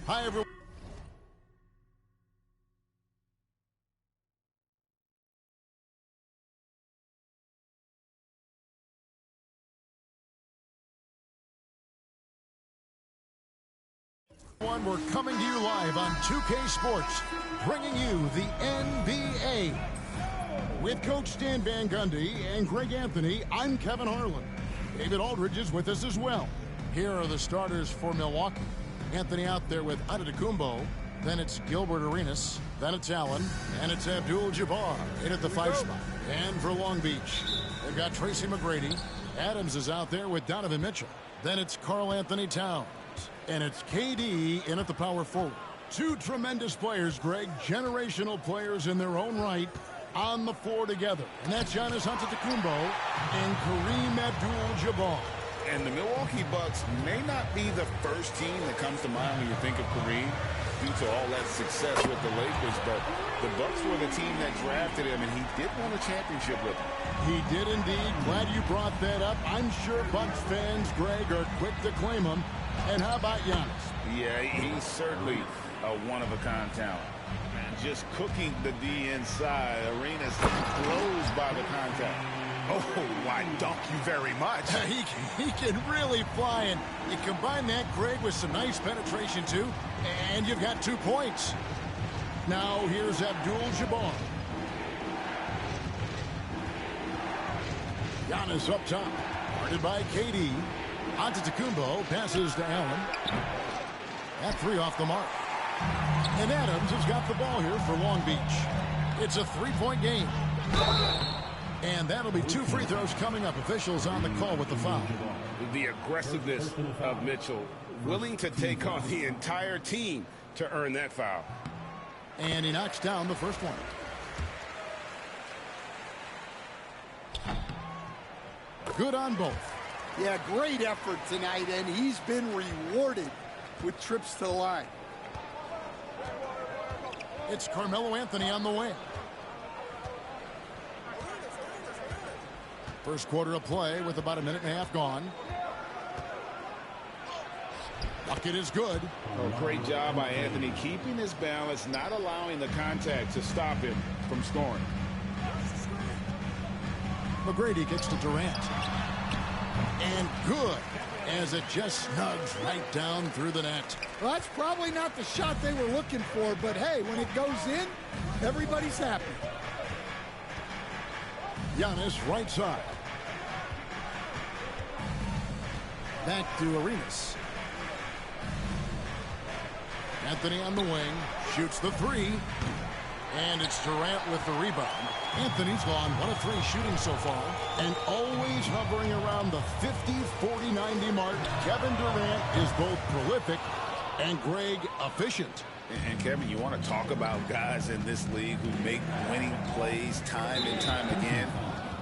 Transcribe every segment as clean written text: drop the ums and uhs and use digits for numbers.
Hi, everyone. We're coming to you live on 2K Sports, bringing you the NBA. With Coach Stan Van Gundy and Greg Anthony, I'm Kevin Harlan. David Aldridge is with us as well. Here are the starters for Milwaukee. Anthony out there with Antetokounmpo. Then it's Gilbert Arenas. Then it's Allen. And it's Abdul-Jabbar in at the 5 spot. And for Long Beach, they've got Tracy McGrady. Adams is out there with Donovan Mitchell. Then it's Karl Anthony Towns. And it's KD in at the power forward. Two tremendous players, Greg. Generational players in their own right on the floor together. And that's Giannis Antetokounmpo and Kareem Abdul-Jabbar. And the Milwaukee Bucks may not be the first team that comes to mind when you think of Kareem due to all that success with the Lakers, but the Bucks were the team that drafted him, and he did win a championship with them. He did indeed. Glad you brought that up. I'm sure Bucks fans, Greg, are quick to claim him. And how about Giannis? Yeah, he's certainly a one-of-a-kind talent. Just cooking the D inside. Arenas blows by the contact. Oh, why, dunk you very much. He can really fly, and you combine that, Greg, with some nice penetration, too, and you've got 2 points. Now, here's Abdul-Jabbar. Giannis up top, guarded by KD. Antetokounmpo passes to Allen. That 3 off the mark. And Adams has got the ball here for Long Beach. It's a 3-point game. And that'll be 2 free throws coming up. Officials on the call with the foul. The aggressiveness of Mitchell, willing to take on the entire team to earn that foul. And he knocks down the first one. Good on both. Yeah, great effort tonight, and he's been rewarded with trips to the line. It's Carmelo Anthony on the wing. First quarter of play with about a minute and a half gone. Bucket is good. Oh, great job by Anthony keeping his balance, not allowing the contact to stop him from scoring. McGrady gets to Durant. And good, as it just snugs right down through the net. Well, that's probably not the shot they were looking for, but hey, when it goes in, everybody's happy. Giannis right side. Back to Arenas. Anthony on the wing, shoots the 3. And it's Durant with the rebound. Anthony's gone 1 of 3 shooting so far. And always hovering around the 50, 40, 90 mark. Kevin Durant is both prolific and, Greg, efficient. And Kevin, you want to talk about guys in this league who make winning plays time and time again.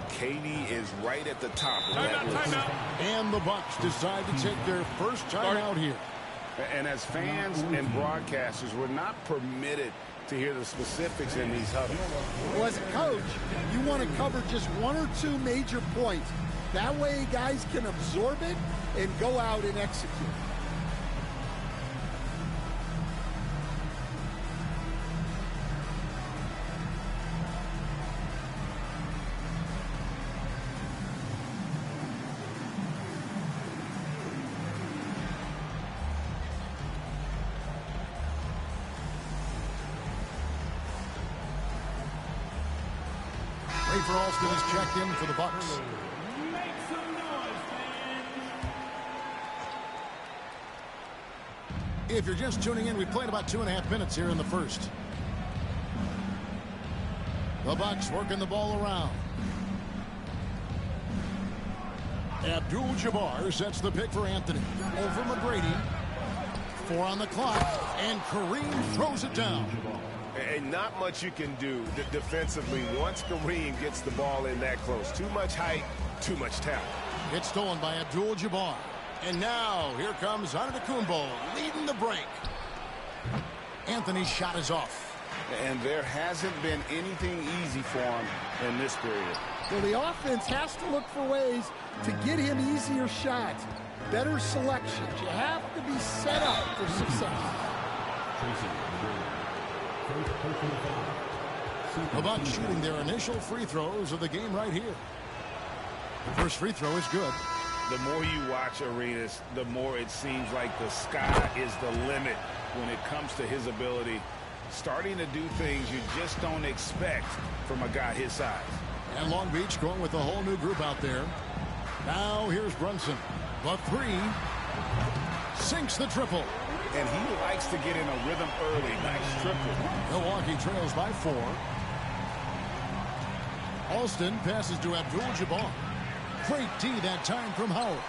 KD is right at the top of that list. And the Bucks decide to take their first time out here. And as fans and broadcasters, we're not permitted to hear the specifics in these huddles. Well, as a coach, you want to cover just 1 or 2 major points. That way guys can absorb it and go out and execute. Rafer Alston is checked in for the Bucks. If you're just tuning in, we played about 2.5 minutes here in the first. The Bucks working the ball around. Abdul-Jabbar sets the pick for Anthony. Over McGrady. 4 on the clock. And Kareem throws it down. And not much you can do defensively once Kareem gets the ball in that close. Too much height, too much talent. It's stolen by Abdul-Jabbar. And now, here comes Antetokounmpo leading the break. Anthony's shot is off. And there hasn't been anything easy for him in this period. Well, the offense has to look for ways to get him easier shots, better selections. You have to be set up for success. The Bucks shooting their initial free throws of the game right here. The first free throw is good. The more you watch Arenas, the more it seems like the sky is the limit when it comes to his ability. Starting to do things you just don't expect from a guy his size. And Long Beach going with a whole new group out there. Now here's Brunson. The 3. Sinks the triple. And he likes to get in a rhythm early. Nice triple. Milwaukee trails by 4. Alston passes to Abdul-Jabbar. Great D that time from Howard.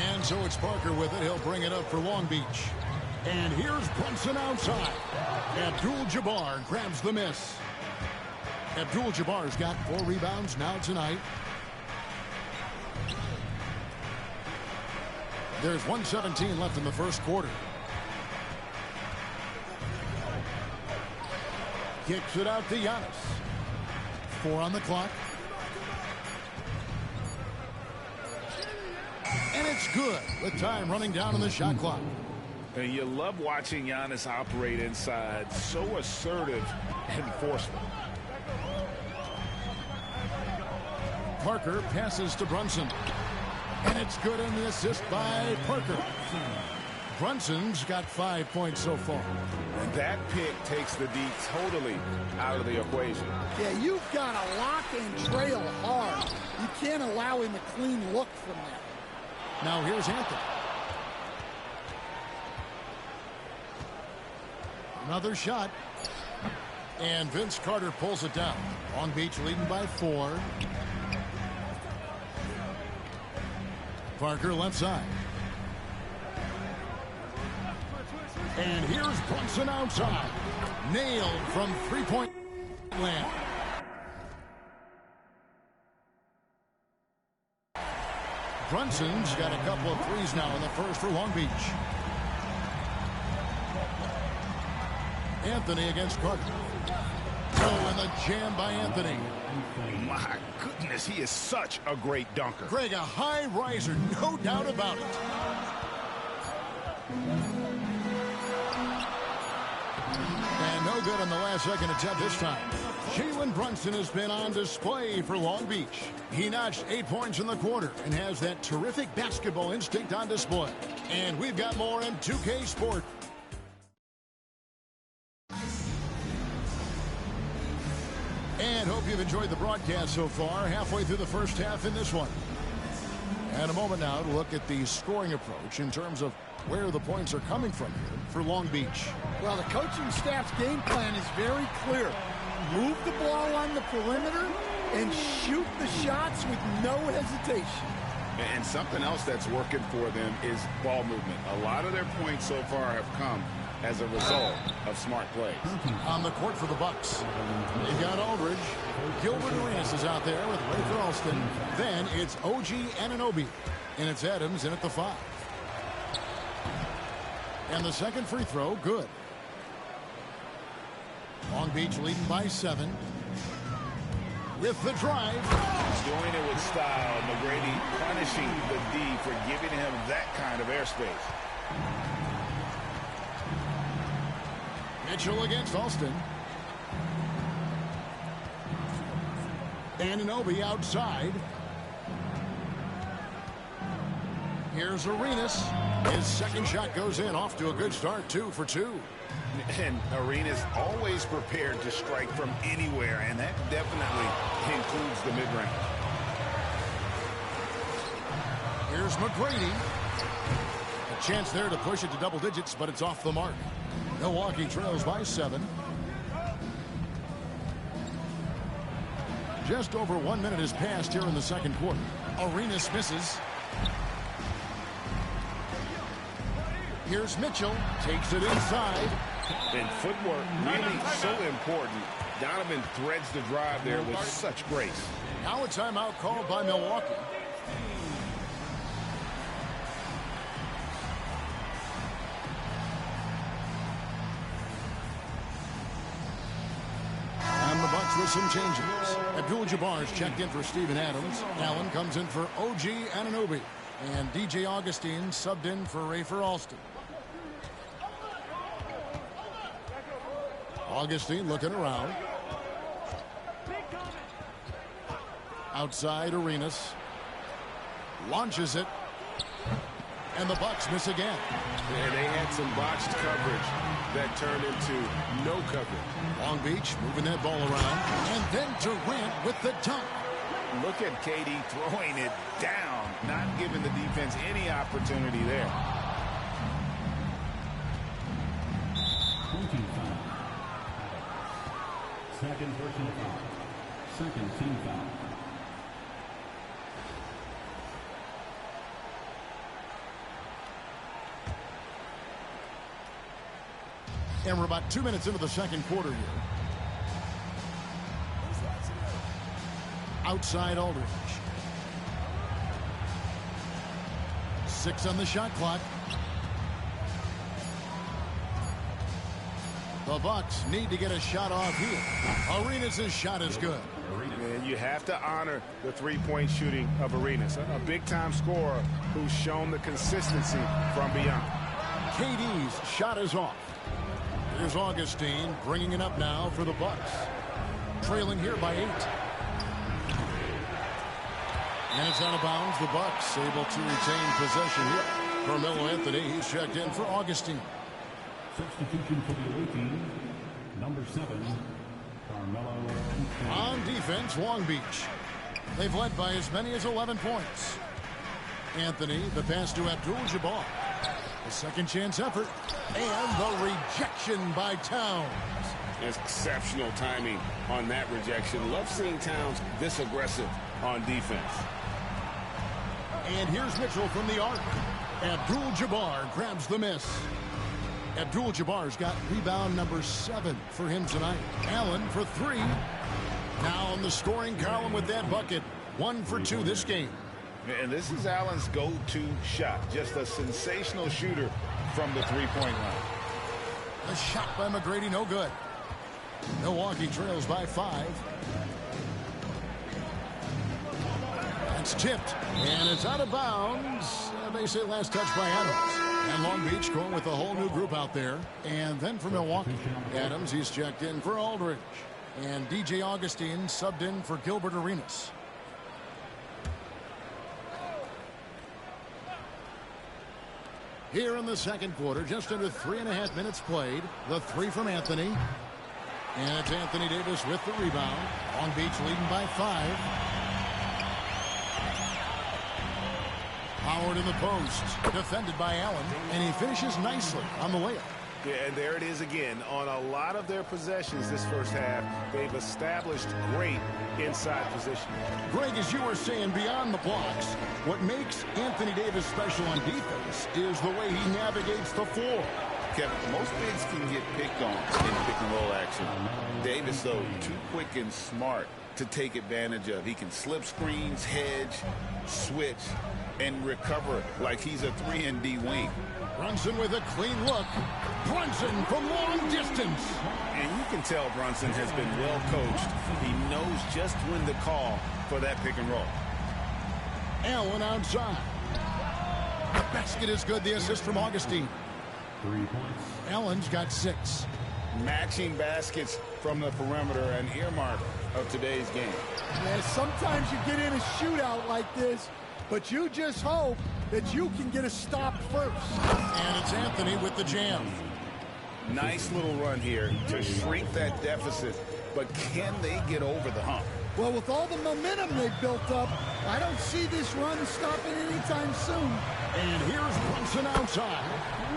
And so it's Parker with it. He'll bring it up for Long Beach. And here's Brunson outside. Abdul-Jabbar grabs the miss. Abdul-Jabbar's got 4 rebounds now tonight. There's 1:17 left in the first quarter. Kicks it out to Giannis. 4 on the clock. And it's good with time running down on the shot clock. And you love watching Giannis operate inside. So assertive and forceful. Parker passes to Brunson. And it's good in the assist by Parker. Brunson's got 5 points so far. And that pick takes the D totally out of the equation. Yeah, you've got to lock and trail hard. You can't allow him a clean look from that. Now here's Anthony. Another shot. And Vince Carter pulls it down. Long Beach leading by 4. Parker left side. And here's Brunson outside. Nailed from 3-point land. Brunson's got a couple of threes now in the first for Long Beach. Anthony against Carter. Oh, and the jam by Anthony. My goodness, he is such a great dunker. Greg, a high riser, no doubt about it. And no good on the last second attempt this time. Jalen Brunson has been on display for Long Beach. He notched 8 points in the quarter and has that terrific basketball instinct on display. And we've got more in 2K Sport. And hope you've enjoyed the broadcast so far. Halfway through the first half in this one. And a moment now to look at the scoring approach in terms of where the points are coming from here for Long Beach. Well, the coaching staff's game plan is very clear. Move the ball on the perimeter and shoot the shots with no hesitation. And something else that's working for them is ball movement. A lot of their points so far have come as a result of smart plays. On the court for the Bucks. They've got Aldridge. Gilbert Arenas is out there with Rafer Alston. Then it's OG Anunoby. And it's Adams in at the 5. And the second free throw, good. Long Beach leading by 7. With the drive. He's doing it with style. McGrady punishing the D for giving him that kind of airspace. Mitchell against Alston. Anunoby outside. Here's Arenas. His second shot goes in, off to a good start, 2 for 2. And Arenas always prepared to strike from anywhere, and that definitely includes the mid-range. Here's McGrady. A chance there to push it to double digits, but it's off the mark. Milwaukee trails by 7. Just over 1 minute has passed here in the second quarter. Arenas misses. Here's Mitchell. Takes it inside. And footwork really so important. Donovan threads the drive there with such grace. Now a timeout called by Milwaukee. And the Bucks with some changes. Abdul-Jabbar's checked in for Steven Adams. Allen comes in for OG Anunoby. And DJ Augustine subbed in for Rafer Alston. Augustine looking around. Outside Arenas. Launches it. And the Bucks miss again. And they had some botched coverage that turned into no coverage. Long Beach moving that ball around. And then Durant with the dunk. Look at KD throwing it down, not giving the defense any opportunity there. Second personal foul. Second team foul. And we're about 2 minutes into the second quarter here. Outside Aldridge. 6 on the shot clock. The Bucks need to get a shot off here. Arenas' shot is good. And you have to honor the three-point shooting of Arenas, a big-time scorer who's shown the consistency from beyond. KD's shot is off. Here's Augustine bringing it up now for the Bucks. Trailing here by 8. And it's out of bounds. The Bucks able to retain possession here. Carmelo Anthony, he's checked in for Augustine. Substitution for the away team, number 7, Carmelo Anthony. On defense, Long Beach. They've led by as many as 11 points. Anthony, the pass to Abdul-Jabbar. A second chance effort. And the rejection by Towns. Exceptional timing on that rejection. Love seeing Towns this aggressive on defense. And here's Mitchell from the arc. Abdul-Jabbar grabs the miss. Abdul-Jabbar's got rebound number 7 for him tonight. Allen for 3. Now on the scoring column with that bucket. 1 for 2 this game. And this is Allen's go-to shot. Just a sensational shooter from the three-point line. A shot by McGrady, no good. Milwaukee trails by 5. That's tipped. And it's out of bounds. They say last touch by Adams. And Long Beach going with a whole new group out there. And then for Milwaukee, Adams, he's checked in for Aldridge. And DJ Augustine subbed in for Gilbert Arenas. Here in the second quarter, just under 3.5 minutes played. The 3 from Anthony. And it's Anthony Davis with the rebound. Long Beach leading by 5. Howard in the post, defended by Allen, and he finishes nicely on the layup. Yeah, and there it is again. On a lot of their possessions this first half, they've established great inside position. Greg, as you were saying, beyond the blocks, what makes Anthony Davis special on defense is the way he navigates the floor. Kevin, most bigs can get picked on in pick-and-roll action. Davis, though, too quick and smart to take advantage of. He can slip screens, hedge, switch, and recover like he's a 3-and-D wing. Brunson with a clean look. Brunson from long distance. And you can tell Brunson has been well coached. He knows just when to call for that pick and roll. Allen outside. The basket is good. The assist from Augustine. 3 points. Allen's got 6. Matching baskets from the perimeter, an earmark of today's game. Yeah, sometimes you get in a shootout like this, but you just hope that you can get a stop first. And it's Anthony with the jam. Nice little run here to shrink that deficit, but can they get over the hump? Well, with all the momentum they've built up, I don't see this run stopping anytime soon. And here's Brunson outside.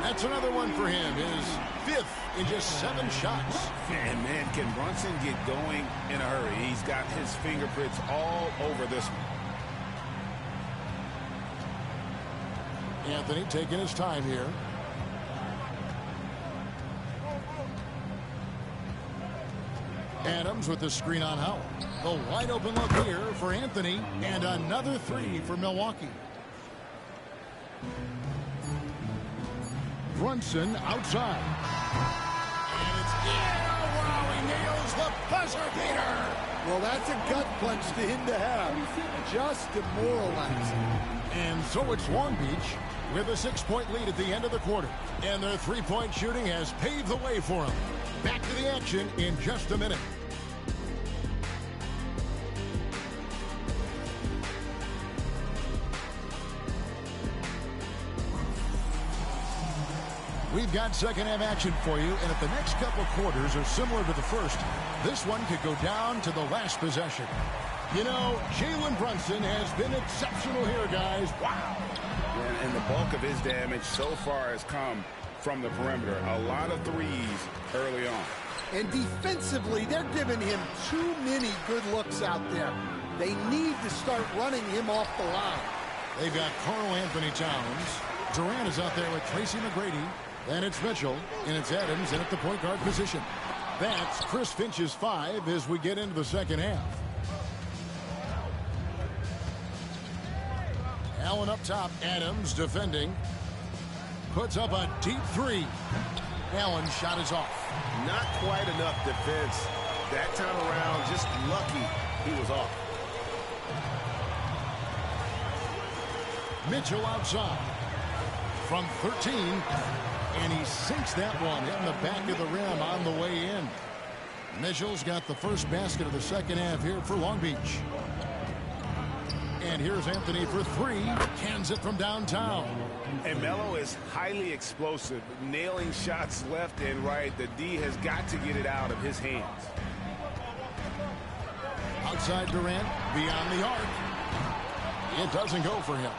That's another one for him, his 5th in just 7 shots. And man, can Brunson get going in a hurry? He's got his fingerprints all over this one. Anthony taking his time here. Adams with the screen on Howell. The wide open look here for Anthony, and another 3 for Milwaukee. Brunson outside. And it's in. Oh, wow, he nails the buzzer beater. Well, that's a gut punch to him to have. Just demoralizing. And so it's Long Beach with a 6-point lead at the end of the quarter. And their 3-point shooting has paved the way for them. Back to the action in just a minute. We've got second half action for you, and if the next couple of quarters are similar to the first, this one could go down to the last possession. You know, Jalen Brunson has been exceptional here, guys. Wow. And the bulk of his damage so far has come from the perimeter. A lot of threes early on. And defensively, they're giving him too many good looks out there. They need to start running him off the line. They've got Karl Anthony Towns. Durant is out there with Tracy McGrady. Then it's Mitchell, and it's Adams in at the point guard position. That's Chris Finch's 5 as we get into the second half. Allen up top, Adams defending. Puts up a deep 3. Allen's shot is off. Not quite enough defense. That time around, just lucky he was off. Mitchell outside. From 13. And he sinks that one in the back of the rim on the way in. Mitchell's got the first basket of the second half here for Long Beach. And here's Anthony for 3. Cans it from downtown. And Melo is highly explosive, nailing shots left and right. The D has got to get it out of his hands. Outside Durant, beyond the arc. It doesn't go for him.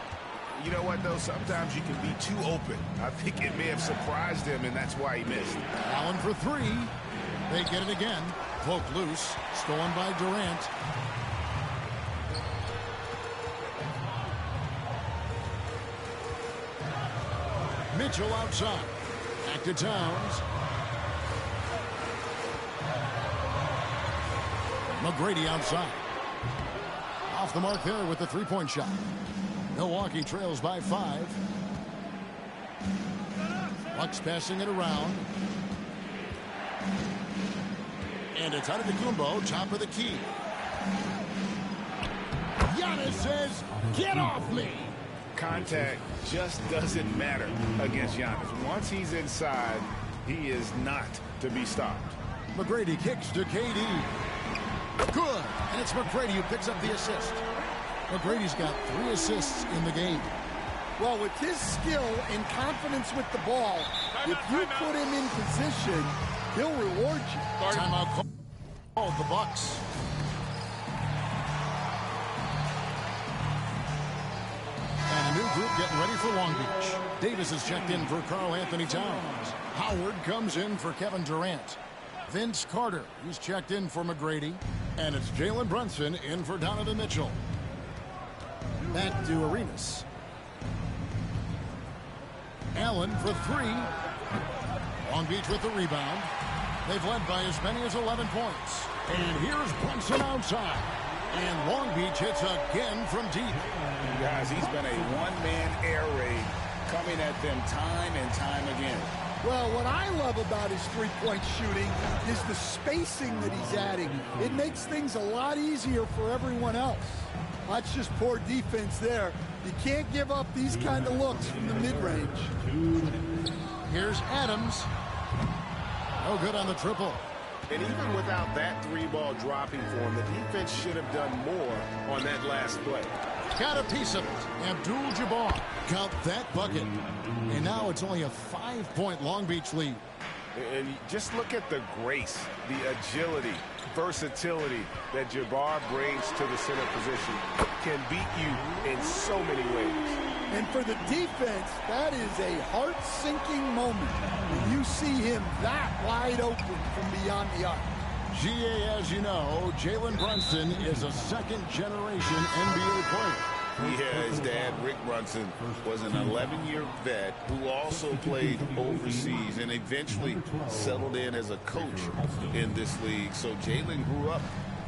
You know what, though? Sometimes you can be too open. I think it may have surprised him, and that's why he missed. Allen for 3. They get it again. Poke loose. Stolen by Durant. Mitchell outside. Back to Towns. McGrady outside. Off the mark there with the 3-point shot. Milwaukee trails by 5. Bucks passing it around. And it's Antetokounmpo, top of the key. Giannis says, get off me. Contact just doesn't matter against Giannis. Once he's inside, he is not to be stopped. McGrady kicks to KD. Good. And it's McGrady who picks up the assist. McGrady's got 3 assists in the game. Well, with his skill and confidence with the ball, if you put him in position, he'll reward you. Timeout called the Bucks. And a new group getting ready for Long Beach. Davis is checked in for Karl Anthony Towns. Howard comes in for Kevin Durant. Vince Carter, he's checked in for McGrady. And it's Jalen Brunson in for Donovan Mitchell. Back to Arenas. Allen for 3. Long Beach with the rebound. They've led by as many as 11 points. And here's Brunson outside. And Long Beach hits again from deep. Guys, he's been a one-man air raid coming at them time and time again. Well, what I love about his three-point shooting is the spacing that he's adding. It makes things a lot easier for everyone else. That's just poor defense there. You can't give up these kind of looks from the mid-range. Here's Adams. No good on the triple. And even without that 3-ball dropping for him, the defense should have done more on that last play. got a piece of it. Abdul-Jabbar, count that bucket. And now it's only a 5-point Long Beach lead. And just look at the grace, the agility, versatility that Jabbar brings to the center position. Can beat you in so many ways. And for the defense, that is a heart-sinking moment when you see him that wide open from beyond the arc. GA, as you know, Jalen Brunson is a second-generation NBA player. Yeah, his dad, Rick Brunson, was an 11-year vet who also played overseas and eventually settled in as a coach in this league. So Jalen grew up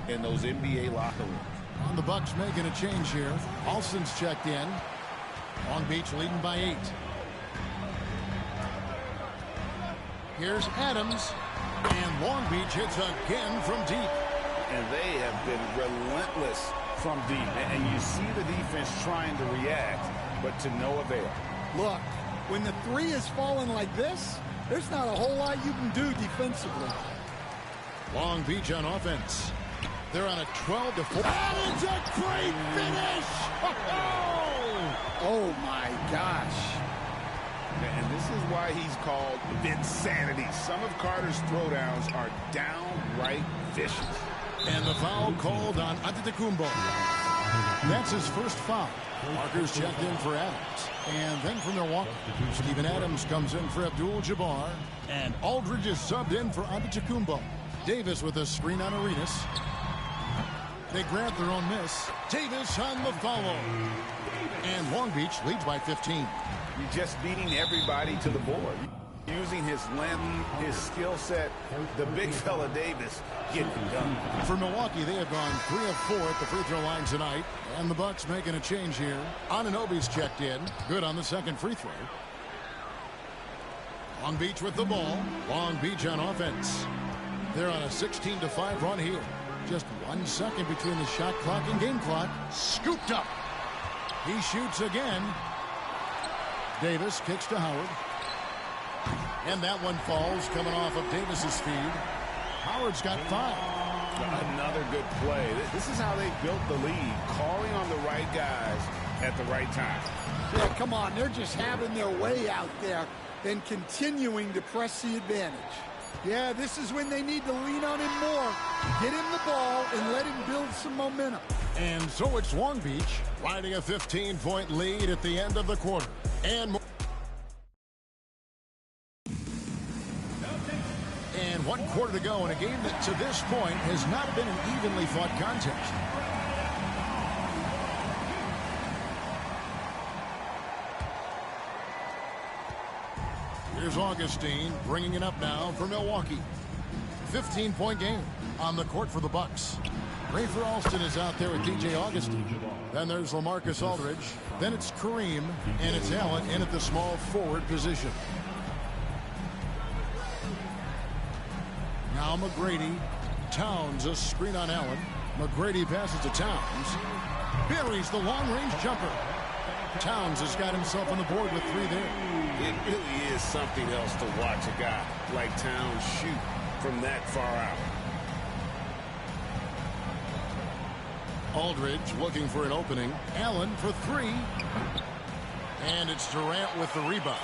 in those NBA locker rooms. On the Bucks making a change here. Alston's checked in. Long Beach leading by 8. Here's Adams. And Long Beach hits again from deep. And they have been relentless from deep. And you see the defense trying to react, but to no avail. Look, when the three is falling like this, there's not a whole lot you can do defensively. Long Beach on offense. They're on a 12-4. That is a great finish! Oh, my gosh. And this is why he's called Vinsanity. Some of Carter's throwdowns are downright vicious. And the foul called on Antetokounmpo. That's his first foul. Markers checked in for Adams. And then for Milwaukee, Steven Adams comes in for Abdul-Jabbar. And Aldridge is subbed in for Antetokounmpo. Davis with a screen on Arenas. They grab their own miss. Davis on the follow. And Long Beach leads by 15. You're just beating everybody to the board. Using his length, his skill set, the big fella Davis getting it done. For Milwaukee, they have gone 3 of 4 at the free throw line tonight. And the Bucks making a change here. Anunoby's checked in. Good on the second free throw. Long Beach with the ball. Long Beach on offense. They're on a 16-5 run here. Just 1 second between the shot clock and game clock. Scooped up. He shoots again. Davis kicks to Howard. And that one falls coming off of Davis's feed. Howard's got 5. Another good play. This is how they built the lead, calling on the right guys at the right time. Yeah, come on. They're just having their way out there and continuing to press the advantage. Yeah, this is when they need to lean on him more. Get him the ball and let him build some momentum. And so it's Long Beach riding a 15-point lead at the end of the quarter. And 1 quarter to go in a game that to this point has not been an evenly fought contest. Here's Augustine bringing it up now for Milwaukee. 15-point game on the court for the Bucks. Rafer Alston is out there with DJ Augustine. Then there's LaMarcus Aldridge. Then it's Kareem, and it's Allen in at the small forward position. Now McGrady. Towns a screen on Allen. McGrady passes to Towns. Buries the long-range jumper. Towns has got himself on the board with 3 there. It really is something else to watch a guy like Towns shoot from that far out. Aldridge looking for an opening. Allen for 3. And it's Durant with the rebound.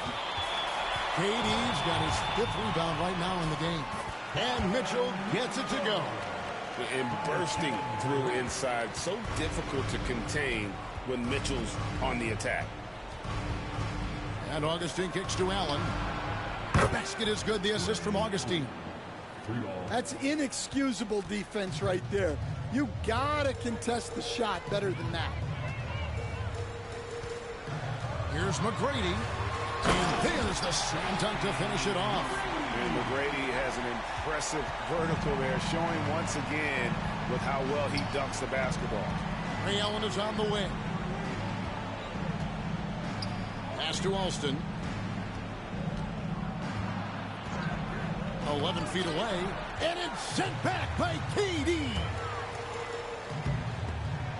KD's got his 5th rebound right now in the game. And Mitchell gets it to go. And bursting through inside. So difficult to contain when Mitchell's on the attack. And Augustine kicks to Allen. The basket is good. The assist from Augustine. That's inexcusable defense right there. You gotta contest the shot better than that. Here's McGrady. And there's the slam dunk to finish it off. And McGrady has an impressive vertical there, showing once again with how well he dunks the basketball. Ray Allen is on the wing. Pass to Alston. 11 feet away. And it's sent back by KD.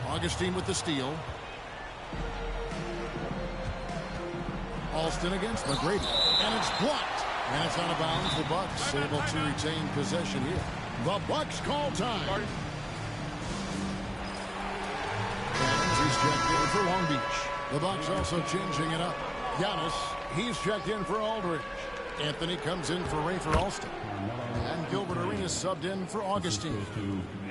Augustine with the steal. Alston against McGrady. And it's blocked. And it's out of bounds. The Bucks able to retain possession here. The Bucks call time. Adams He's checked in for Long Beach. The Bucks also changing it up. Giannis, he's checked in for Aldridge. Anthony comes in for Rafer Alston. And Gilbert Arenas subbed in for Augustine.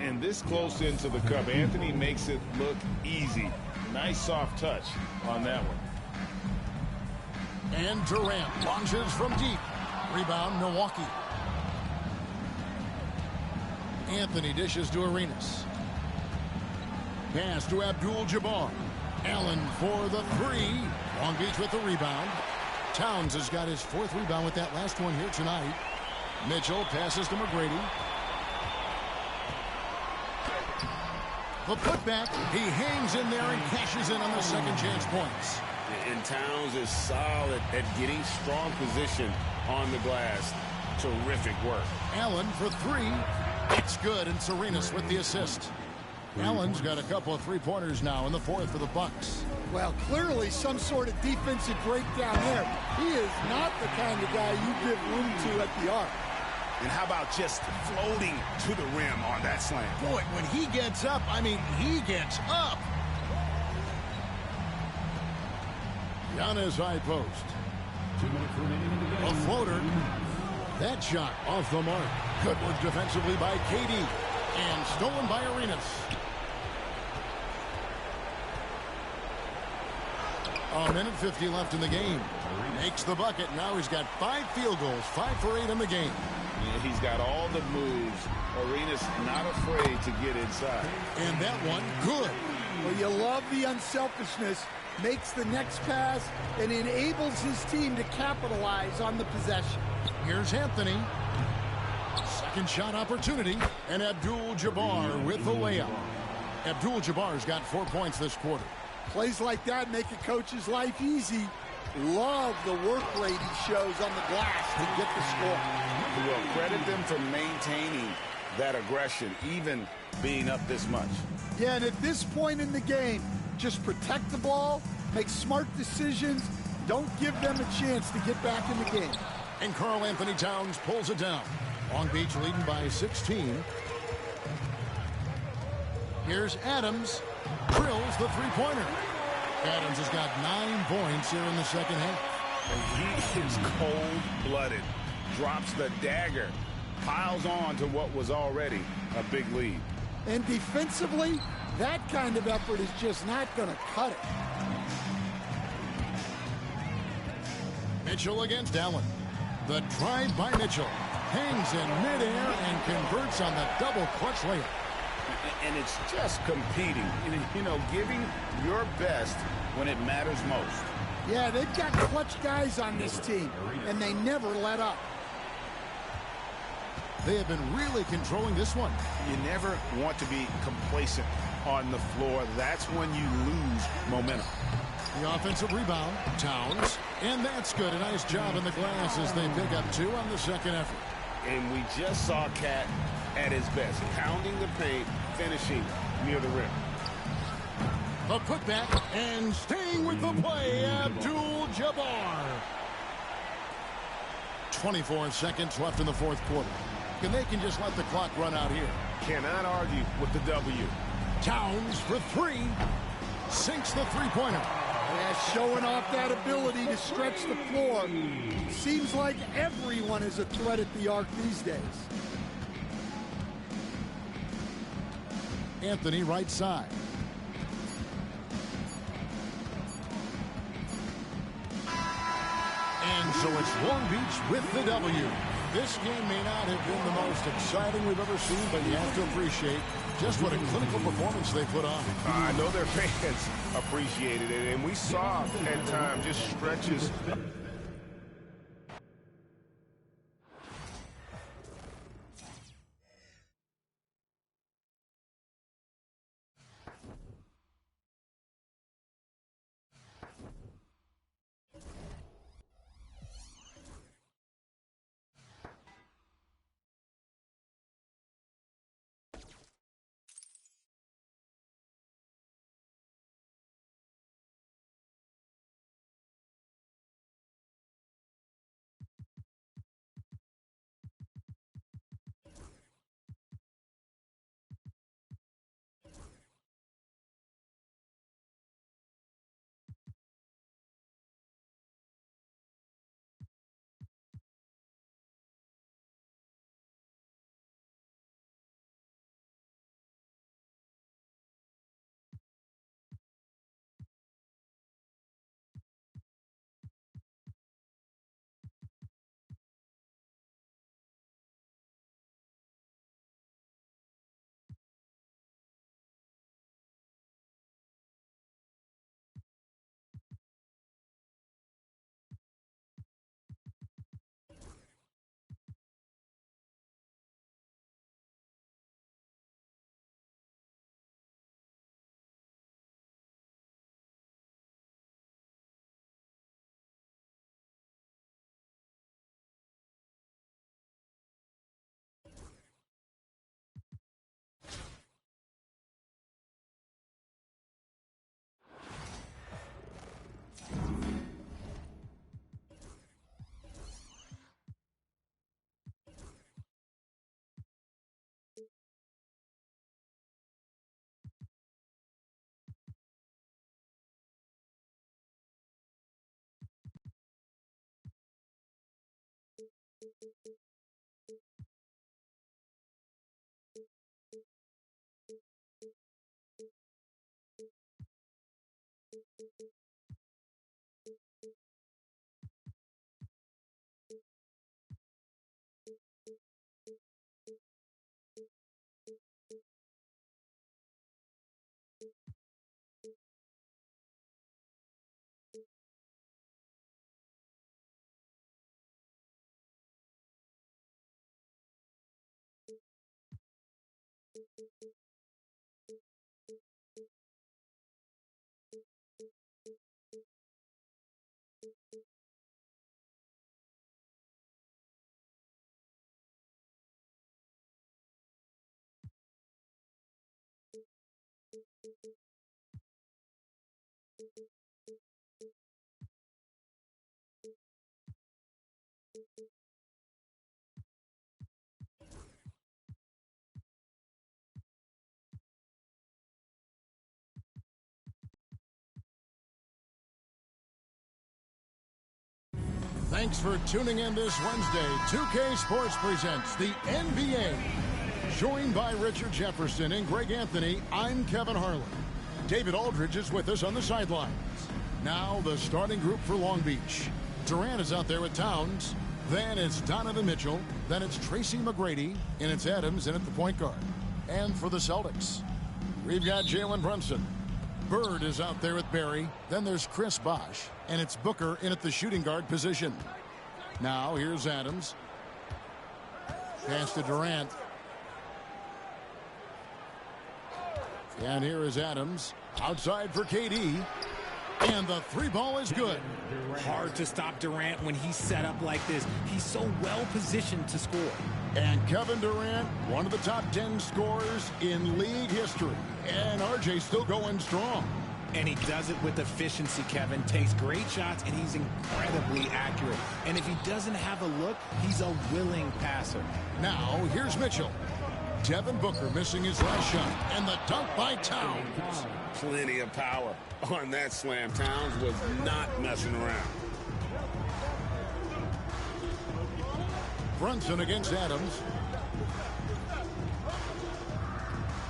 And this close into the cup, Anthony makes it look easy. Nice soft touch on that one. And Durant launches from deep. Rebound, Milwaukee. Anthony dishes to Arenas. Pass to Abdul-Jabbar. Allen for the three. Long Beach with the rebound. Towns has got his fourth rebound with that last one here tonight. Mitchell passes to McGrady. The putback. He hangs in there and cashes in on the second chance points. And Towns is solid at getting strong position on the glass. Terrific work. Allen for three. It's good, and Arenas with the assist. Allen's got a couple of three-pointers now in the fourth for the Bucks. Well, clearly some sort of defensive breakdown there. He is not the kind of guy you give room to at the arc. And how about just floating to the rim on that slam? Boy, when he gets up, I mean, he gets up. Giannis high post. 2 minutes remaining in the game. A floater. That shot off the mark. Good work defensively by KD. And stolen by Arenas. A minute 50 left in the game. Makes the bucket. Now he's got 5 field goals. 5 for 8 in the game. Yeah, he's got all the moves. Arenas not afraid to get inside. And that one, good. Well, you love the unselfishness. Makes the next pass and enables his team to capitalize on the possession. Here's Anthony. Second shot opportunity. And Abdul-Jabbar with the layup. Abdul-Jabbar's got 4 points this quarter. Plays like that make a coach's life easy. Love the work rate he shows on the glass to get the score. Well, credit them for maintaining that aggression, even being up this much. Yeah, and at this point in the game, just protect the ball, make smart decisions, don't give them a chance to get back in the game. And Karl Anthony Towns pulls it down. Long Beach leading by 16. Here's Adams. Drills the three-pointer. Adams has got 9 points here in the second half. And he is cold-blooded. Drops the dagger. Piles on to what was already a big lead. And defensively, that kind of effort is just not going to cut it. Mitchell against Allen. The drive by Mitchell. Hangs in midair and converts on the double clutch layup. And it's just competing, you know, giving your best when it matters most. Yeah, they've got clutch guys on this team, and they never let up. They have been really controlling this one. You never want to be complacent on the floor. That's when you lose momentum. The offensive rebound, Towns, and that's good. A nice job in the glass as they pick up 2 on the second effort. And we just saw Cat at his best, pounding the paint, finishing near the rim. The putback, and staying with the play, Abdul-Jabbar. 24 seconds left in the fourth quarter. And they can just let the clock run out here. Cannot argue with the W. Towns for 3. Sinks the three-pointer. Yeah, showing off that ability to stretch the floor. Seems like everyone is a threat at the arc these days. Anthony right side. And so it's Long Beach with the W. This game may not have been the most exciting we've ever seen, but you have to appreciate just what a clinical performance they put on. I know their fans appreciated it, and we saw at times just stretches Thanks for tuning in this Wednesday. 2K Sports presents the NBA. Joined by Richard Jefferson and Greg Anthony, I'm Kevin Harlan. David Aldridge is with us on the sidelines. Now the starting group for Long Beach. Durant is out there with Towns. Then it's Donovan Mitchell. Then it's Tracy McGrady. And it's Adams in at the point guard. And for the Celtics, we've got Jalen Brunson. Bird is out there with Barry. Then there's Chris Bosh. And it's Booker in at the shooting guard position. Now here's Adams. Pass to Durant. And here is Adams. Outside for KD. And the three ball is good. Hard to stop Durant when he's set up like this. He's so well positioned to score. And Kevin Durant, one of the top 10 scorers in league history. And RJ still going strong. And he does it with efficiency, Kevin. Takes great shots, and he's incredibly accurate. And if he doesn't have a look, he's a willing passer. Now, here's Mitchell. Devin Booker missing his last shot. And the dunk by Towns. Plenty of power on that slam. Towns was not messing around. Brunson against Adams.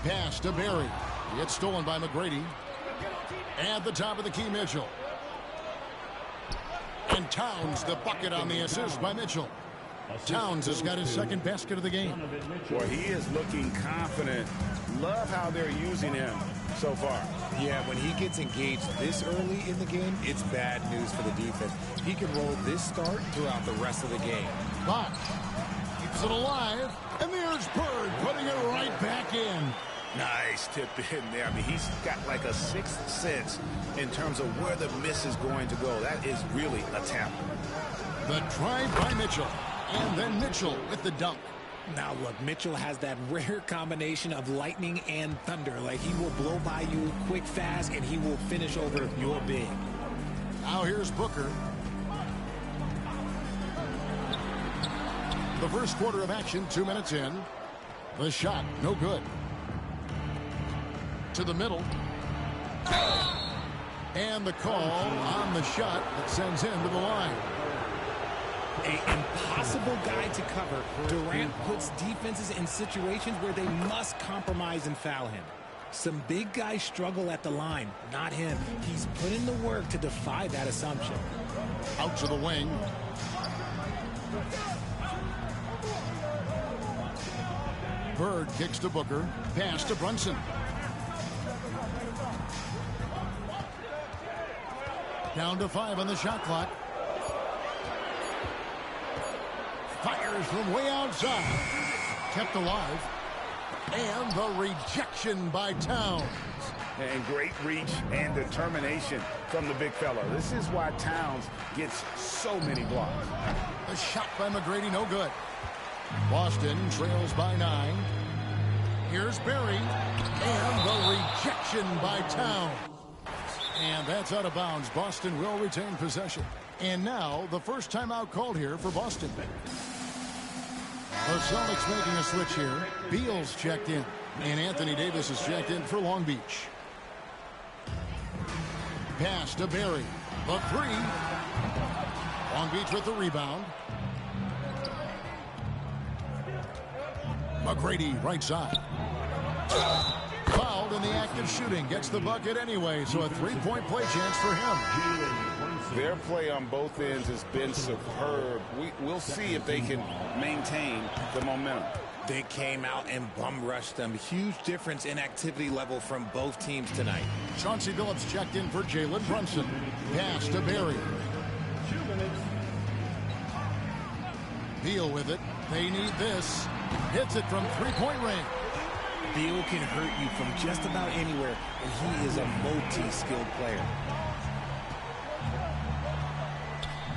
Pass to Barry. It's stolen by McGrady. At the top of the key, Mitchell. And Towns, the bucket on the assist by Mitchell. Towns has got his second basket of the game. Well, he is looking confident. Love how they're using him so far. Yeah, when he gets engaged this early in the game, it's bad news for the defense. He can roll this start throughout the rest of the game. Bosh keeps it alive. And there's Bird putting it right back in. Nice tip in there. I mean, he's got like a sixth sense in terms of where the miss is going to go. That is really a tap. The drive by Mitchell. And then Mitchell with the dunk. Now, look, Mitchell has that rare combination of lightning and thunder. Like, he will blow by you quick, fast, and he will finish over your big. Now here's Booker. The first quarter of action, 2 minutes in. The shot, no good. To the middle. And the call on the shot that sends him to the line. An impossible guy to cover. Durant puts defenses in situations where they must compromise and foul him. Some big guys struggle at the line, not him. He's put in the work to defy that assumption. Out to the wing. Bird kicks to Booker. Pass to Brunson. Down to 5 on the shot clock. Fires from way outside. Kept alive. And the rejection by Towns. And great reach and determination from the big fella. This is why Towns gets so many blocks. The shot by McGrady, no good. Boston trails by 9. Here's Barry. And the rejection by Towns. And that's out of bounds. Boston will retain possession. And now the first timeout called here for Boston. The Celtics making a switch here. Beal's checked in. And Anthony Davis is checked in for Long Beach. Pass to Barry. The three. Long Beach with the rebound. McGrady, right side. Fouled in the act of shooting. Gets the bucket anyway, so a three-point play chance for him. Their play on both ends has been superb. We'll see if they can maintain the momentum. They came out and bum rushed them. Huge difference in activity level from both teams tonight. Chauncey Billups checked in for Jalen Brunson. Pass to Barry. Beal with it. They need this. Hits it from three-point range. Beal can hurt you from just about anywhere, and he is a multi-skilled player.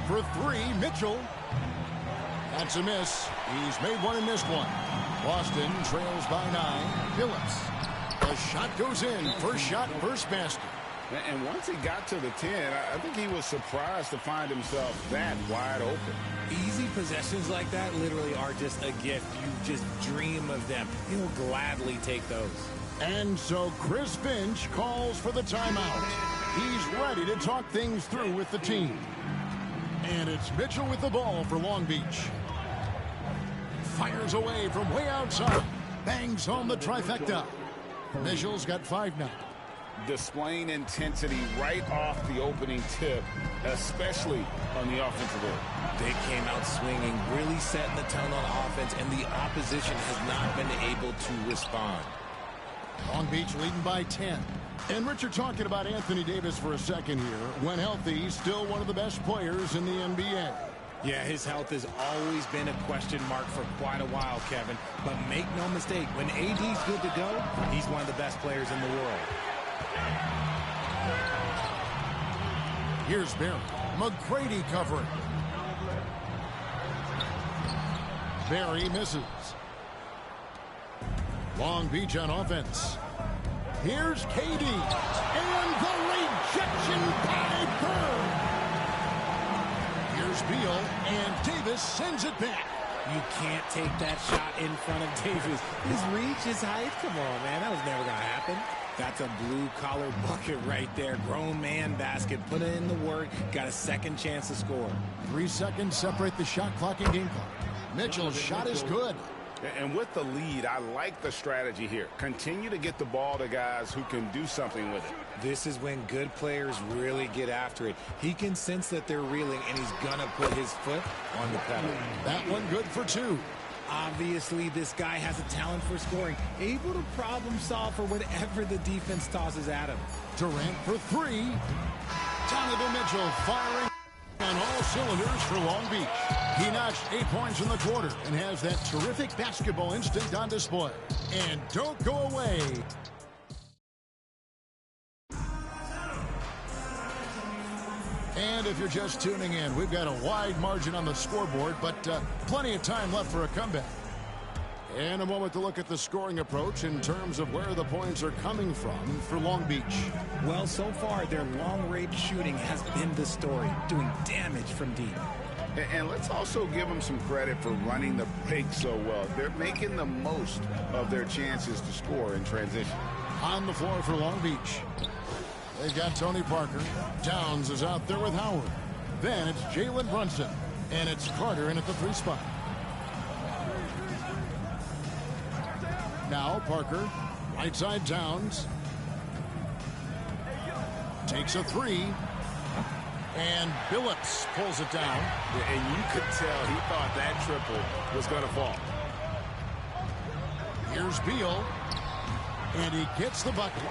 For three, Mitchell. That's a miss. He's made one and missed one. Boston trails by 9. Billups. The shot goes in. First shot, first basket. And once he got to the 10, I think he was surprised to find himself that wide open. Easy possessions like that literally are just a gift. You just dream of them. He'll gladly take those. And so Chris Finch calls for the timeout. He's ready to talk things through with the team. And it's Mitchell with the ball for Long Beach. Fires away from way outside. Bangs home the trifecta. Mitchell's got 5 now. Displaying intensity right off the opening tip, especially on the offensive end. They came out swinging, really setting the tone on offense, and the opposition has not been able to respond. Long Beach leading by 10. And Richard, talking about Anthony Davis for a second here. When healthy, still one of the best players in the NBA. Yeah, his health has always been a question mark for quite a while, Kevin. But make no mistake, when AD's good to go, he's one of the best players in the world. Here's Barry. McGrady covering. Barry misses. Long Beach on offense. Here's KD. And the rejection by Bird. Here's Beal. And Davis sends it back. You can't take that shot in front of Davis. His reach, his height. Come on, man. That was never going to happen. That's a blue-collar bucket right there. Grown man basket. Put in the work. Got a second chance to score. 3 seconds separate the shot clock and game clock. Mitchell's shot is good. And with the lead, I like the strategy here. Continue to get the ball to guys who can do something with it. This is when good players really get after it. He can sense that they're reeling, and he's going to put his foot on the pedal. That one good for 2. Obviously, this guy has a talent for scoring, able to problem solve for whatever the defense tosses at him. Durant for 3. Donovan Mitchell firing on all cylinders for Long Beach. He notched 8 points in the quarter and has that terrific basketball instinct on display. And don't go away. And if you're just tuning in, we've got a wide margin on the scoreboard, but plenty of time left for a comeback. And a moment to look at the scoring approach in terms of where the points are coming from for Long Beach. Well, so far, their long-range shooting has been the story, doing damage from deep. And let's also give them some credit for running the break so well. They're making the most of their chances to score in transition. On the floor for Long Beach. They've got Tony Parker. Towns is out there with Howard. Then it's Jalen Brunson. And it's Carter in at the 3 spot. Now Parker. Right side Towns. Takes a 3. And Billups pulls it down. And you could tell he thought that triple was going to fall. Here's Beal. And he gets the bucket.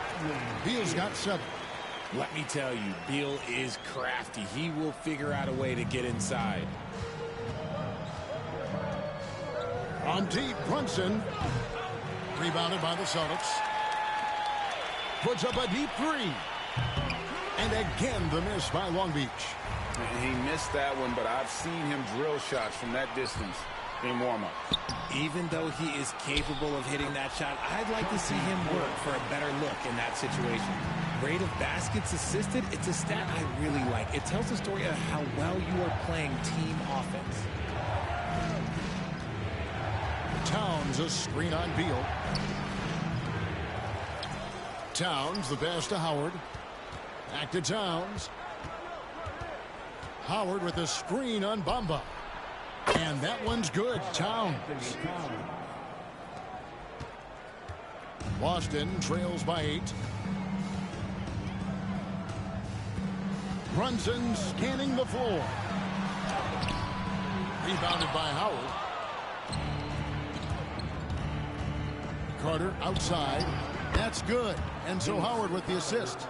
Beal's got 7. Let me tell you, Beal is crafty. He will figure out a way to get inside. On deep, Brunson. Rebounded by the Celtics. Puts up a deep 3. And again, the miss by Long Beach. He missed that one, but I've seen him drill shots from that distance in warm-up. Even though he is capable of hitting that shot, I'd like to see him work for a better look in that situation. Rate of baskets assisted, it's a stat I really like. It tells the story of how well you are playing team offense. Towns, a screen on Beal. Towns, the pass to Howard. Back to Towns. Howard with a screen on Bamba. And that one's good. Towns. Boston trails by 8. Brunson scanning the floor. Rebounded by Howard. Carter outside. That's good. And so Howard with the assist.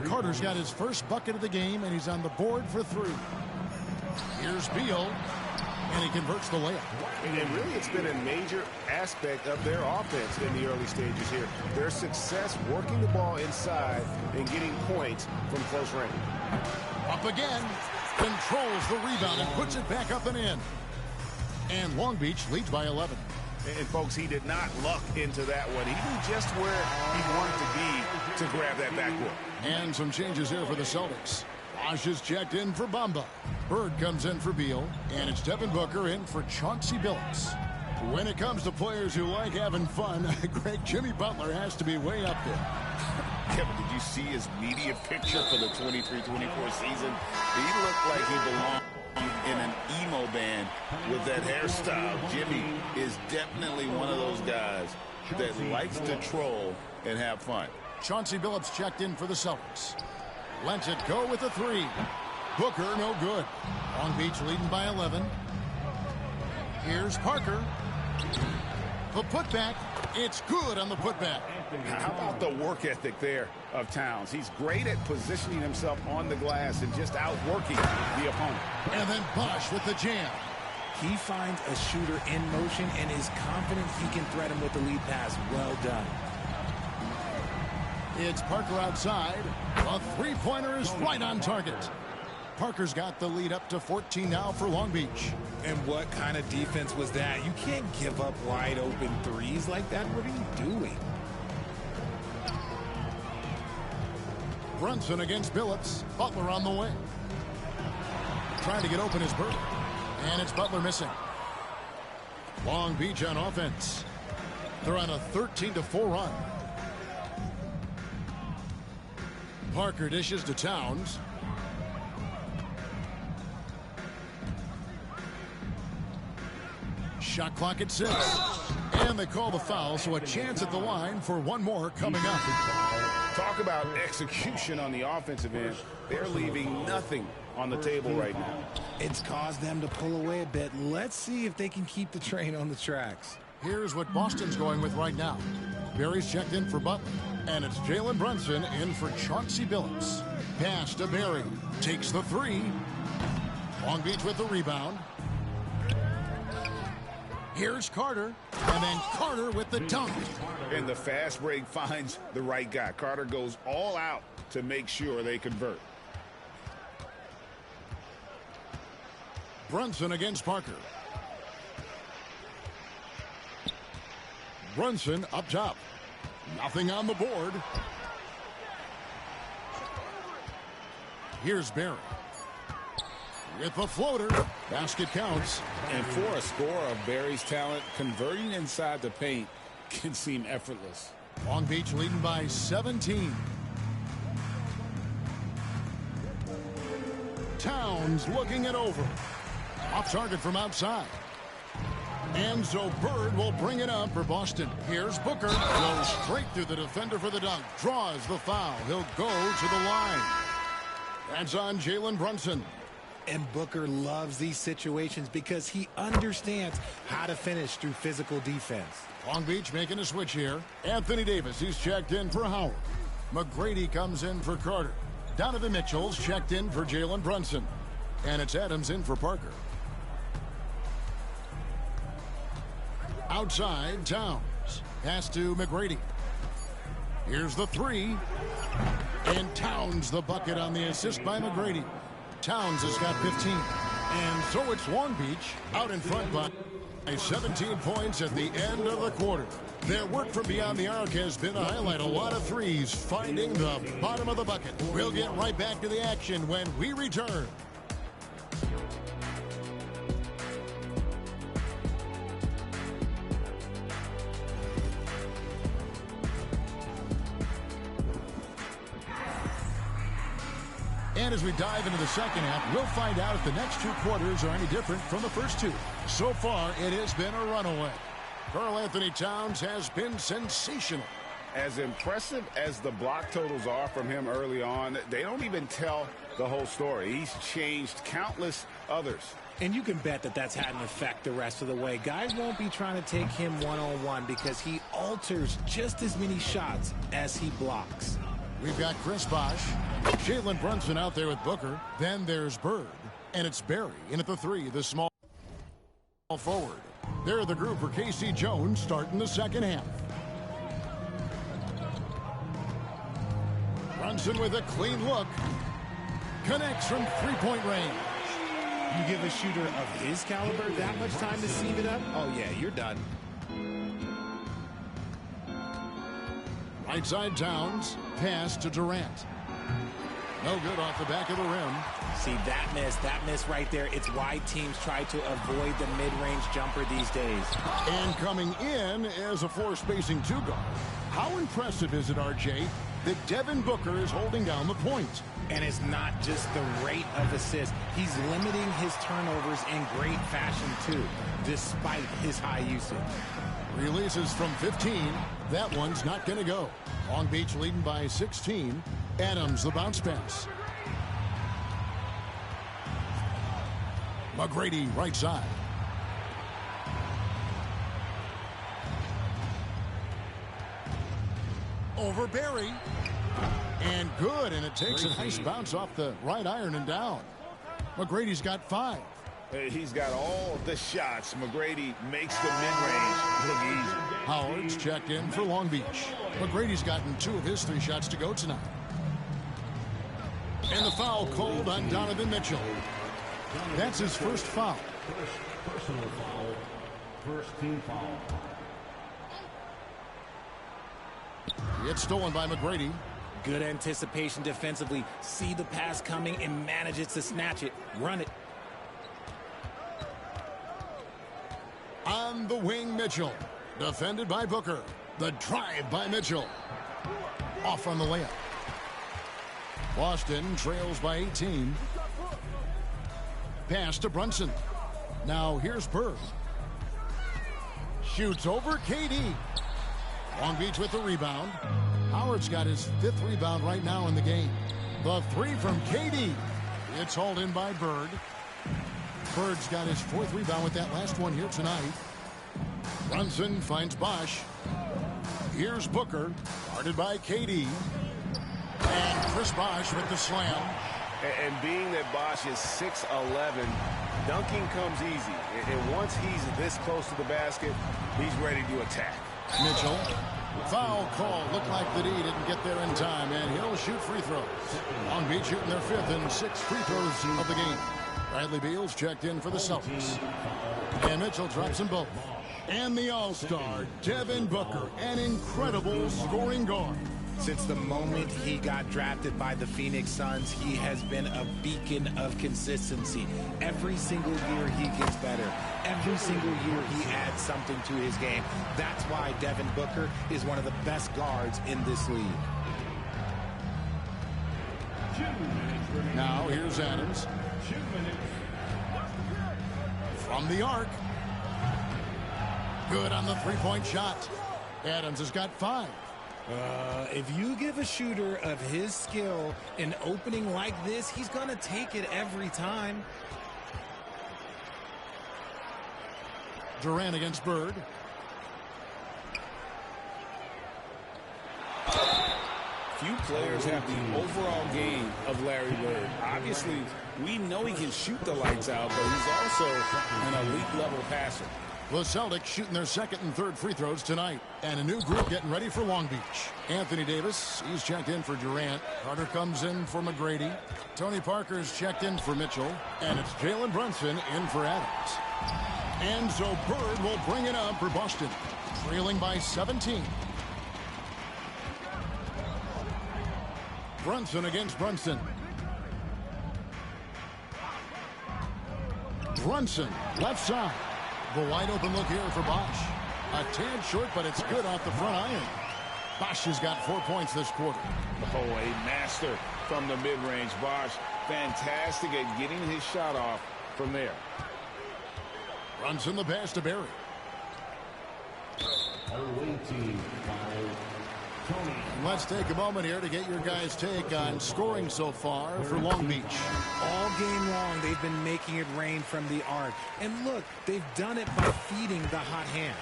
Carter's got his first bucket of the game, and he's on the board for 3. Here's Beal, and he converts the layup. And really, it's been a major aspect of their offense in the early stages here. Their success working the ball inside and getting points from close range. Up again. Controls the rebound and puts it back up and in. And Long Beach leads by 11. And folks, he did not luck into that one. He knew just where he wanted to be to grab that backboard. And some changes here for the Celtics. Bosh is checked in for Bamba. Bird comes in for Beal. And it's Devin Booker in for Chauncey Billups. When it comes to players who like having fun, Greg, Jimmy Butler has to be way up there. Kevin, did you see his media picture for the 23-24 season? He looked like he belonged in an emo band with that hairstyle. Jimmy is definitely one of those guys that likes to troll and have fun. Chauncey Billups checked in for the Celtics. Lets it go with a 3. Booker, no good. Long Beach leading by 11. Here's Parker. The putback. It's good on the putback. How about the work ethic there of Towns? He's great at positioning himself on the glass and just outworking the opponent. And then Bosh with the jam. He finds a shooter in motion and is confident he can threat him with the lead pass. Well done. It's Parker outside. A three-pointer is right on target. Parker's got the lead up to 14 now for Long Beach. And what kind of defense was that? You can't give up wide open threes like that. What are you doing? Brunson against Billups. Butler on the wing. Trying to get open is Bird. And it's Butler missing. Long Beach on offense. They're on a 13-4 run. Parker dishes to Towns. Shot clock at 6. And they call the foul, so a chance at the line for one more coming up. Talk about execution on the offensive end. They're leaving nothing on the table right now. It's caused them to pull away a bit. Let's see if they can keep the train on the tracks. Here's what Boston's going with right now. Barry's checked in for Butler. And it's Jalen Brunson in for Chauncey Billups. Pass to Barry. Takes the 3. Long Beach with the rebound. Here's Carter. And then Carter with the dunk. And the fast break finds the right guy. Carter goes all out to make sure they convert. Brunson against Parker. Brunson up top. Nothing on the board. Here's Barry. With the floater. Basket counts. And for a scorer of Barry's talent, converting inside the paint can seem effortless. Long Beach leading by 17. Towns looking it over. Off target from outside. And so Bird will bring it up for Boston. Here's Booker. Goes straight through the defender for the dunk. Draws the foul. He'll go to the line. That's on Jalen Brunson. And Booker loves these situations because he understands how to finish through physical defense. Long Beach making a switch here. Anthony Davis, he's checked in for Howard. McGrady comes in for Carter. Donovan Mitchell's checked in for Jalen Brunson. And it's Adams in for Parker. Outside, Towns. Pass to McGrady. Here's the 3. And Towns the bucket on the assist by McGrady. Towns has got 15. And so it's Long Beach out in front by 17 points at the end of the quarter. Their work from beyond the arc has been a highlight. A lot of threes finding the bottom of the bucket. We'll get right back to the action when we return. And as we dive into the second half, we'll find out if the next 2 quarters are any different from the first 2. So far, it has been a runaway. Karl Anthony Towns has been sensational. As impressive as the block totals are from him early on, they don't even tell the whole story. He's changed countless others. And you can bet that that's had an effect the rest of the way. Guys won't be trying to take him one-on-one because he alters just as many shots as he blocks. We've got Chris Bosh, Jalen Brunson out there with Booker. Then there's Bird, and it's Barry in at the 3, the small forward. They're the group for K.C. Jones starting the second half. Brunson with a clean look. Connects from three-point range. You give a shooter of his caliber that much time to seam it up? Oh, yeah, you're done. Right side Towns. Pass to Durant. No good off the back of the rim. See, that miss right there. It's why teams try to avoid the mid-range jumper these days. And coming in as a floor-spacing 2-guard. How impressive is it, RJ, that Devin Booker is holding down the point? And it's not just the rate of assists. He's limiting his turnovers in great fashion, too, despite his high usage. Releases from 15. That one's not going to go. Long Beach leading by 16. Adams, the bounce pass. McGrady, right side. Over Barry. And good, and it takes a nice bounce off the right iron and down. McGrady's got 5. He's got all the shots. McGrady makes the mid-range look easy. Howard's checked in for Long Beach. McGrady's gotten 2 of his 3 shots to go tonight. And the foul called on Donovan Mitchell. That's his first foul. Personal foul. First team foul. It's stolen by McGrady. Good anticipation defensively. See the pass coming and manages to snatch it. Run it. On the wing, Mitchell. Defended by Booker. The drive by Mitchell. Off on the layup. Boston trails by 18. Pass to Brunson. Now here's Bird. Shoots over KD. Long Beach with the rebound. Howard's got his 5th rebound right now in the game. The 3 from KD. It's hauled in by Bird. Bird's got his 4th rebound with that last one here tonight. Brunson finds Bosh. Here's Booker, guarded by KD. And Chris Bosh with the slam. And being that Bosh is 6'11", dunking comes easy. And once he's this close to the basket, he's ready to attack. Mitchell. Foul call. Looked like that he didn't get there in time, and he'll shoot free throws. Long Beach shooting their 5th and 6th free throws of the game. Bradley Beal's checked in for the Celtics. And Mitchell drops them both. And the All-Star, Devin Booker, an incredible scoring guard. Since the moment he got drafted by the Phoenix Suns, he has been a beacon of consistency. Every single year he gets better. Every single year he adds something to his game. That's why Devin Booker is one of the best guards in this league. Now here's Adams. From the arc. Good on the 3-point shot. Adams has got 5. If you give a shooter of his skill an opening like this, he's going to take it every time. Durant against Bird. Few players have the overall game of Larry Bird. Obviously, we know he can shoot the lights out, but he's also an elite-level passer. The Celtics shooting their 2nd and 3rd free throws tonight. And a new group getting ready for Long Beach. Anthony Davis, he's checked in for Durant. Carter comes in for McGrady. Tony Parker's checked in for Mitchell. And it's Jalen Brunson in for Adams. And so Bird will bring it up for Boston. Trailing by 17. Brunson against Brunson. Brunson, left side. The wide open look here for Bosh. A tad short, but it's good off the front iron. Bosh has got 4 points this quarter. Oh, a master from the mid-range. Bosh, fantastic at getting his shot off from there. Brunson the pass to Barry. Away team foul. Let's take a moment here to get your guys' take on scoring so far for Long Beach. All game long, they've been making it rain from the arc. And look, they've done it by feeding the hot hands.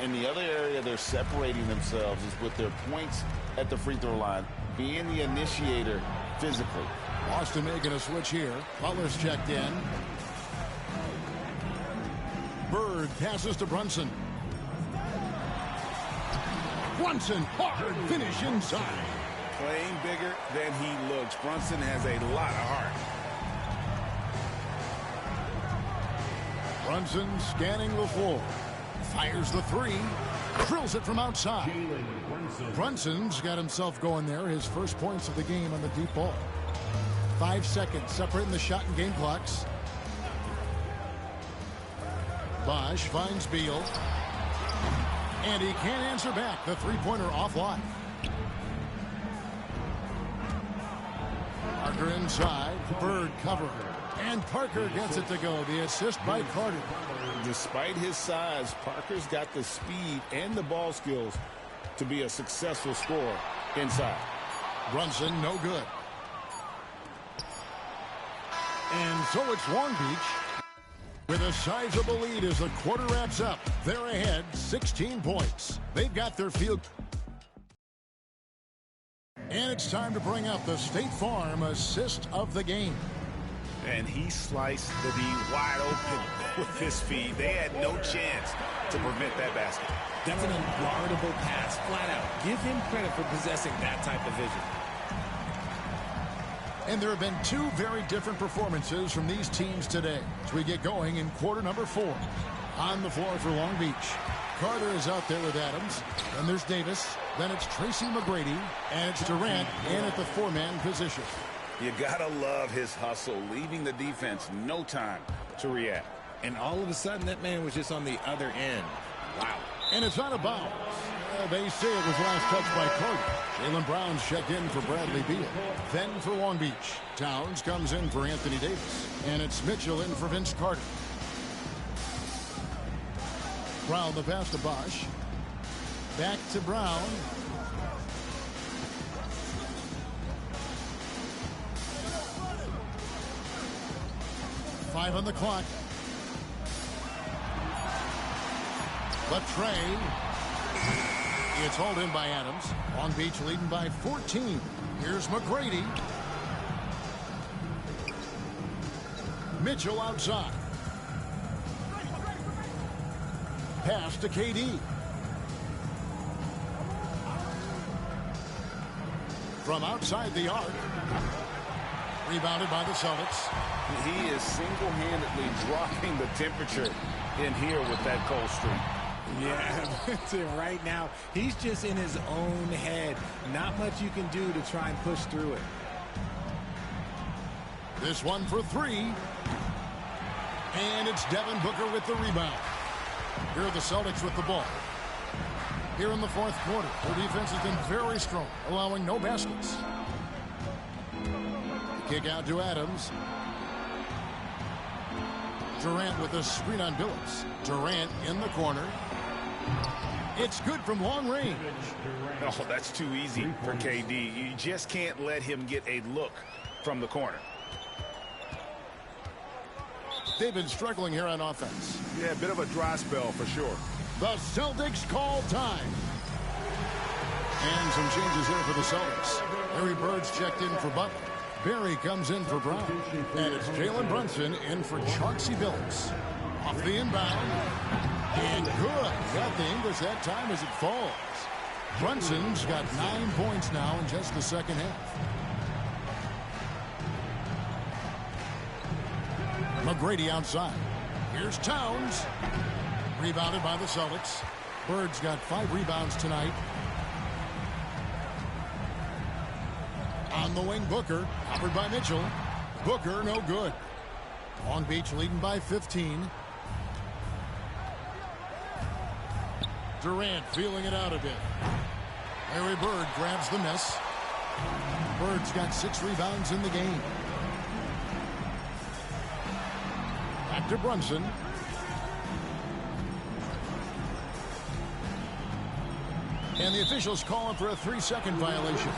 And the other area they're separating themselves is with their points at the free throw line, being the initiator physically. Boston making a switch here. Butler's checked in. Bird passes to Brunson. Brunson, hard finish inside. Playing bigger than he looks. Brunson has a lot of heart. Brunson scanning the floor. Fires the three. Drills it from outside. Brunson's got himself going there. His first points of the game on the deep ball. 5 seconds separating the shot and game clocks. Bosch finds Beal. And he can't answer back. The three-pointer offline. Parker inside. Bird cover. And Parker gets it to go. The assist by Carter. Despite his size, Parker's got the speed and the ball skills to be a successful scorer inside. Brunson, no good. And so it's Long Beach with a sizable lead as the quarter wraps up. They're ahead 16 points. They've got their field. And it's time to bring up the State Farm assist of the game. And he sliced the D wide open with his feet. They had no chance to prevent that basket. That's an unguardable pass, flat out. Give him credit for possessing that type of vision. And there have been two very different performances from these teams today as we get going in quarter number 4. On the floor for Long Beach, Carter is out there with Adams. Then there's Davis. Then it's Tracy McGrady. And it's Durant in at the 4-man position. You gotta love his hustle, leaving the defense no time to react. And all of a sudden, that man was just on the other end. Wow. And it's out of bounds. They say it was last touched by Carter. Jaylen Brown's checked in for Bradley Beal. Then for Long Beach, Towns comes in for Anthony Davis. And it's Mitchell in for Vince Carter. Brown the pass to Bosch. Back to Brown. Five on the clock. But Trey. It's hauled in by Adams. Long Beach leading by 14. Here's McGrady. Mitchell outside. Pass to KD. From outside the arc. Rebounded by the Celtics. He is single-handedly dropping the temperature in here with that cold streak. Yeah, right now, he's just in his own head. Not much you can do to try and push through it. This one for 3. And it's Devin Booker with the rebound. Here are the Celtics with the ball. Here in the fourth quarter, their defense has been very strong, allowing no baskets. Kick out to Adams. Durant with a screen on Billups. Durant in the corner. It's good from long range. Oh, that's too easy for KD. You just can't let him get a look from the corner. They've been struggling here on offense. Yeah, a bit of a dry spell for sure. The Celtics call time. And some changes here for the Celtics. Harry Bird's checked in for Butler. Barry comes in for Brown. And it's Jalen Brunson in for Chauncey Billups. Off the inbound. And good. Got the English that time as it falls. Brunson's got 9 points now in just the second half. McGrady outside. Here's Towns. Rebounded by the Celtics. Bird's got 5 rebounds tonight. On the wing, Booker. Covered by Mitchell. Booker, no good. Long Beach leading by 15. Durant feeling it out a bit. Larry Bird grabs the miss. Bird's got 6 rebounds in the game. Back to Brunson. And the officials calling for a 3-second violation.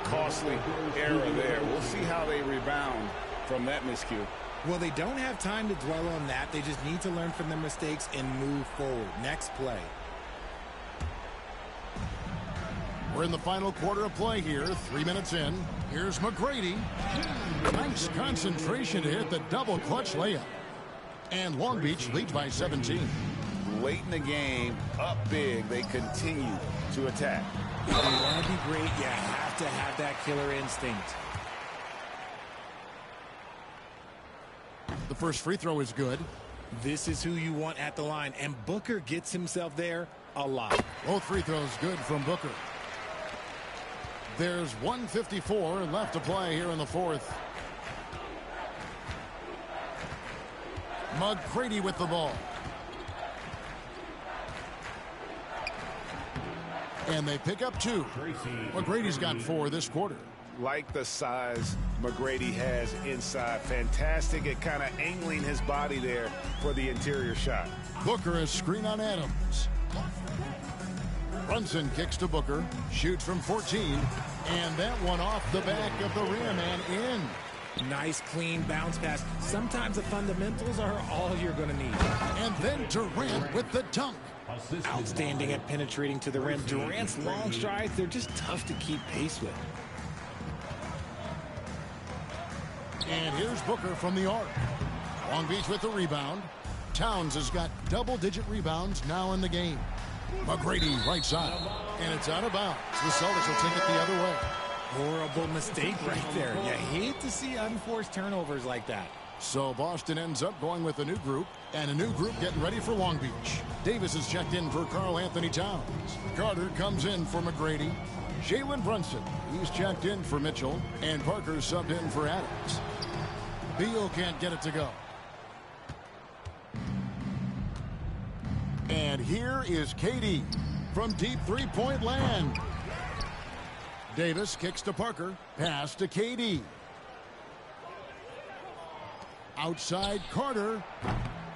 Costly error there. We'll see how they rebound from that miscue. Well, they don't have time to dwell on that. They just need to learn from their mistakes and move forward. Next play. We're in the final quarter of play here, 3 minutes in. Here's McGrady. Nice concentration to hit the double clutch layup. And Long Beach leads by 17. Late in the game, up big, they continue to attack. If you want to be great, you have to have that killer instinct. The first free throw is good. This is who you want at the line, and Booker gets himself there a lot. Both free throws good from Booker. There's 1:54 left to play here in the fourth. McGrady with the ball. And they pick up 2. McGrady's got 4 this quarter. Like the size McGrady has inside. Fantastic at kind of angling his body there for the interior shot. Booker is screen on Adams. Brunson kicks to Booker. Shoots from 14. And that one off the back of the rim and in. Nice, clean bounce pass. Sometimes the fundamentals are all you're going to need. And then Durant with the dunk. Outstanding at penetrating to the rim. Durant's long strides, they're just tough to keep pace with. And here's Booker from the arc. Long Beach with the rebound. Towns has got double-digit rebounds now in the game. McGrady right side. And it's out of bounds. The Celtics will take it the other way. Horrible mistake right there. You hate to see unforced turnovers like that. So Boston ends up going with a new group, and a new group getting ready for Long Beach. Davis is checked in for Karl Anthony Towns. Carter comes in for McGrady. Jalen Brunson, he's checked in for Mitchell, and Parker subbed in for Adams. Beal can't get it to go. And here is KD from deep three-point land. Davis kicks to Parker. Pass to KD. Outside Carter.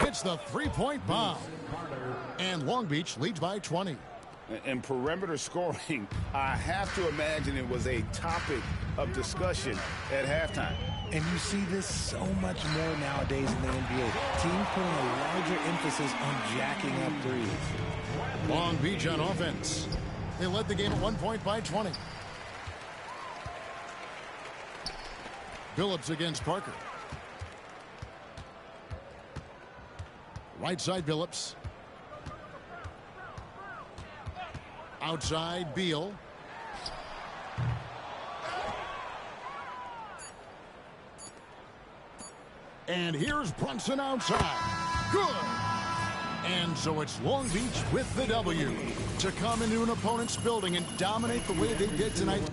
Hits the three-point bomb. And Long Beach leads by 20. And perimeter scoring, I have to imagine it was a topic of discussion at halftime. And you see this so much more nowadays in the NBA. Teams putting a larger emphasis on jacking up threes. Long Beach on offense. They led the game at 1 point by 20. Phillips against Parker. Right side Phillips. Outside Beal. And here's Brunson outside. Good. And so it's Long Beach with the W to come into an opponent's building and dominate the way they did tonight.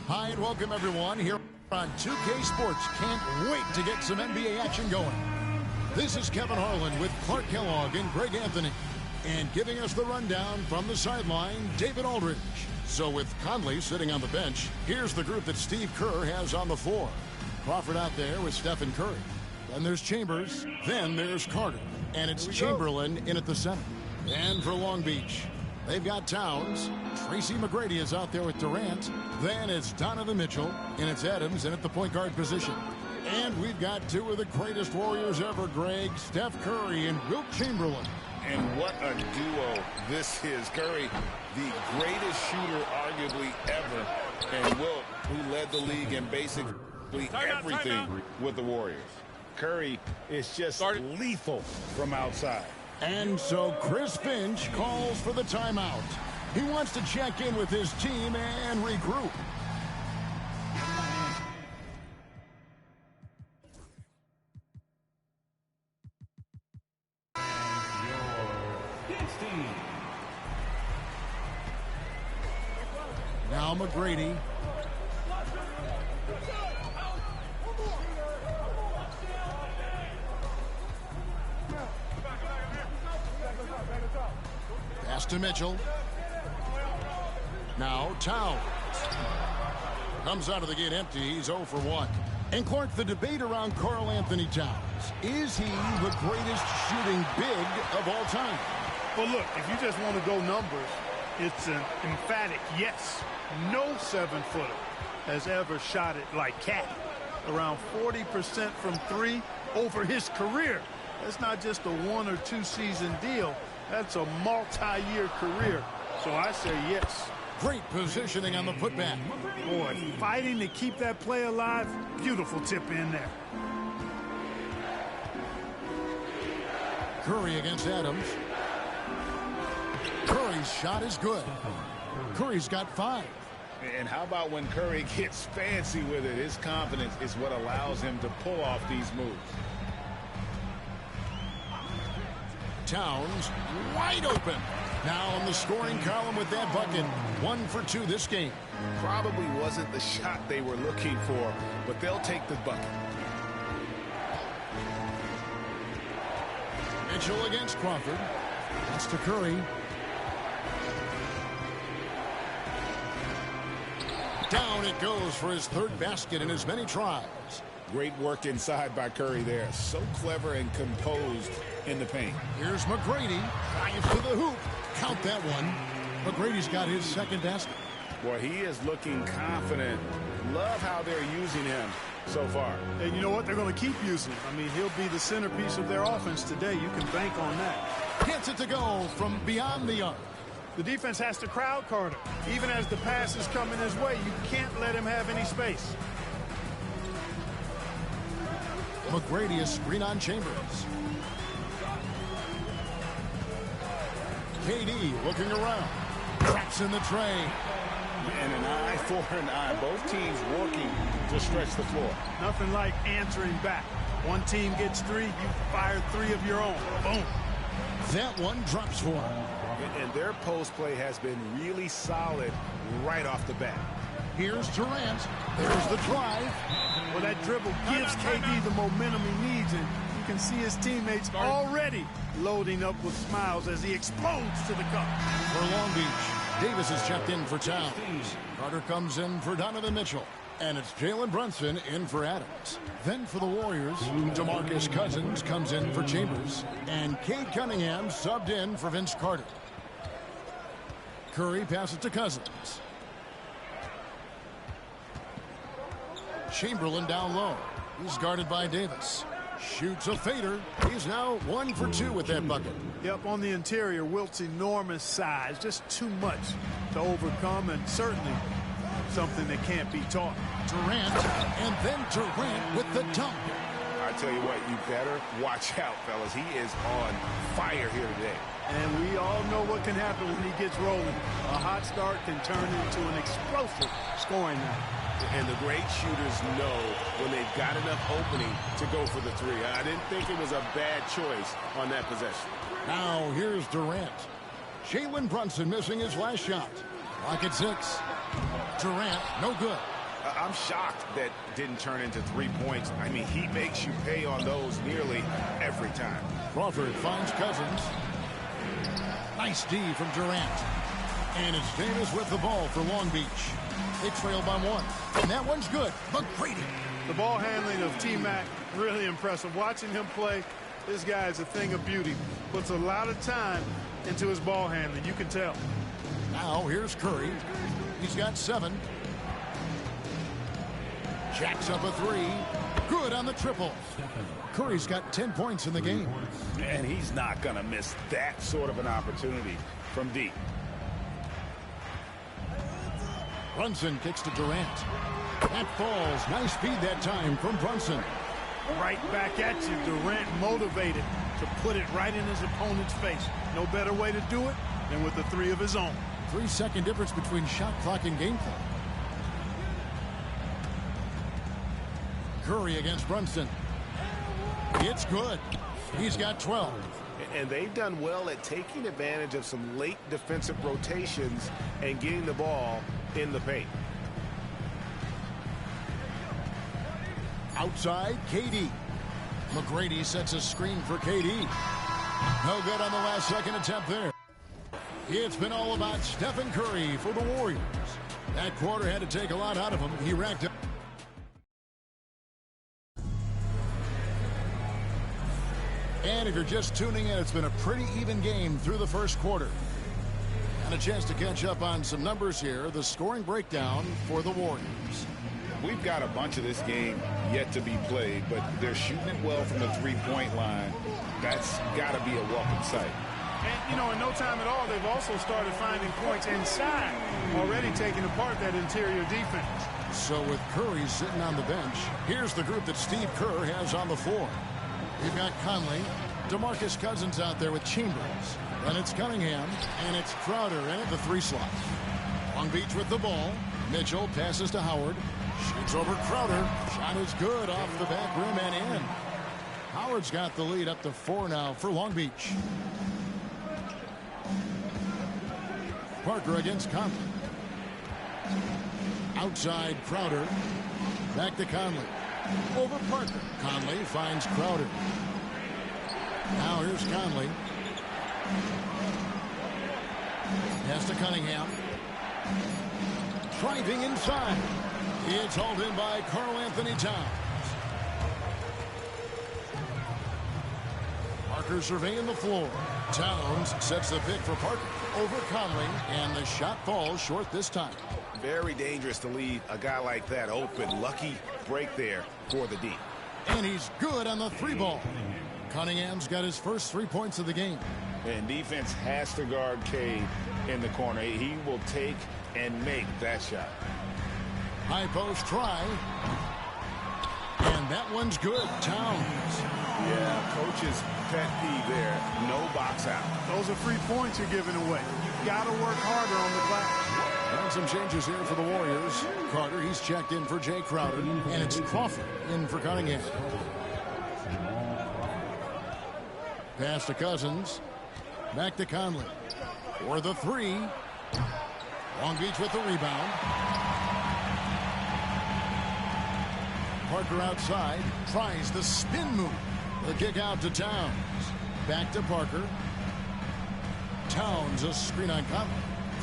Hi, and welcome everyone here on 2K Sports. Can't wait to get some NBA action going. This is Kevin Harlan with Clark Kellogg and Greg Anthony. And giving us the rundown from the sideline, David Aldridge. So with Conley sitting on the bench, here's the group that Steve Kerr has on the floor. Crawford out there with Stephen Curry. Then there's Chambers. Then there's Carter. And it's Chamberlain in at the center. And for Long Beach, they've got Towns. Tracy McGrady is out there with Durant. Then it's Donovan Mitchell. And it's Adams in at the point guard position. And we've got two of the greatest Warriors ever, Greg. Steph Curry and Wilt Chamberlain. And what a duo this is. Curry, the greatest shooter arguably ever. And Wilt, who led the league in basically everything with the Warriors. Curry is just lethal from outside. And so Chris Finch calls for the timeout. He wants to check in with his team and regroup. Now McGrady. Pass to Mitchell. Now Towns. Comes out of the gate empty. He's 0 for 1. And Clark, the debate around Karl Anthony Towns. Is he the greatest shooting big of all time? Well, look, if you just want to go numbers, it's an emphatic yes. No 7-footer has ever shot it like Cat. Around 40% from three over his career. That's not just a 1 or 2 season deal. That's a multi-year career. So I say yes. Great positioning on the putback. Boy, fighting to keep that play alive. Beautiful tip in there. Curry against Adams. Curry's shot is good. Curry's got 5. And how about when Curry gets fancy with it? His confidence is what allows him to pull off these moves. Towns wide open. Now on the scoring column with that bucket. 1 for 2 this game. Probably wasn't the shot they were looking for, but they'll take the bucket. Mitchell against Crawford. That's to Curry. Down it goes for his 3rd basket in as many tries. Great work inside by Curry there. So clever and composed in the paint. Here's McGrady. Drives to the hoop. Count that one. McGrady's got his 2nd basket. Boy, he is looking confident. Love how they're using him so far. And you know what? They're going to keep using him. I mean, he'll be the centerpiece of their offense today. You can bank on that. Gets it to go from beyond the arc. The defense has to crowd Carter. Even as the pass is coming his way, you can't let him have any space. McGrady a screen on Chambers. KD looking around. Traps in the tray. And an eye for an eye. Both teams working to stretch the floor. Nothing like answering back. One team gets 3, you fire 3 of your own. Boom. That one drops for him. And their post play has been really solid right off the bat. Here's Durant. There's the drive. Well, that dribble gives KD the momentum he needs, and you can see his teammates already loading up with smiles as he explodes to the cup. For Long Beach, Davis is checked in for Towns. Carter comes in for Donovan Mitchell. And it's Jalen Brunson in for Adams. Then for the Warriors, DeMarcus Cousins comes in for Chambers. And Cade Cunningham subbed in for Vince Carter. Curry passes to Cousins. Chamberlain down low. He's guarded by Davis. Shoots a fader. He's now 1 for 2 with that bucket. Yep, on the interior, Wilt's enormous size. Just too much to overcome, and certainly something that can't be taught. Durant, and then Durant with the dunk. Our tell you what, you better watch out, fellas. He is on fire here today. And we all know what can happen when he gets rolling. A hot start can turn into an explosive scoring night. And the great shooters know when they've got enough opening to go for the three. I didn't think it was a bad choice on that possession. Now here's Durant. Jalen Brunson missing his last shot. Clock at 6. Durant, no good. I'm shocked that didn't turn into 3 points. I mean, he makes you pay on those nearly every time. Crawford finds Cousins. Nice D from Durant. And it's Davis with the ball for Long Beach. They trail by 1. And that one's good. McGrady. The ball handling of T-Mac, really impressive. Watching him play, this guy is a thing of beauty. Puts a lot of time into his ball handling. You can tell. Now here's Curry. He's got 7. Jacks up a 3. Good on the triple. Curry's got 10 points in the game. And he's not going to miss that sort of an opportunity from deep. Brunson kicks to Durant. That falls. Nice feed that time from Brunson. Right back at you. Durant motivated to put it right in his opponent's face. No better way to do it than with the 3 of his own. 3-second difference between shot clock and game clock. Curry against Brunson. It's good. He's got 12. And they've done well at taking advantage of some late defensive rotations and getting the ball in the paint. Outside, KD. McGrady sets a screen for KD. No good on the last second attempt there. It's been all about Stephen Curry for the Warriors. That quarter had to take a lot out of him. He racked up. And if you're just tuning in, it's been a pretty even game through the first quarter. And a chance to catch up on some numbers here. The scoring breakdown for the Warriors. We've got a bunch of this game yet to be played, but they're shooting it well from the three-point line. That's got to be a welcome sight. And, you know, in no time at all, they've also started finding points inside, already taking apart that interior defense. So with Curry sitting on the bench, here's the group that Steve Kerr has on the floor. You've got Conley, DeMarcus Cousins out there with Chambers. Then it's Cunningham, and it's Crowder in at the 3 slot. Long Beach with the ball. Mitchell passes to Howard. Shoots over Crowder. Shot is good off the back rim and in. Howard's got the lead up to 4 now for Long Beach. Parker against Conley. Outside Crowder. Back to Conley. Over Parker. Conley finds Crowder. Now here's Conley. Pass to Cunningham. Driving inside. It's hauled in by Karl Anthony Towns. Parker surveying the floor. Towns sets the pick for Parker over Conley, and the shot falls short this time. Very dangerous to leave a guy like that open. Lucky break there for the D. And he's good on the 3 ball. Cunningham's got his first 3 points of the game. And defense has to guard Cade in the corner. He will take and make that shot. High post try. And that one's good. Towns. Yeah, coach's pet peeve there. No box out. Those are free points you're giving away. Got to work harder on the glass. And some changes here for the Warriors. Carter, he's checked in for Jay Crowder. And it's Crawford in for Cunningham. Pass to Cousins. Back to Conley. For the 3. Long Beach with the rebound. Parker outside. Tries the spin move. The kick out to Towns. Back to Parker. Towns, a screen on Conley.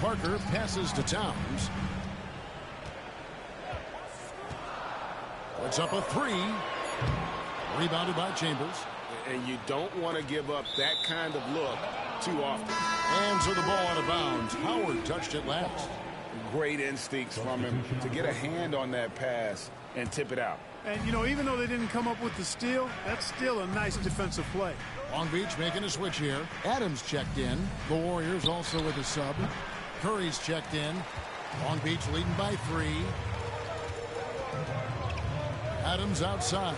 Parker passes to Towns. Puts up a 3. Rebounded by Chambers. And you don't want to give up that kind of look too often. And so the ball out of bounds. Howard touched it last. Great instincts from him to get a hand on that pass and tip it out. And, you know, even though they didn't come up with the steal, that's still a nice defensive play. Long Beach making a switch here. Adams checked in. The Warriors also with a sub. Curry's checked in. Long Beach leading by 3. Adams outside.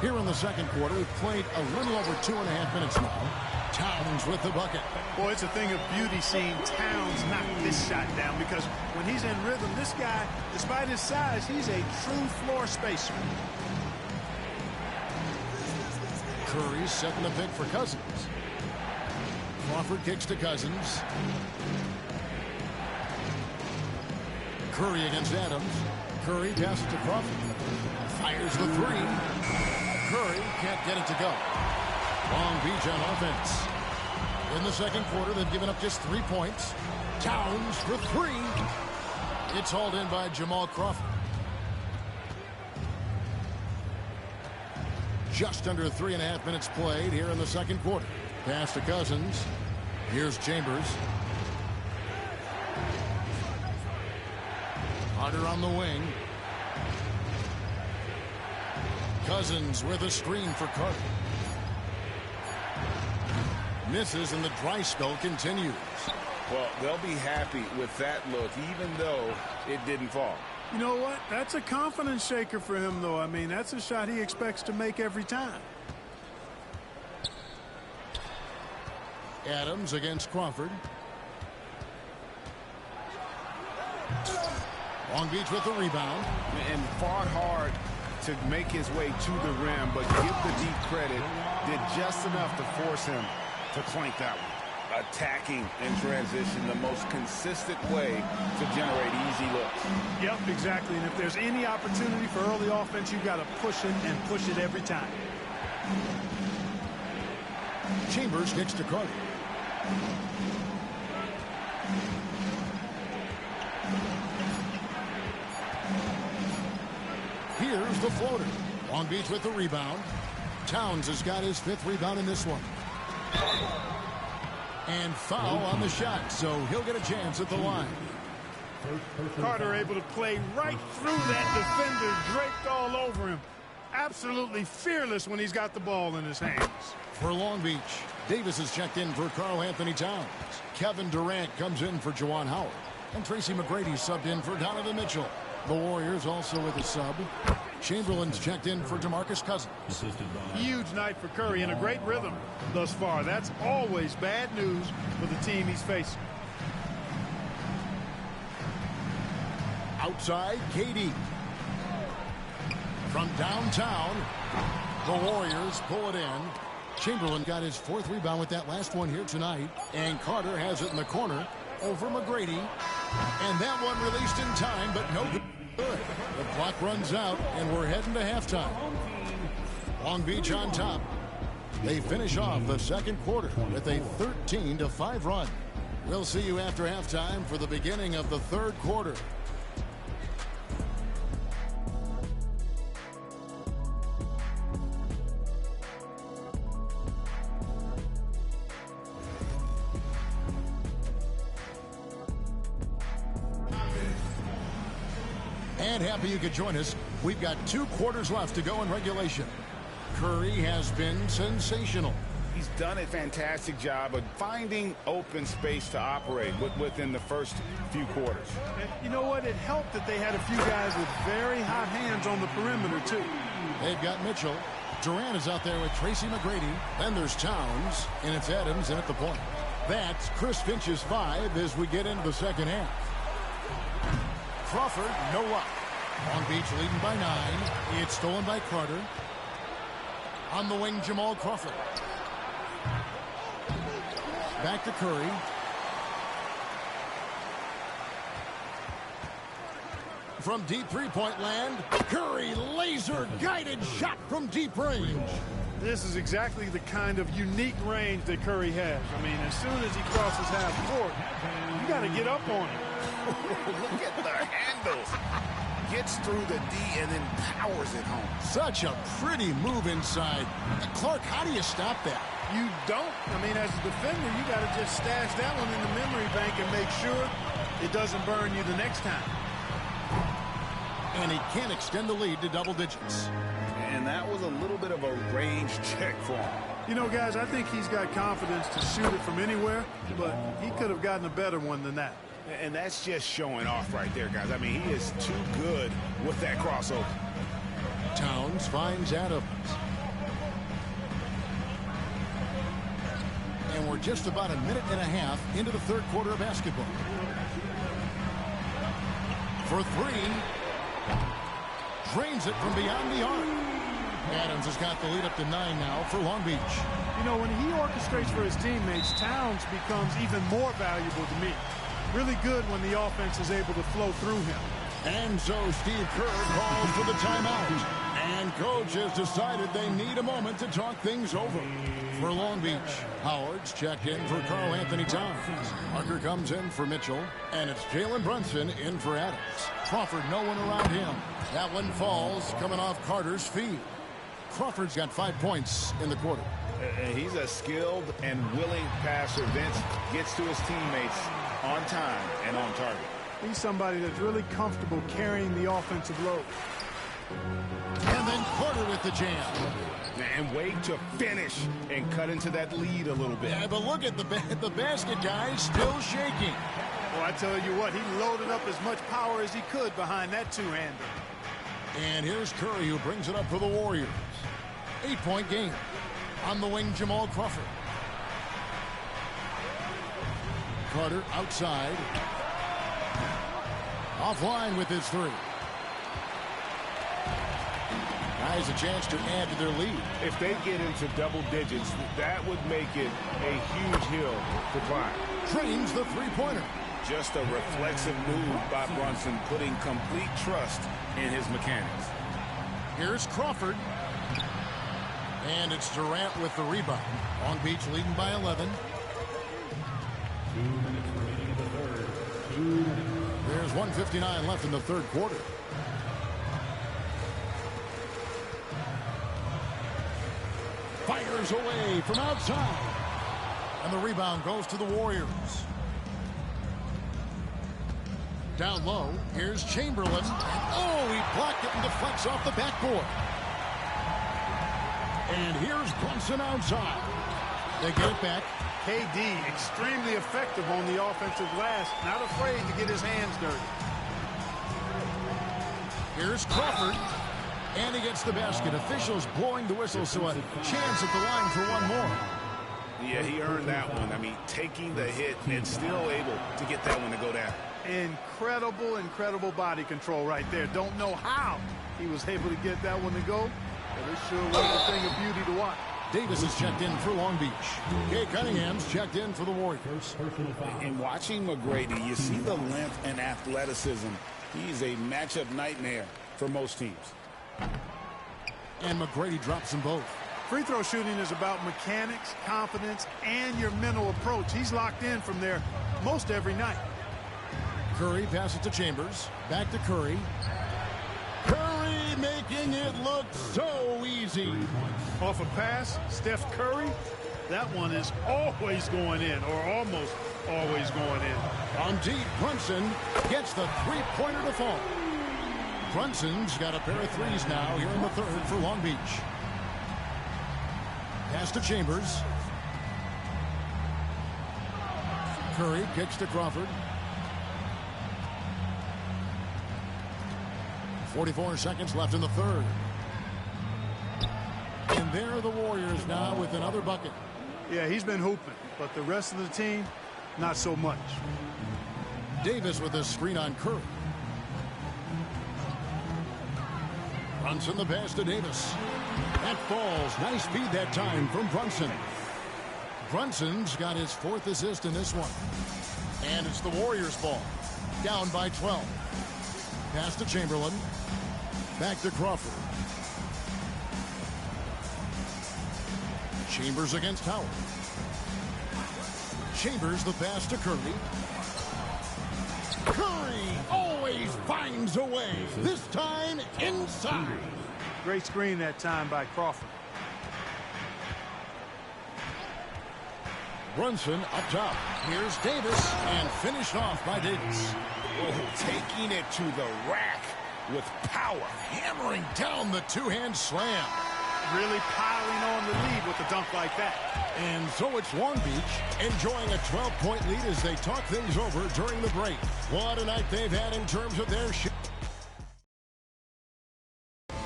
Here in the second quarter, we've played a little over 2.5 minutes now. Towns with the bucket. Boy, it's a thing of beauty seeing Towns knock this shot down, because when he's in rhythm, this guy, despite his size, he's a true floor spacer. Curry setting the pick for Cousins. Crawford kicks to Cousins. Curry against Adams. Curry passes to Crawford. Fires the three. Curry can't get it to go. Long Beach on offense. In the second quarter, they've given up just 3 points. Towns for 3. It's hauled in by Jamal Crawford. Just under 3.5 minutes played here in the second quarter. Pass to Cousins. Here's Chambers. Carter on the wing. Cousins with a screen for Carter. Misses, and the dry spell continues. Well, they'll be happy with that look, even though it didn't fall. You know what? That's a confidence shaker for him, though. I mean, that's a shot he expects to make every time. Adams against Crawford. Long Beach with the rebound. And fought hard to make his way to the rim, but give the deep credit. Did just enough to force him to clank that one. Attacking in transition, the most consistent way to generate easy looks. Yep, exactly. And if there's any opportunity for early offense, you've got to push it and push it every time. Chambers kicks to Carter. Here's the floater. Long Beach with the rebound. Towns has got his 5th rebound in this one. And foul on the shot, so he'll get a chance at the line. Carter able to play right through that defender, draped all over him. Absolutely fearless when he's got the ball in his hands. For Long Beach, Davis is checked in for Karl Anthony Towns. Kevin Durant comes in for Juwan Howard. And Tracy McGrady subbed in for Donovan Mitchell. The Warriors also with a sub. Chamberlain's checked in for DeMarcus Cousins. Huge night for Curry and a great rhythm thus far. That's always bad news for the team he's facing. Outside, KD. From downtown, the Warriors pull it in. Chamberlain got his 4th rebound with that last one here tonight. And Carter has it in the corner over McGrady. And that one released in time, but no good. The clock runs out, and we're heading to halftime. Long Beach on top. They finish off the second quarter with a 13-5 run. We'll see you after halftime for the beginning of the third quarter. And happy you could join us. We've got 2 quarters left to go in regulation. Curry has been sensational. He's done a fantastic job of finding open space to operate within the first few quarters. And you know what? It helped that they had a few guys with very hot hands on the perimeter, too. They've got Mitchell. Durant is out there with Tracy McGrady. Then there's Towns, and it's Adams in at the point. That's Chris Finch's 5 as we get into the second half. Crawford, no luck. Long Beach leading by 9. It's stolen by Carter. On the wing, Jamal Crawford. Back to Curry. From deep three-point land, Curry laser-guided shot from deep range. This is exactly the kind of unique range that Curry has. I mean, as soon as he crosses half court, you got to get up on him. Look at the handles. Gets through the D and then powers it home. Such a pretty move inside. Clark, how do you stop that? You don't. I mean, as a defender, you got to just stash that one in the memory bank and make sure it doesn't burn you the next time. And he can't extend the lead to double digits. And that was a little bit of a range check for him. You know, guys, I think he's got confidence to shoot it from anywhere, but he could have gotten a better one than that. And that's just showing off right there, guys. I mean, he is too good with that crossover. Towns finds Adams. And we're just about a minute and a half into the third quarter of basketball. For three. Drains it from beyond the arc. Adams has got the lead up to 9 now for Long Beach. You know, when he orchestrates for his teammates, Towns becomes even more valuable to me. Really good when the offense is able to flow through him. And so Steve Kerr calls for the timeout. And coach has decided they need a moment to talk things over. For Long Beach, Howard's checked in for Karl Anthony Towns. Parker comes in for Mitchell. And it's Jalen Brunson in for Adams. Crawford, no one around him. That one falls coming off Carter's feet. Crawford's got 5 points in the quarter. He's a skilled and willing passer. Vince gets to his teammates on time and on target. He's somebody that's really comfortable carrying the offensive load. And then Carter with the jam. And wait to finish and cut into that lead a little bit. Yeah, but look at the basket, guys, still shaking. Well, I tell you what, he loaded up as much power as he could behind that two-hander. And here's Curry, who brings it up for the Warriors. 8-point game. On the wing, Jamal Crawford. Carter outside. Offline with his three. Guys, a chance to add to their lead. If they get into double digits, that would make it a huge hill to climb. Trains the three-pointer. Just a reflexive move by Brunson, putting complete trust in his mechanics. Here's Crawford. And it's Durant with the rebound. Long Beach leading by 11. 2 minutes remaining in the third. 2 minutes. There's 1:59 left in the third quarter. Fires away from outside. And the rebound goes to the Warriors. Down low, here's Chamberlain. Oh, he blocked it and deflects off the backboard. And here's Brunson outside. They get it back. KD, extremely effective on the offensive glass. Not afraid to get his hands dirty. Here's Crawford. And he gets the basket. Officials blowing the whistle, so a chance at the line for one more. Yeah, he earned that one. I mean, taking the hit and still able to get that one to go down. Incredible body control right there. Don't know how he was able to get that one to go, but it sure was a thing of beauty to watch. Davis is checked in for Long Beach. Kay Cunningham's checked in for the Warriors. In watching McGrady, you see the length and athleticism. He's a matchup nightmare for most teams. And McGrady drops them both. Free throw shooting is about mechanics, confidence, and your mental approach. He's locked in from there most every night. Curry passes to Chambers. Back to Curry. Curry making it look so easy. Off a pass, Steph Curry, that one is always going in, or almost always going in. On deep, Brunson gets the three-pointer to fall. Brunson's got a pair of threes now here in the third for Long Beach. Pass to Chambers. Curry kicks to Crawford. 44 seconds left in the third. And there are the Warriors now with another bucket. Yeah, he's been hooping, but the rest of the team, not so much. Davis with a screen on Curry. Brunson the pass to Davis. That falls. Nice feed that time from Brunson. Brunson's got his fourth assist in this one. And it's the Warriors' ball. Down by 12. Pass to Chamberlain. Back to Crawford. Chambers against Howard. Chambers the pass to Curry. Curry always finds a way. This time inside. Great screen that time by Crawford. Brunson up top. Here's Davis and finished off by Davis. Oh, taking it to the rack with power. Hammering down the two-hand slam. really piling on the lead with a dunk like that. And so it's Long Beach enjoying a 12-point lead as they talk things over during the break. What a night they've had in terms of their shot.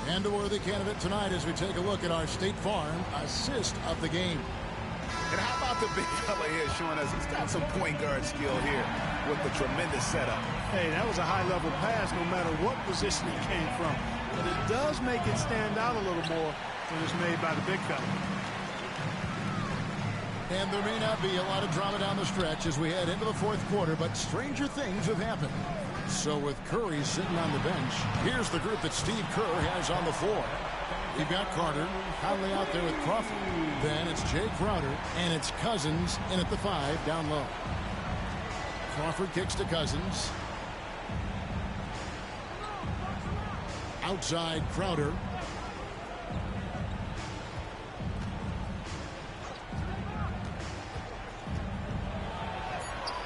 And a worthy candidate tonight as we take a look at our State Farm assist of the game. And how about the big fella here showing us he's got some point guard skill here with the tremendous setup. Hey, that was a high-level pass no matter what position it came from. But it does make it stand out a little more when it's made by the big fella. And there may not be a lot of drama down the stretch as we head into the fourth quarter, but stranger things have happened. So with Curry sitting on the bench, here's the group that Steve Kerr has on the floor. We've got Carter, Conley out there with Crawford. Then it's Jay Crowder, and it's Cousins in at the 5 down low. Crawford kicks to Cousins. Outside Crowder.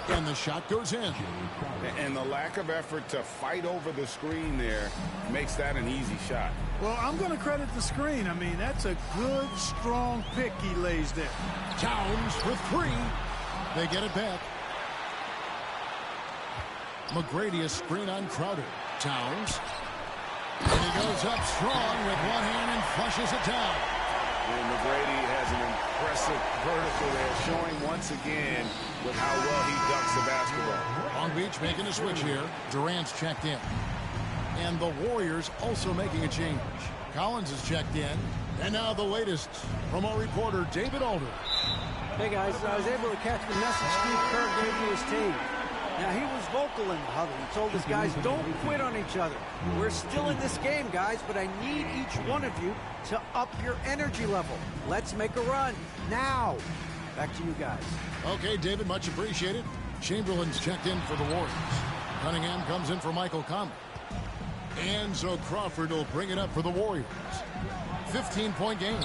And the shot goes in. And the lack of effort to fight over the screen there makes that an easy shot. Well, I'm going to credit the screen. I mean, that's a good, strong pick he lays there. Towns for 3. They get it back. McGrady a screen on Crowder. Towns. And he goes up strong with one hand and flushes it down. And McGrady has an impressive vertical there, showing once again with how well he ducks the basketball. Long Beach making a switch here. Durant's checked in. And the Warriors also making a change. Collins is checked in. And now the latest from our reporter, David Alder. Hey, guys, I was able to catch the message Steve Kerr gave to his team. Now, he was vocal in the huddle. He told his guys, don't quit on each other. We're still in this game, guys, but I need each one of you to up your energy level. Let's make a run now. Back to you guys. Okay, David, much appreciated. Chamberlain's checked in for the Warriors. Cunningham comes in for Michael Conley. And so Crawford will bring it up for the Warriors. 15-point game.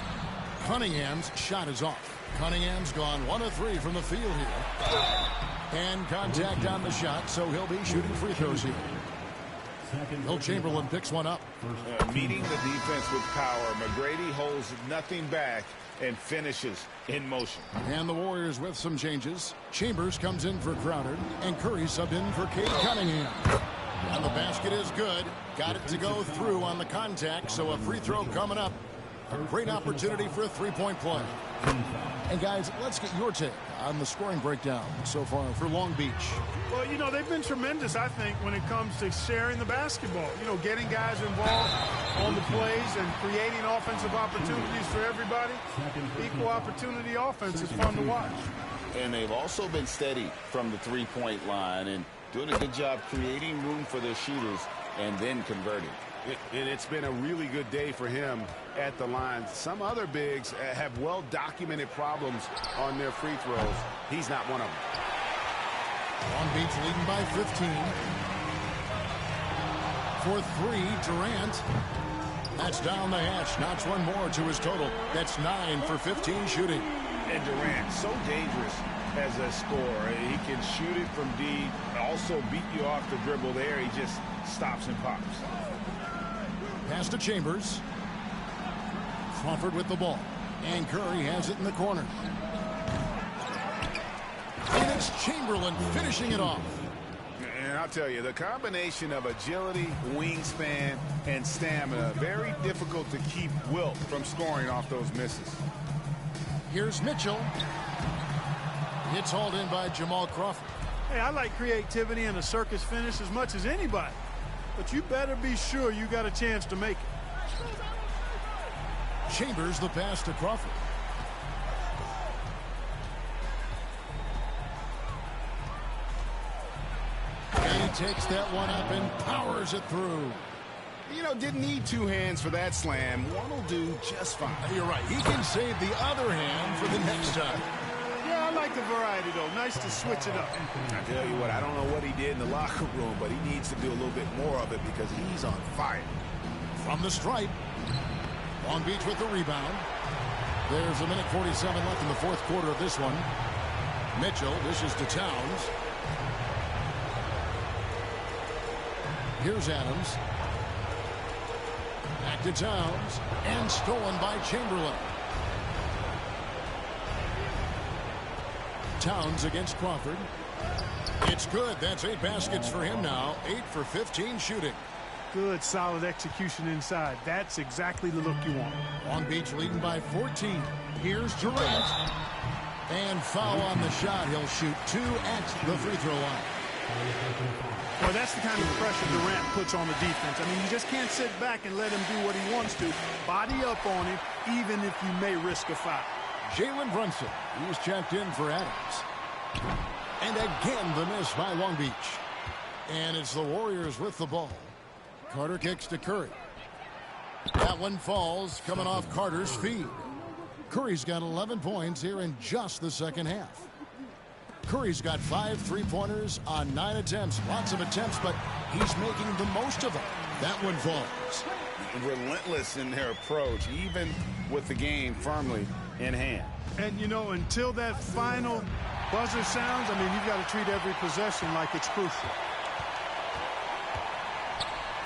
Cunningham's shot is off. Cunningham's gone 1 of 3 from the field here. And contact on the shot, so he'll be shooting free throws here. Will Chamberlain picks one up. Meeting the defense with power, McGrady holds nothing back and finishes in motion. And the Warriors with some changes. Chambers comes in for Crowder, and Curry subbed in for Cade Cunningham. And the basket is good. Got it to go through on the contact, so a free throw coming up. A great opportunity for a three-point play. And guys, let's get your take on the scoring breakdown so far for Long Beach. Well, you know, they've been tremendous, I think, when it comes to sharing the basketball. You know, getting guys involved on the plays and creating offensive opportunities for everybody. Equal opportunity offense is fun to watch. And they've also been steady from the three-point line and doing a good job creating room for their shooters and then converting. And it's been a really good day for him at the line. Some other bigs have well-documented problems on their free throws. He's not one of them. Long Beach leading by 15. For 3, Durant. That's down the hatch. Knocks one more to his total. That's 9 for 15 shooting. And Durant, so dangerous as a scorer. He can shoot it from deep, also beat you off the dribble there. He just stops and pops. Pass to Chambers. Crawford with the ball. And Curry has it in the corner. And it's Chamberlain finishing it off. And I'll tell you, the combination of agility, wingspan, and stamina, very difficult to keep Wilt from scoring off those misses. Here's Mitchell. It's hauled in by Jamal Crawford. Hey, I like creativity and a circus finish as much as anybody. But you better be sure you got a chance to make it. Chambers the pass to Crawford. And he takes that one up and powers it through. You know, didn't need 2 hands for that slam. One will do just fine. You're right. He can save the other hand for the next time. Yeah, I like the variety, though. Nice to switch it up. I tell you what, I don't know what he did in the locker room, but he needs to do a little bit more of it because he's on fire. From the stripe. Long Beach with the rebound. There's a minute 47 left in the fourth quarter of this one. Mitchell dishes to Towns. Here's Adams. Back to Towns. And stolen by Chamberlain. Towns against Crawford. It's good. That's 8 baskets for him now. 8 for 15 shooting. Good, solid execution inside. That's exactly the look you want. Long Beach leading by 14. Here's Durant. And foul on the shot. He'll shoot 2 at the free throw line. Well, that's the kind of pressure Durant puts on the defense. I mean, you just can't sit back and let him do what he wants to. Body up on him, even if you may risk a foul. Jalen Brunson. He's checked in for Adams. And again, the miss by Long Beach. And it's the Warriors with the ball. Carter kicks to Curry. That one falls, coming off Carter's feed. Curry's got 11 points here in just the second half. Curry's got 5 3-pointers on 9 attempts. Lots of attempts, but he's making the most of them. That one falls. Relentless in their approach, even with the game firmly in hand. And, you know, until that final buzzer sounds, I mean, you've got to treat every possession like it's crucial.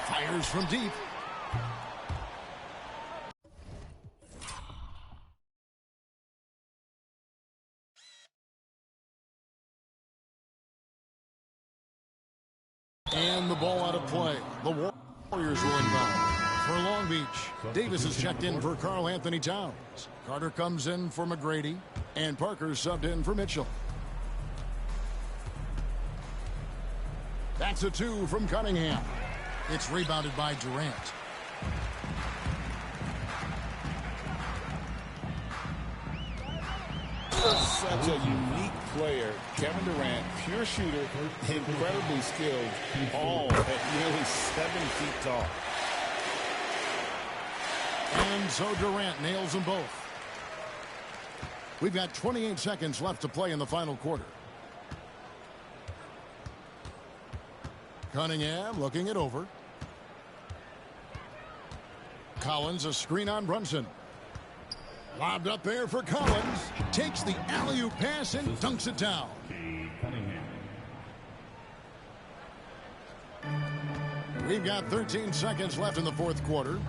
Fires from deep. And the ball out of play. The Warriors will inbound. For Long Beach, Davis is checked in for Karl Anthony Towns. Carter comes in for McGrady. And Parker subbed in for Mitchell. That's a 2 from Cunningham. It's rebounded by Durant. Such a unique player. Kevin Durant, pure shooter, incredibly skilled, all at nearly 7 feet tall. And so Durant nails them both. We've got 28 seconds left to play in the final quarter. Cunningham looking it over. Collins, a screen on Brunson. Lobbed up there for Collins. Takes the alley-oop pass and dunks it down. We've got 13 seconds left in the fourth quarter.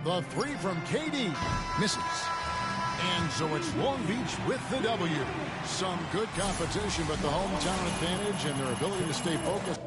The 3 from KD misses. And so it's Long Beach with the W. Some good competition, but the hometown advantage and their ability to stay focused.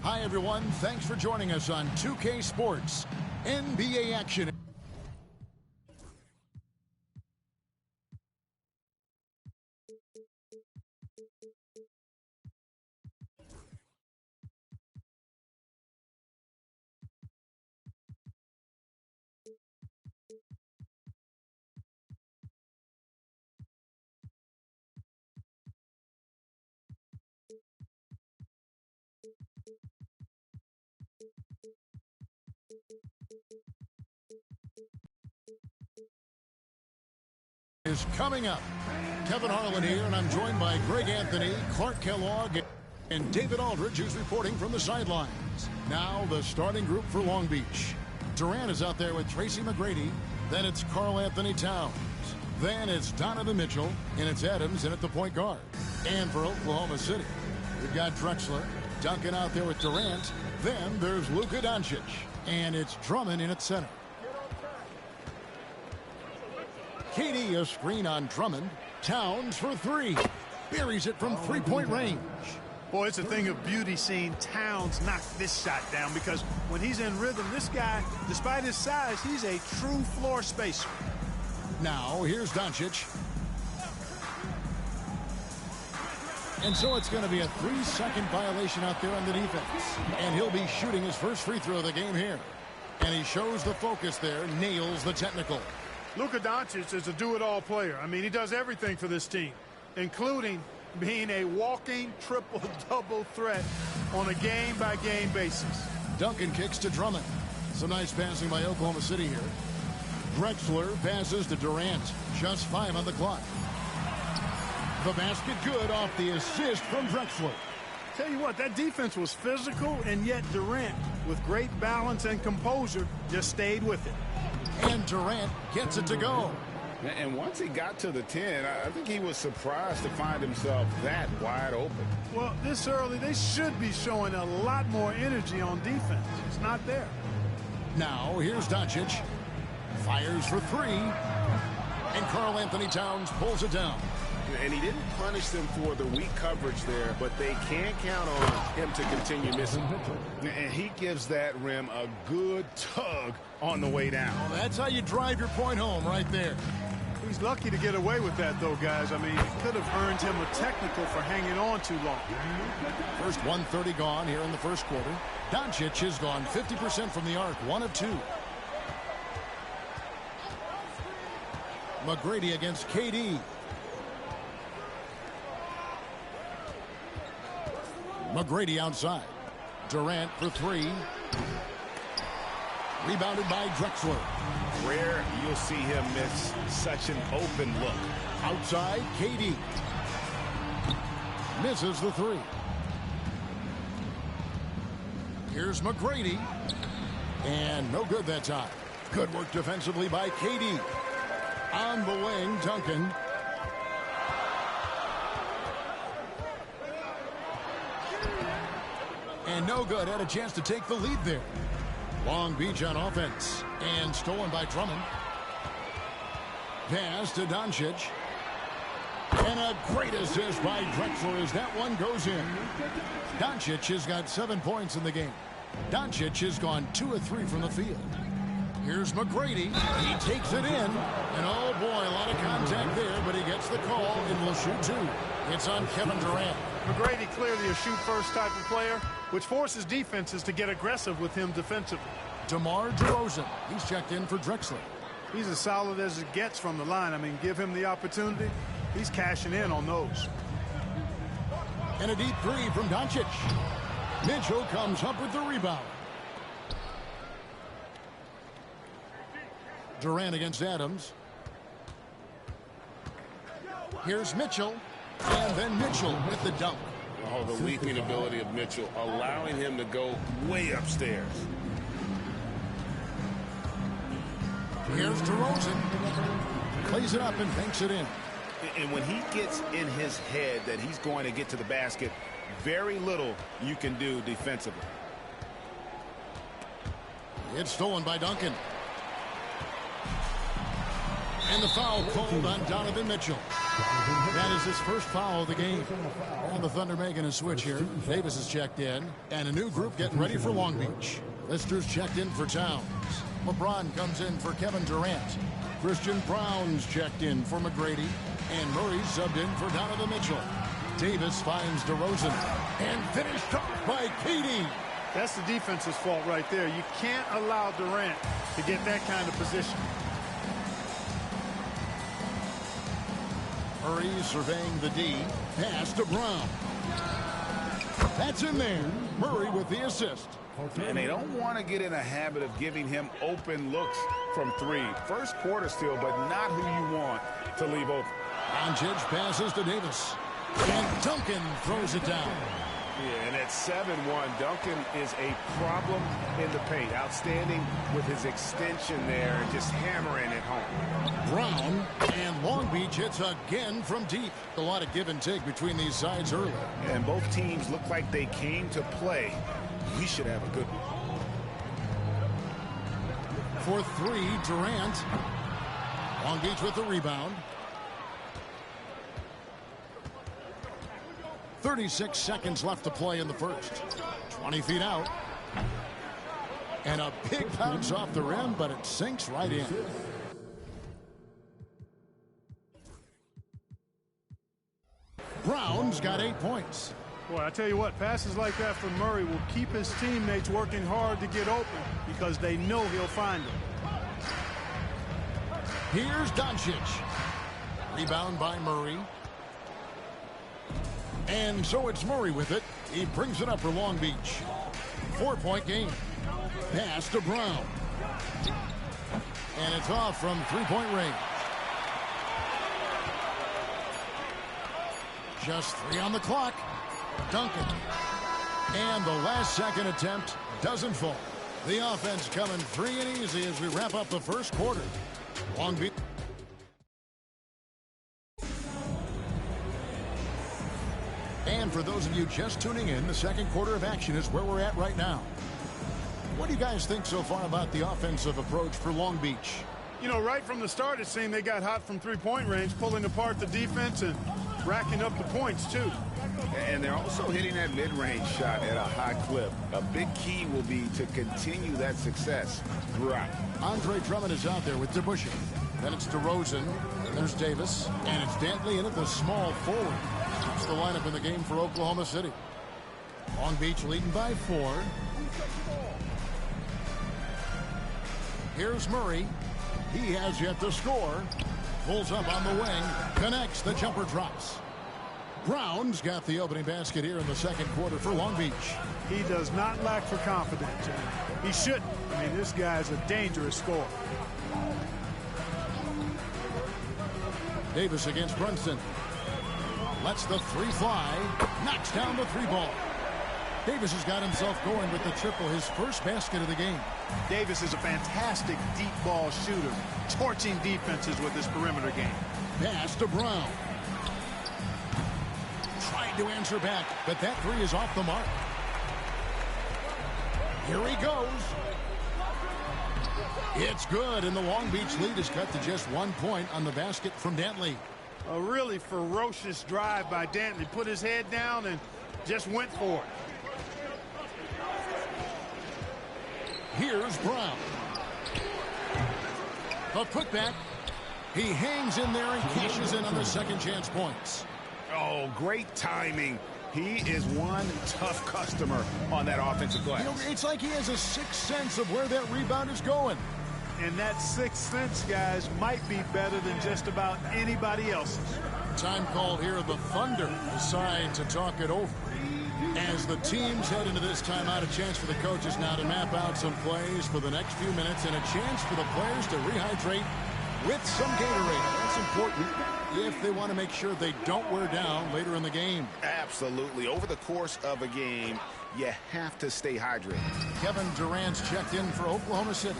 Hi, everyone. Thanks for joining us on 2K Sports. NBA action. Is coming up. Kevin Harlan here, and I'm joined by Greg Anthony, Clark Kellogg, and David Aldridge, who's reporting from the sidelines. Now the starting group for Long Beach. Durant is out there with Tracy McGrady. Then it's Karl Anthony Towns. Then it's Donovan Mitchell, and it's Adams in at the point guard. And for Oklahoma City, we've got Drexler, Duncan out there with Durant. Then there's Luka Doncic, and it's Drummond in at center. KD, a screen on Drummond. Towns for three. Buries it from three-point range. Boy, it's a thing of beauty seeing Towns knock this shot down, because when he's in rhythm, this guy, despite his size, he's a true floor spacer. Now, here's Doncic. And so it's going to be a 3-second violation out there on the defense. And he'll be shooting his first free throw of the game here. And he shows the focus there, nails the technical. Luka Doncic is a do-it-all player. I mean, he does everything for this team, including being a walking triple-double threat on a game-by-game basis. Duncan kicks to Drummond. Some nice passing by Oklahoma City here. Drexler passes to Durant. Just 5 on the clock. The basket good off the assist from Drexler. Tell you what, that defense was physical, and yet Durant, with great balance and composure, just stayed with it. And Durant gets it to go. And once he got to the 10, I think he was surprised to find himself that wide open. Well, this early, they should be showing a lot more energy on defense. It's not there. Now, here's Doncic. Fires for three. And Karl Anthony Towns pulls it down. And he didn't punish them for the weak coverage there, but they can't count on him to continue missing. And he gives that rim a good tug on the way down. Well, that's how you drive your point home right there. He's lucky to get away with that, though, guys. I mean, it could have earned him a technical for hanging on too long. First 130 gone here in the first quarter. Doncic has gone 50% from the arc, 1 of 2. McGrady against KD. McGrady outside. Durant for three. Rebounded by Drexler. Rare you'll see him miss such an open look. Outside, KD. Misses the three. Here's McGrady. And no good that time. Good work defensively by KD. On the wing, Duncan. And no good. Had a chance to take the lead there. Long Beach on offense. And stolen by Drummond. Pass to Doncic. And a great assist by Drexler as that one goes in. Doncic has got 7 points in the game. Doncic has gone 2 of 3 from the field. Here's McGrady. He takes it in. And oh boy, a lot of contact there, but he gets the call and will shoot 2. It's on Kevin Durant. McGrady clearly a shoot-first type of player, which forces defenses to get aggressive with him defensively. DeMar DeRozan. He's checked in for Drexler. He's as solid as it gets from the line. I mean, give him the opportunity. He's cashing in on those. And a deep three from Doncic. Mitchell comes up with the rebound. Durant against Adams. Here's Mitchell. And then Mitchell with the dunk. Oh, the leaping ability of Mitchell, allowing him to go way upstairs. Here's DeRozan. Plays it up and banks it in. And when he gets in his head that he's going to get to the basket, very little you can do defensively. It's stolen by Duncan. And the foul called on Donovan Mitchell. That is his first foul of the game. And the Thunder making a switch here. Davis is checked in. And a new group getting ready for Long Beach. Lister's checked in for Towns. LeBron comes in for Kevin Durant. Christian Brown's checked in for McGrady. And Murray's subbed in for Donovan Mitchell. Davis finds DeRozan. And finished off by KD. That's the defense's fault right there. You can't allow Durant to get that kind of position. Murray surveying the D. Pass to Brown. That's in there. Murray with the assist. And they don't want to get in a habit of giving him open looks from three. First quarter still, but not who you want to leave open. Doncic passes to Davis. And Duncan throws it down. Yeah, and at 7-1, Duncan is a problem in the paint. Outstanding with his extension there and just hammering it home. Brown and Long Beach hits again from deep. A lot of give and take between these sides early. And both teams look like they came to play. We should have a good one. For three, Durant. Long Beach with the rebound. 36 seconds left to play in the first. 20 feet out. And a big bounce off the rim, but it sinks right in. Brown's got 8 points. Boy, I tell you what, passes like that from Murray will keep his teammates working hard to get open because they know he'll find them. Here's Doncic. Rebound by Murray. And so it's Murray with it. He brings it up for Long Beach. 4-point game. Pass to Brown. And it's off from three-point range. Just 3 on the clock. Duncan. And the last second attempt doesn't fall. The offense coming free and easy as we wrap up the first quarter. Long Beach. And for those of you just tuning in, the second quarter of action is where we're at right now. What do you guys think so far about the offensive approach for Long Beach? You know, right from the start, it seemed they got hot from three-point range, pulling apart the defense and racking up the points, too. And they're also hitting that mid-range shot at a high clip. A big key will be to continue that success throughout. Andre Drummond is out there with DeBusschere. Then it's DeRozan. And there's Davis. And it's Dantley in at the small forward. That's the lineup in the game for Oklahoma City. Long Beach leading by 4. Here's Murray. He has yet to score. Pulls up on the wing. Connects. The jumper drops. Brown's got the opening basket here in the second quarter for Long Beach. He does not lack for confidence. He shouldn't. I mean, this guy's a dangerous scorer. Davis against Brunson. Lets the 3 fly. Knocks down the 3 ball. Davis has got himself going with the triple, his first basket of the game. Davis is a fantastic deep ball shooter, torching defenses with his perimeter game. Pass to Brown. Trying to answer back, but that 3 is off the mark. Here he goes. It's good, and the Long Beach lead is cut to just 1 point on the basket from Dantley. A really ferocious drive by Dantley. Put his head down and just went for it. Here's Brown. The putback. He hangs in there and cashes in on the second chance points. Oh, great timing. He is one tough customer on that offensive glass. You know, it's like he has a sixth sense of where that rebound is going. And that sixth sense, guys, might be better than just about anybody else's. Time call here. The Thunder decide to talk it over. As the teams head into this timeout, a chance for the coaches now to map out some plays for the next few minutes and a chance for the players to rehydrate with some Gatorade. That's important if they want to make sure they don't wear down later in the game. Absolutely. Over the course of a game, you have to stay hydrated. Kevin Durant's checked in for Oklahoma City.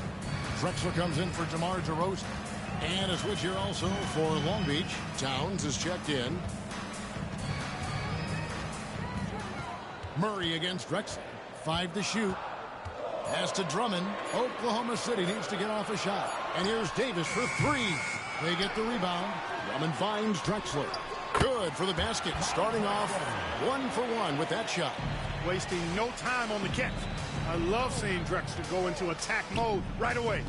Drexler comes in for DeMar DeRozan. And a switch here also for Long Beach. Towns is checked in. Murray against Drexler. 5 to shoot. Pass to Drummond. Oklahoma City needs to get off a shot. And here's Davis for 3. They get the rebound. Drummond finds Drexler. Good for the basket. Starting off 1 for 1 with that shot. Wasting no time on the catch. I love seeing Drexler go into attack mode right away.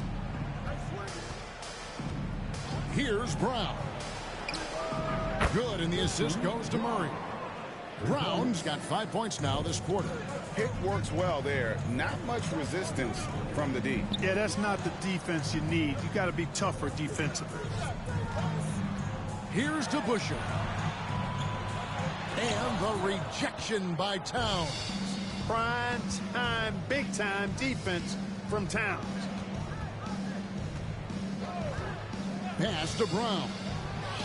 Here's Brown. Good, and the assist goes to Murray. Brown's got 5 points now this quarter. Pick works well there. Not much resistance from the D. Yeah, that's not the defense you need. You got to be tougher defensively. Here's DeBusschere. And the rejection by Towns. Prime time, big time defense from Towns. Pass to Brown.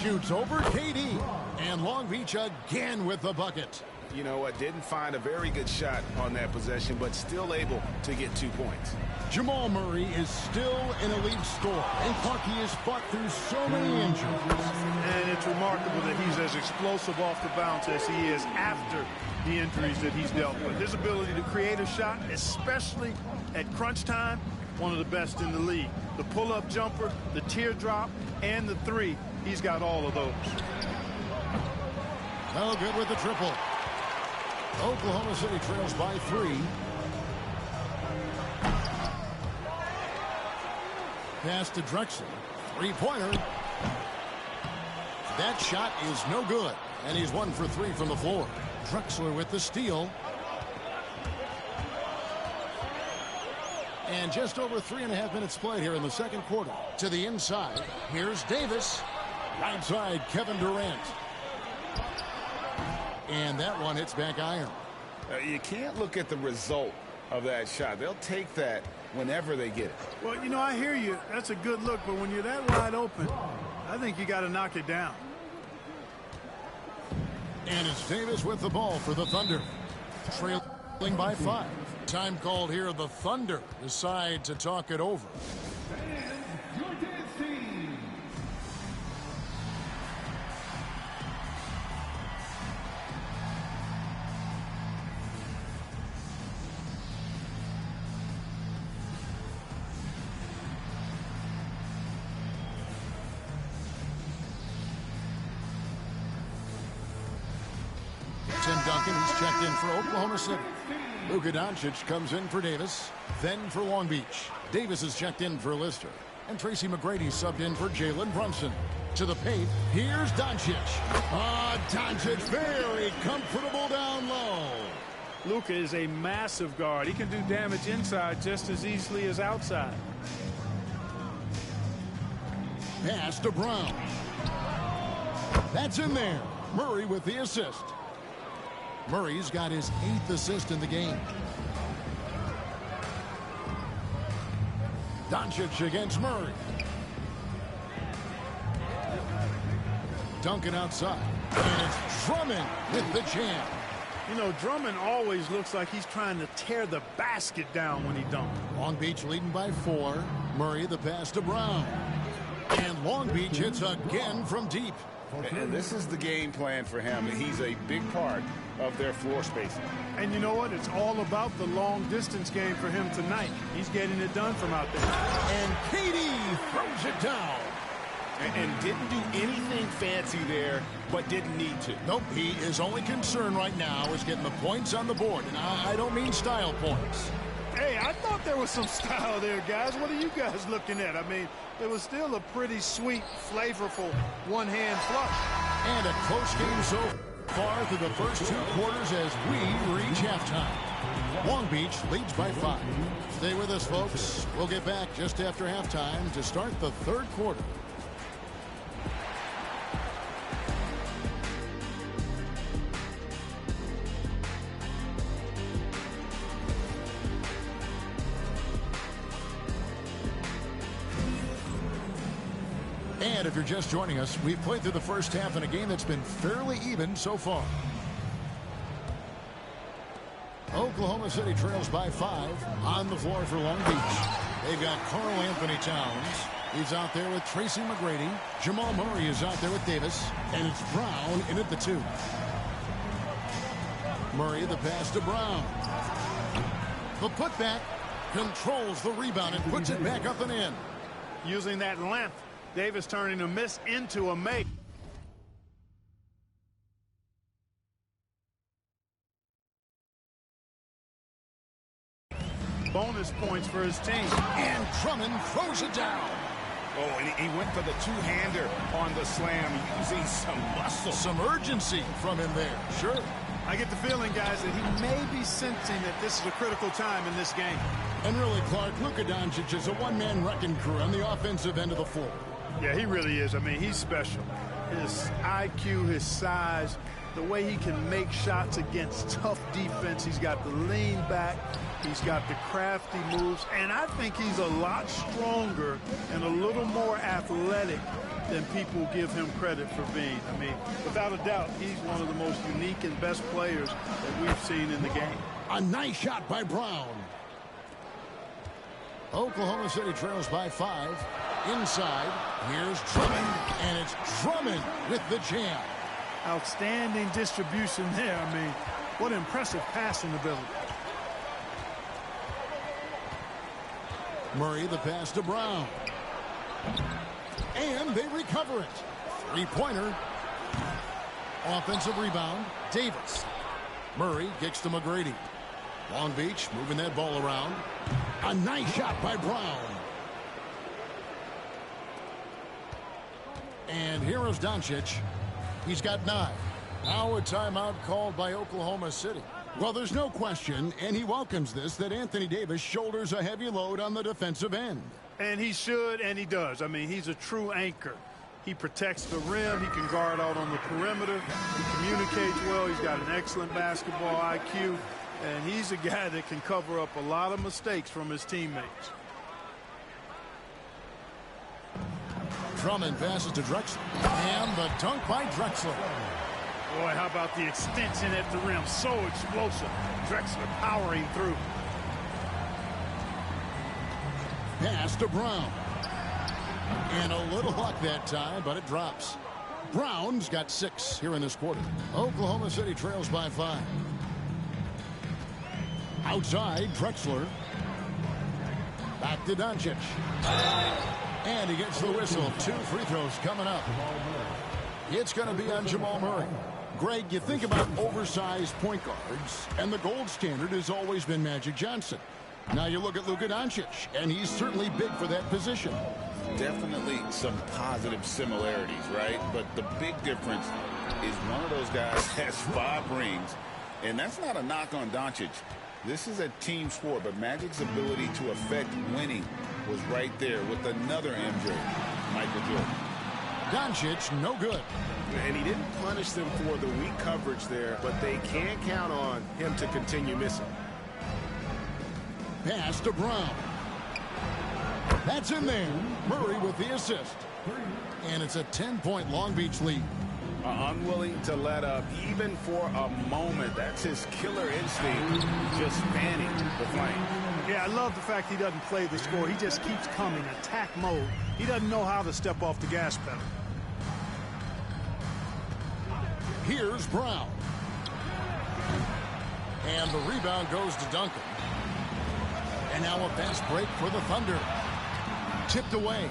Shoots over KD. And Long Beach again with the bucket. You know what? Didn't find a very good shot on that possession, but still able to get 2 points. Jamal Murray is still an elite scorer. And Clark, he has fought through so many injuries. And it's remarkable that he's as explosive off the bounce as he is after the injuries that he's dealt with. His ability to create a shot, especially at crunch time, one of the best in the league. The pull-up jumper, the teardrop, and the 3. He's got all of those. No good with the triple. Oklahoma City trails by 3. Pass to Drexler. 3-pointer. That shot is no good. And he's 1 for 3 from the floor. Drexler with the steal. And just over 3.5 minutes played here in the second quarter. To the inside. Here's Davis. Right side, Kevin Durant. And that one hits back iron. You can't look at the result of that shot. They'll take that whenever they get it. Well, you know, I hear you. That's a good look, but when you're that wide open, I think you got to knock it down. And it's Davis with the ball for the Thunder. Trailing by 5. Time called here. The Thunder decide to talk it over. checked in for Oklahoma City. Luka Doncic comes in for Davis, then for Long Beach. Davis is checked in for Lister. And Tracy McGrady subbed in for Jalen Brunson. To the paint, here's Doncic. Doncic very comfortable down low. Luka is a massive guard. He can do damage inside just as easily as outside. Pass to Brown. That's in there. Murray with the assist. Murray's got his 8th assist in the game. Doncic against Murray. Duncan outside. And it's Drummond with the jam. You know, Drummond always looks like he's trying to tear the basket down when he dunks. Long Beach leading by 4. Murray the pass to Brown. And Long Beach hits again from deep. And this is the game plan for him. He's a big part of their floor spacing. And you know what? It's all about the long distance game for him tonight. He's getting it done from out there. And KD throws it down. And didn't do anything fancy there, but didn't need to. Nope, his only concern right now is getting the points on the board. And I don't mean style points. Hey, I thought there was some style there, guys. What are you guys looking at? I mean, it was still a pretty sweet, flavorful one-hand flush. And a close game so far through the first 2 quarters as we reach halftime. Long Beach leads by 5. Stay with us, folks. We'll get back just after halftime to start the 3rd quarter. And if you're just joining us, we've played through the first half in a game that's been fairly even so far. Oklahoma City trails by 5 on the floor for Long Beach. They've got Karl Anthony Towns. He's out there with Tracy McGrady. Jamal Murray is out there with Davis. And it's Brown in at the 2. Murray the pass to Brown. The putback controls the rebound and puts it back up and in. Using that length. Davis turning a miss into a make. Bonus points for his team. And Drummond throws it down. Oh, and he went for the two-hander on the slam, using some muscle. Some urgency from him there. Sure. I get the feeling, guys, that he may be sensing that this is a critical time in this game. And really, Clark, Luka Doncic is a one-man wrecking crew on the offensive end of the floor. Yeah, he really is. I mean, he's special. His IQ, his size, the way he can make shots against tough defense. He's got the lean back. He's got the crafty moves. And I think he's a lot stronger and a little more athletic than people give him credit for being. I mean, without a doubt, he's one of the most unique and best players that we've seen in the game. A nice shot by Brown. Oklahoma City trails by 5. Inside, here's Drummond, and it's Drummond with the jam. Outstanding distribution there. I mean, what impressive passing ability. Murray the pass to Brown. And they recover it. 3-pointer. Offensive rebound, Davis. Murray kicks to McGrady. Long Beach moving that ball around. A nice shot by Brown. And here is Doncic. He's got 9. Now a timeout called by Oklahoma City. Well, there's no question, and he welcomes this, that Anthony Davis shoulders a heavy load on the defensive end. And he should, and he does. I mean, he's a true anchor. He protects the rim. He can guard out on the perimeter. He communicates well. He's got an excellent basketball IQ. And he's a guy that can cover up a lot of mistakes from his teammates. Drummond passes to Drexler. And the dunk by Drexler. Boy, how about the extension at the rim? So explosive. Drexler powering through. Pass to Brown. And a little luck that time, but it drops. Brown's got 6 here in this quarter. Oklahoma City trails by 5. Outside, Drexler. Back to Doncic. And he gets the whistle. 2 free throws coming up. It's going to be on Jamal Murray. Greg, you think about oversized point guards, and the gold standard has always been Magic Johnson. Now you look at Luka Doncic, and he's certainly big for that position. Definitely some positive similarities, right? But the big difference is one of those guys has 5 rings, and that's not a knock on Doncic. This is a team sport, but Magic's ability to affect winning was right there with another MJ, Michael Jordan. Doncic, no good. And he didn't punish them for the weak coverage there, but they can't count on him to continue missing. Pass to Brown. That's in there. Murray with the assist. And it's a 10-point Long Beach lead. Unwilling to let up even for a moment. That's his killer instinct, just fanning the flame. Yeah, I love the fact he doesn't play the score. He just keeps coming, attack mode. He doesn't know how to step off the gas pedal. Here's Brown. And the rebound goes to Duncan. And now a fast break for the Thunder. Tipped away.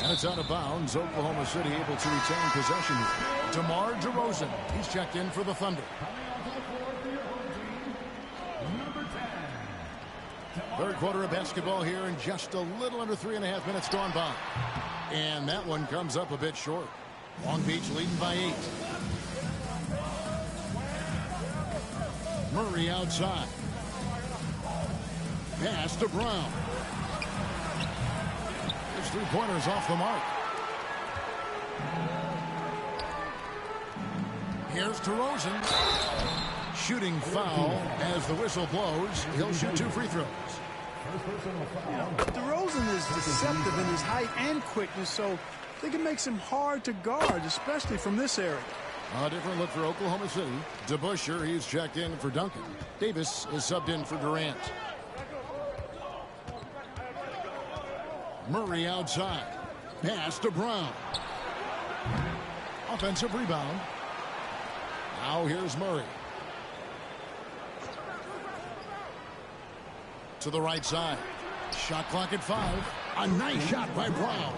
And it's out of bounds. Oklahoma City able to retain possession here. DeMar DeRozan. He's checked in for the Thunder. Third quarter of basketball here, and just a little under 3.5 minutes gone by. And that one comes up a bit short. Long Beach leading by 8. Murray outside. Pass to Brown. His 3-pointers off the mark. Here's DeRozan. Shooting foul as the whistle blows. He'll shoot 2 free throws. DeRozan is deceptive in his height and quickness, so I think it makes him hard to guard, especially from this area. A different look for Oklahoma City. DeBusschere, he's checked in for Duncan. Davis is subbed in for Durant. Murray outside. Pass to Brown. Offensive rebound. Now here's Murray. To the right side. Shot clock at 5. A nice shot by Brown.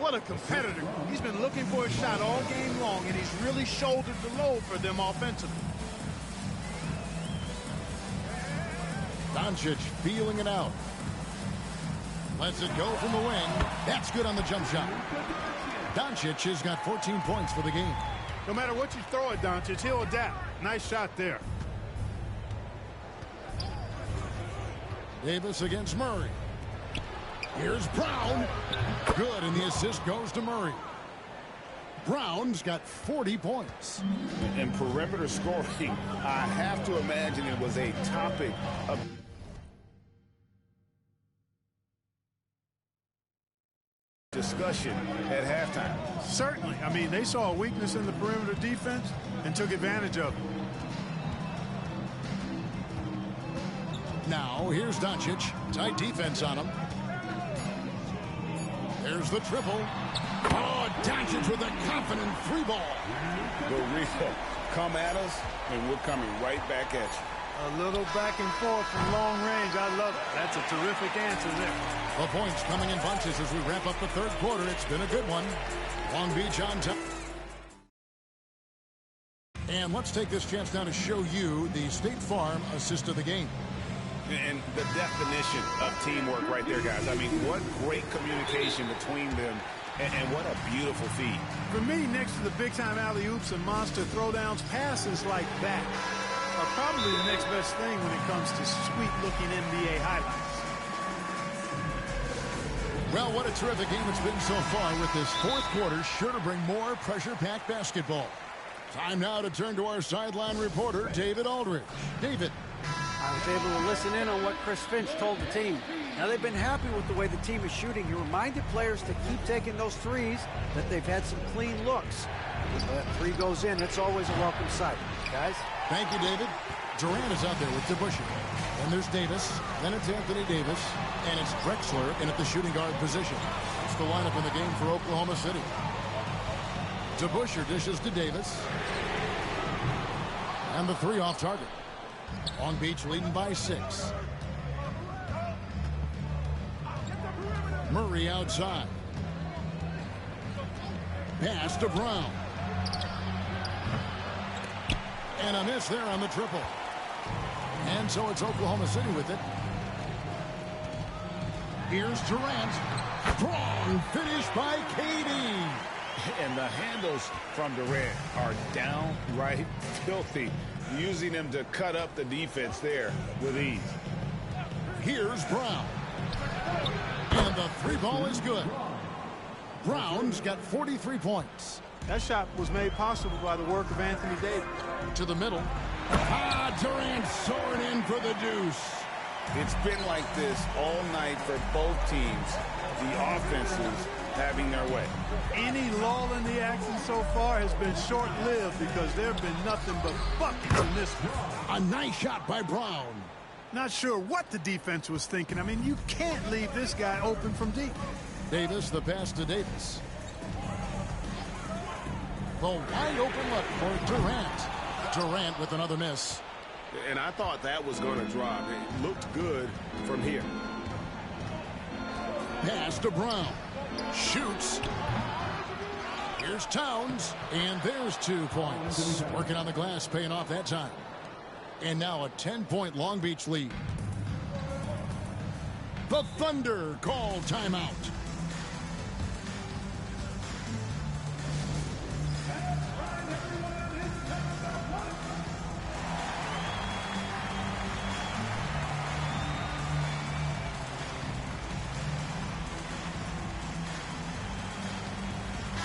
What a competitor. He's been looking for a shot all game long, and he's really shouldered the load for them offensively. Doncic feeling it out. Lets it go from the wing. That's good on the jump shot. Doncic has got 14 points for the game. No matter what you throw at Doncic, he'll adapt. Nice shot there. Davis against Murray. Here's Brown. Good, and the assist goes to Murray. Brown's got 40 points. And perimeter scoring, I have to imagine it was a topic of discussion at halftime. Certainly. I mean, they saw a weakness in the perimeter defense and took advantage of it. Now, here's Doncic. Tight defense on him. There's the triple. Oh, Doncic with a confident 3 ball. The real come at us, and we're coming right back at you. A little back and forth from long range. I love it. That's a terrific answer there. The points coming in bunches as we wrap up the third quarter. It's been a good one. Long Beach on top. And let's take this chance now to show you the State Farm assist of the game. And the definition of teamwork right there, guys. I mean, what great communication between them, and what a beautiful feed. For me, next to the big-time alley-oops and monster throwdowns, passes like that are probably the next best thing when it comes to sweet-looking NBA highlights. Well, what a terrific game it's been so far, with this fourth quarter sure to bring more pressure-packed basketball. Time now to turn to our sideline reporter, David Aldridge. David. I was able to listen in on what Chris Finch told the team. Now, they've been happy with the way the team is shooting. He reminded players to keep taking those threes, that they've had some clean looks. If that 3 goes in, it's always a welcome sight. Guys? Thank you, David. Durant is out there with DeBusschere. And there's Davis. Then it's Anthony Davis. And it's Drexler in at the shooting guard position. That's the lineup in the game for Oklahoma City. DeBusschere dishes to Davis. And the 3 off target. Long Beach leading by 6. Murray outside. Pass to Brown. And a miss there on the triple. And so it's Oklahoma City with it. Here's Durant. Strong finish by KD. And the handles from Durant are downright filthy, using them to cut up the defense there with ease. Here's Brown. And the three ball is good. Brown's got 43 points. That shot was made possible by the work of Anthony Davis. To the middle. Durant soaring in for the deuce. It's been like this all night for both teams. The offenses having their way. Any lull in the action so far has been short-lived because there have been nothing but buckets in this one. A nice shot by Brown. Not sure what the defense was thinking. I mean, you can't leave this guy open from deep. Davis, the pass to Davis. The wide open look for Durant. Durant with another miss. And I thought that was going to drop. It looked good from here. Pass to Brown. Shoots. Here's Towns. And there's 2 points. Working on the glass, paying off that time. And now a 10-point Long Beach lead. The Thunder call timeout.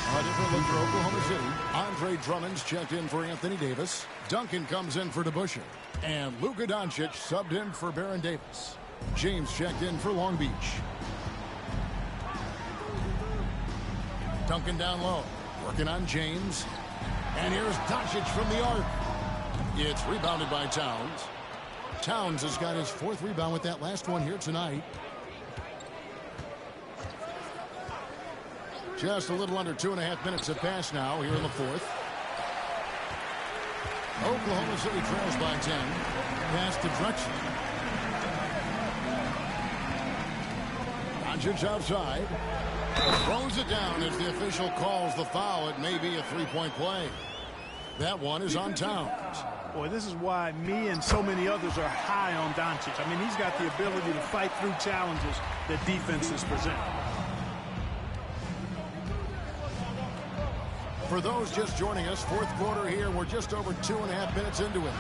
A different look for Oklahoma City. Andre Drummond's checked in for Anthony Davis. Duncan comes in for DeBusschere. And Luka Doncic subbed in for Baron Davis. James checked in for Long Beach. Duncan down low. Working on James. And here's Doncic from the arc. It's rebounded by Towns. Towns has got his 4th rebound with that last one here tonight. Just a little under 2.5 minutes have passed now here in the 4th. Oklahoma City trails by 10. Pass to Drexler. Doncic outside. Throws it down as the official calls the foul. It may be a 3-point play. That one is on Towns. Boy, this is why me and so many others are high on Doncic. I mean, he's got the ability to fight through challenges that defenses present. For those just joining us, 4th quarter here. We're just over 2.5 minutes into it.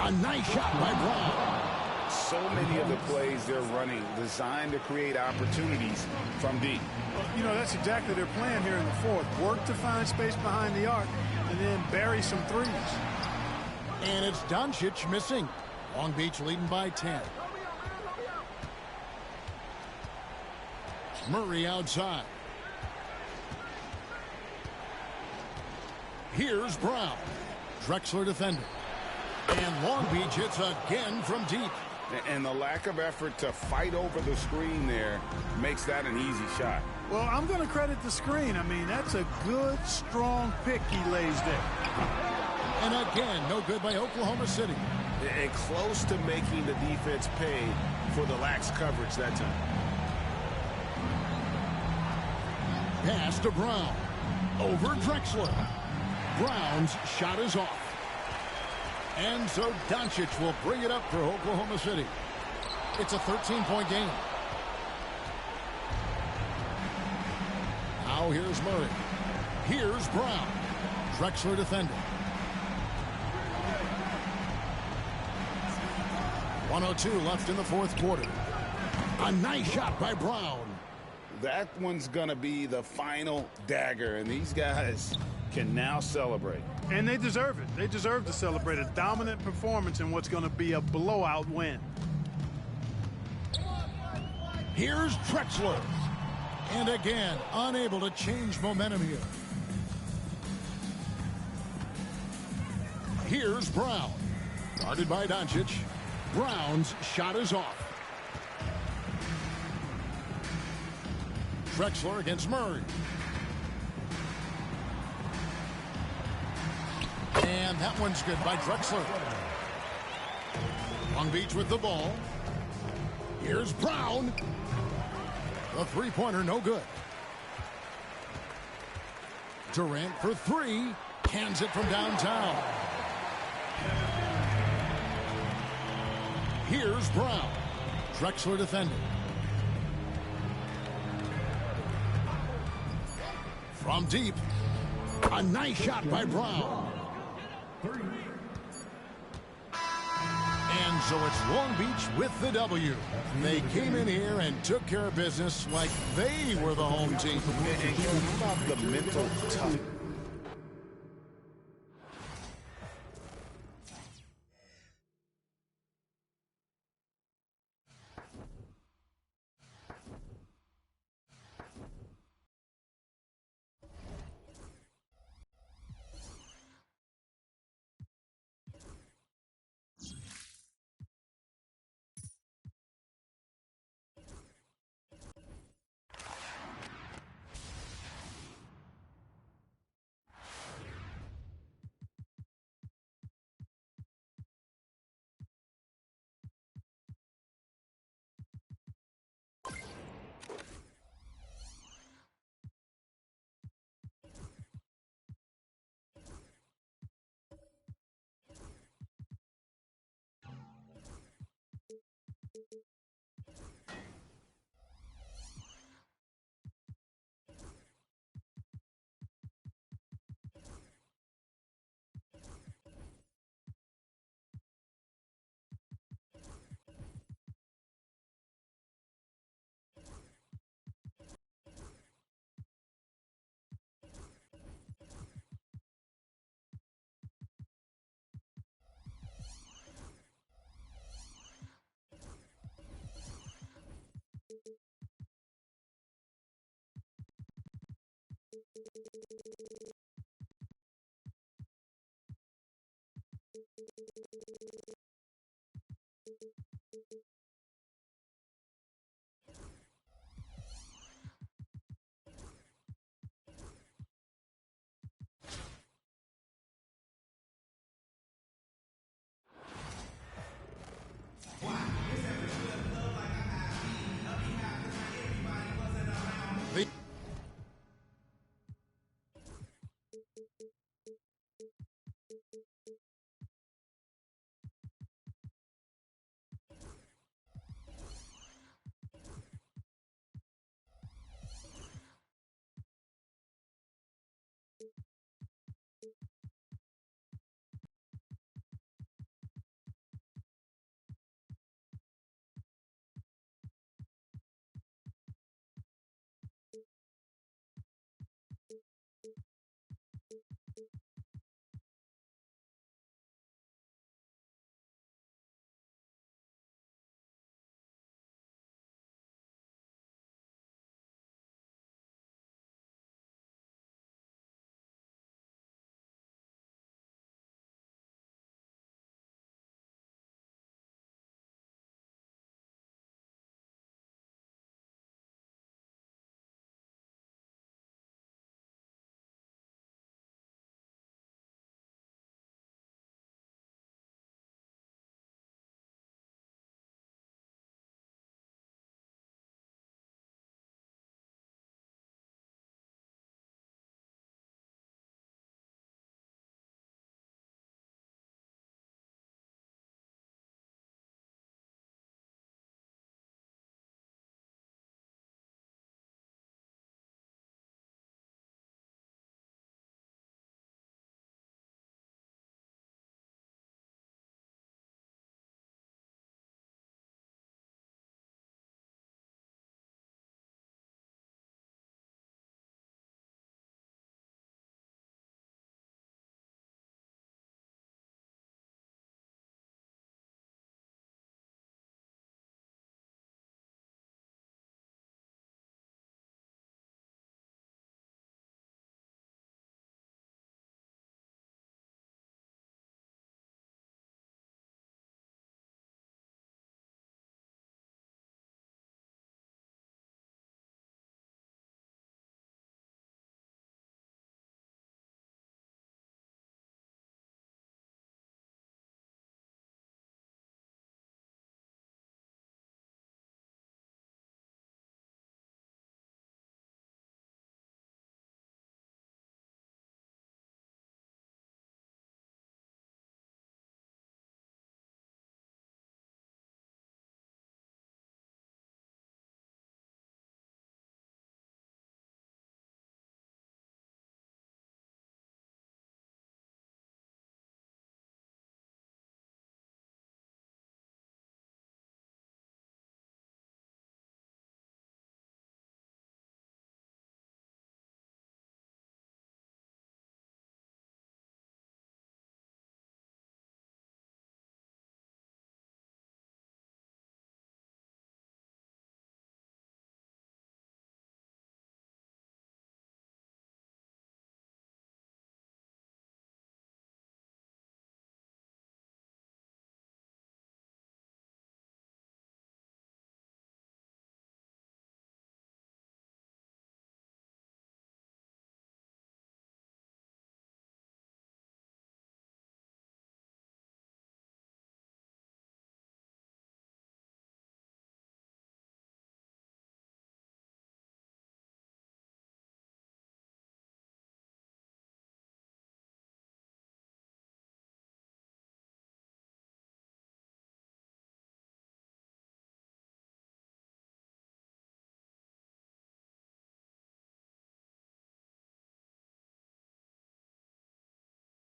A nice shot by Brown. So many of the plays they're running designed to create opportunities from deep. Well, you know, that's exactly their plan here in the 4th. Work to find space behind the arc and then bury some threes. And it's Doncic missing. Long Beach leading by 10. Murray outside. Here's Brown. Drexler defender. And Long Beach hits again from deep. And the lack of effort to fight over the screen there makes that an easy shot. Well, I'm going to credit the screen. I mean, that's a good, strong pick he lays there. And again, no good by Oklahoma City. And close to making the defense pay for the lax coverage that time. Pass to Brown. Over Drexler. Brown's shot is off. And so Doncic will bring it up for Oklahoma City. It's a 13-point game. Now here's Murray. Here's Brown. Drexler defending. 1:02 left in the 4th quarter. A nice shot by Brown. That one's going to be the final dagger, and these guys can now celebrate. And they deserve it. They deserve to celebrate a dominant performance in what's going to be a blowout win. Here's Drexler. And again, unable to change momentum here. Here's Brown. Guarded by Doncic. Brown's shot is off. Drexler against Murray. And that one's good by Drexler. Long Beach with the ball. Here's Brown. The three-pointer no good. Durant for 3. Hands it from downtown. Here's Brown. Drexler defending. From deep. A nice shot by Brown. And so it's Long Beach with the W. They came in here and took care of business like they were the home team. And how about the mental toughness?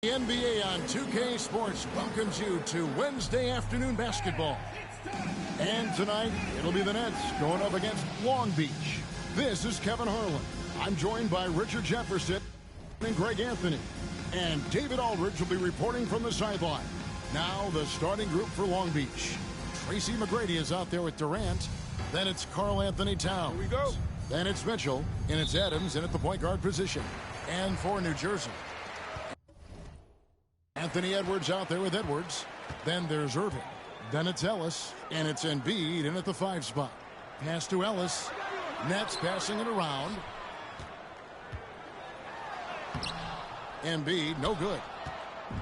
The NBA on 2K Sports welcomes you to Wednesday afternoon basketball. And tonight, it'll be the Nets going up against Long Beach. This is Kevin Harlan. I'm joined by Richard Jefferson and Greg Anthony. And David Aldridge will be reporting from the sideline. Now, the starting group for Long Beach. Tracy McGrady is out there with Durant. Then it's Karl Anthony Towns. Here we go. Then it's Mitchell. And it's Adams in at the point guard position. And for New Jersey, Anthony Edwards out there with Edwards. Then there's Irving. Then it's Ellis. And it's Embiid in at the 5 spot. Pass to Ellis. Nets passing it around. Embiid, no good.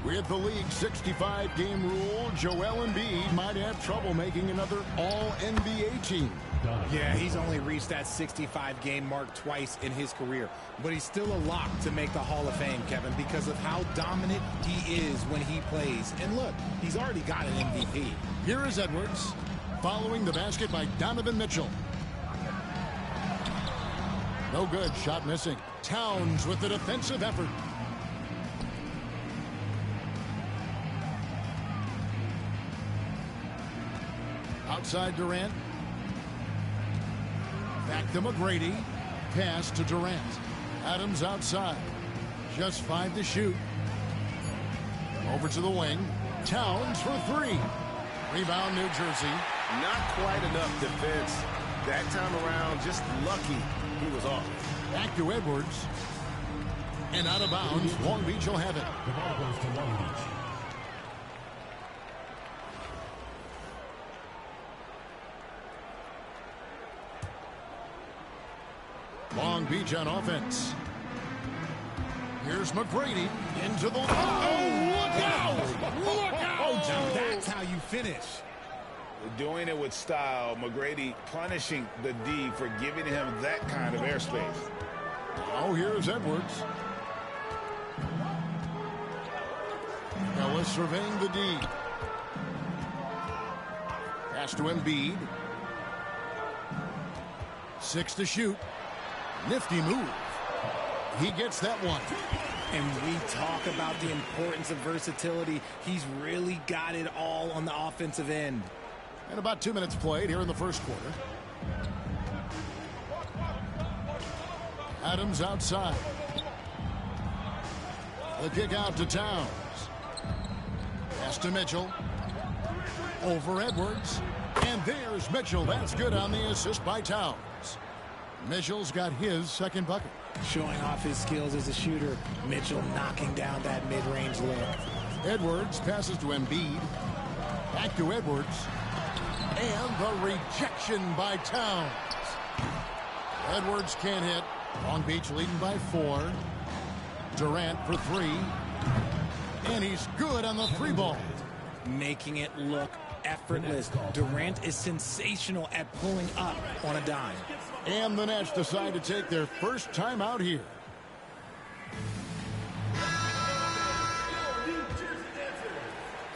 With the league's 65-game rule, Joel Embiid might have trouble making another All-NBA team. Yeah, he's only reached that 65-game mark twice in his career. But he's still a lock to make the Hall of Fame, Kevin, because of how dominant he is when he plays. And look, he's already got an MVP. Here is Edwards, following the basket by Donovan Mitchell. No good, shot missing. Towns with the defensive effort. Outside Durant. Back to McGrady. Pass to Durant. Adams outside. Just 5 to shoot. Over to the wing. Towns for 3. Rebound New Jersey. Not quite enough defense. That time around, just lucky he was off. Back to Edwards. And out of bounds. Long Beach will have it. The ball goes to Long Beach. Long Beach on offense. Here's McGrady into the... Oh, look out! Look out! Now that's how you finish. Doing it with style. McGrady punishing the D for giving him that kind of airspace. Oh, here's Edwards. Ellis surveying the D. Pass to Embiid. 6 to shoot. Nifty move. He gets that one. And we talk about the importance of versatility. He's really got it all on the offensive end. And about 2 minutes played here in the first quarter. Adams outside. The kick out to Towns. Pass to Mitchell. Over Edwards. And there's Mitchell. That's good on the assist by Towns. Mitchell's got his second bucket. Showing off his skills as a shooter. Mitchell knocking down that mid-range look. Edwards passes to Embiid. Back to Edwards. And the rejection by Towns. Edwards can't hit. Long Beach leading by 4. Durant for 3. And he's good on the 3 ball. Making it look effortless. Durant is sensational at pulling up on a dime. And the Nets decide to take their first time out here.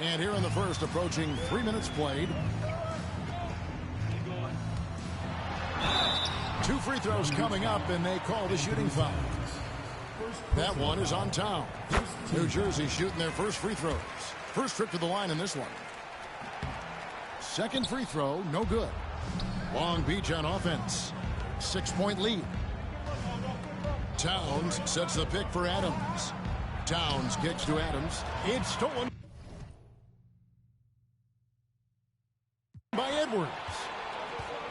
And here in the first, approaching 3 minutes played. 2 free throws coming up, and they call the shooting foul. That one is on Towns. New Jersey shooting their first free throws. First trip to the line in this one. Second free throw, no good. Long Beach on offense. 6-point lead. Towns sets the pick for Adams. Towns kicks to Adams. It's stolen by Edwards.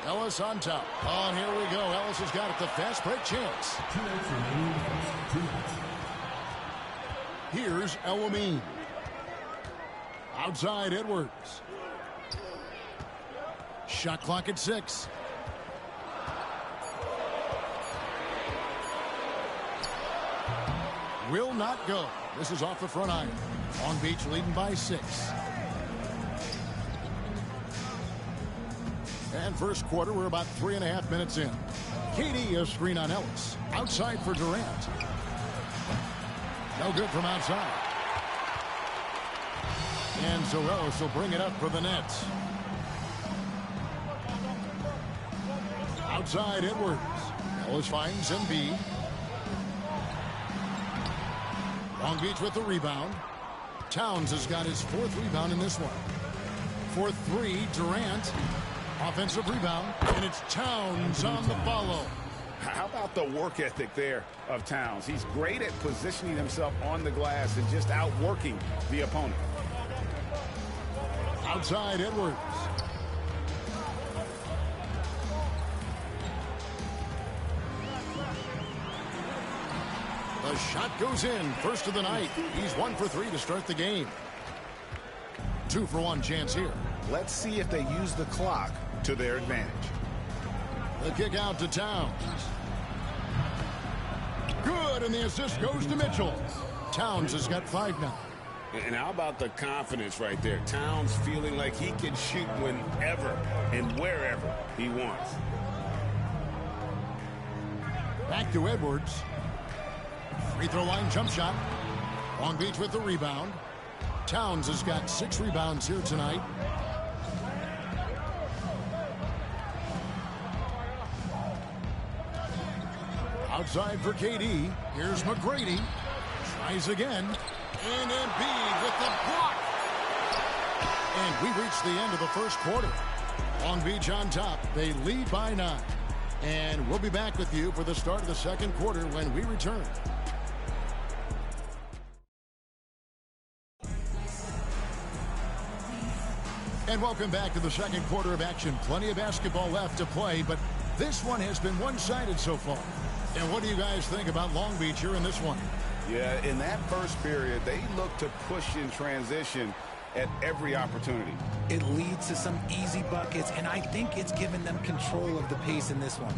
Ellis on top. Oh, and here we go. Ellis has got it. The fast break chance. Here's El-Amin. Outside Edwards. Shot clock at 6. Will not go. This is off the front iron. Long Beach leading by 6. And first quarter, we're about 3.5 minutes in. KD, a screen on Ellis. Outside for Durant. No good from outside. And so Ellis will bring it up for the Nets. Outside Edwards. Ellis finds Embiid. Long Beach with the rebound. Towns has got his 4th rebound in this one. For 3, Durant. Offensive rebound, and it's Towns on the follow. How about the work ethic there of Towns? He's great at positioning himself on the glass and just outworking the opponent. Outside Edwards. The shot goes in. First of the night. He's 1 for 3 to start the game. 2 for 1 chance here. Let's see if they use the clock to their advantage. The kick out to Towns. Good, and the assist goes to Mitchell. Towns has got 5 now. And how about the confidence right there? Towns feeling like he can shoot whenever and wherever he wants. Back to Edwards. Free throw line jump shot. Long Beach with the rebound. Towns has got 6 rebounds here tonight. Outside for KD. Here's McGrady. Tries again. And Embiid with the block. And we reach the end of the first quarter. Long Beach on top. They lead by 9. And we'll be back with you for the start of the second quarter when we return. And welcome back to the second quarter of action. Plenty of basketball left to play, but this one has been one-sided so far. And what do you guys think about Long Beach here in this one? Yeah, in that first period, they look to push in transition at every opportunity. It leads to some easy buckets, and I think it's given them control of the pace in this one.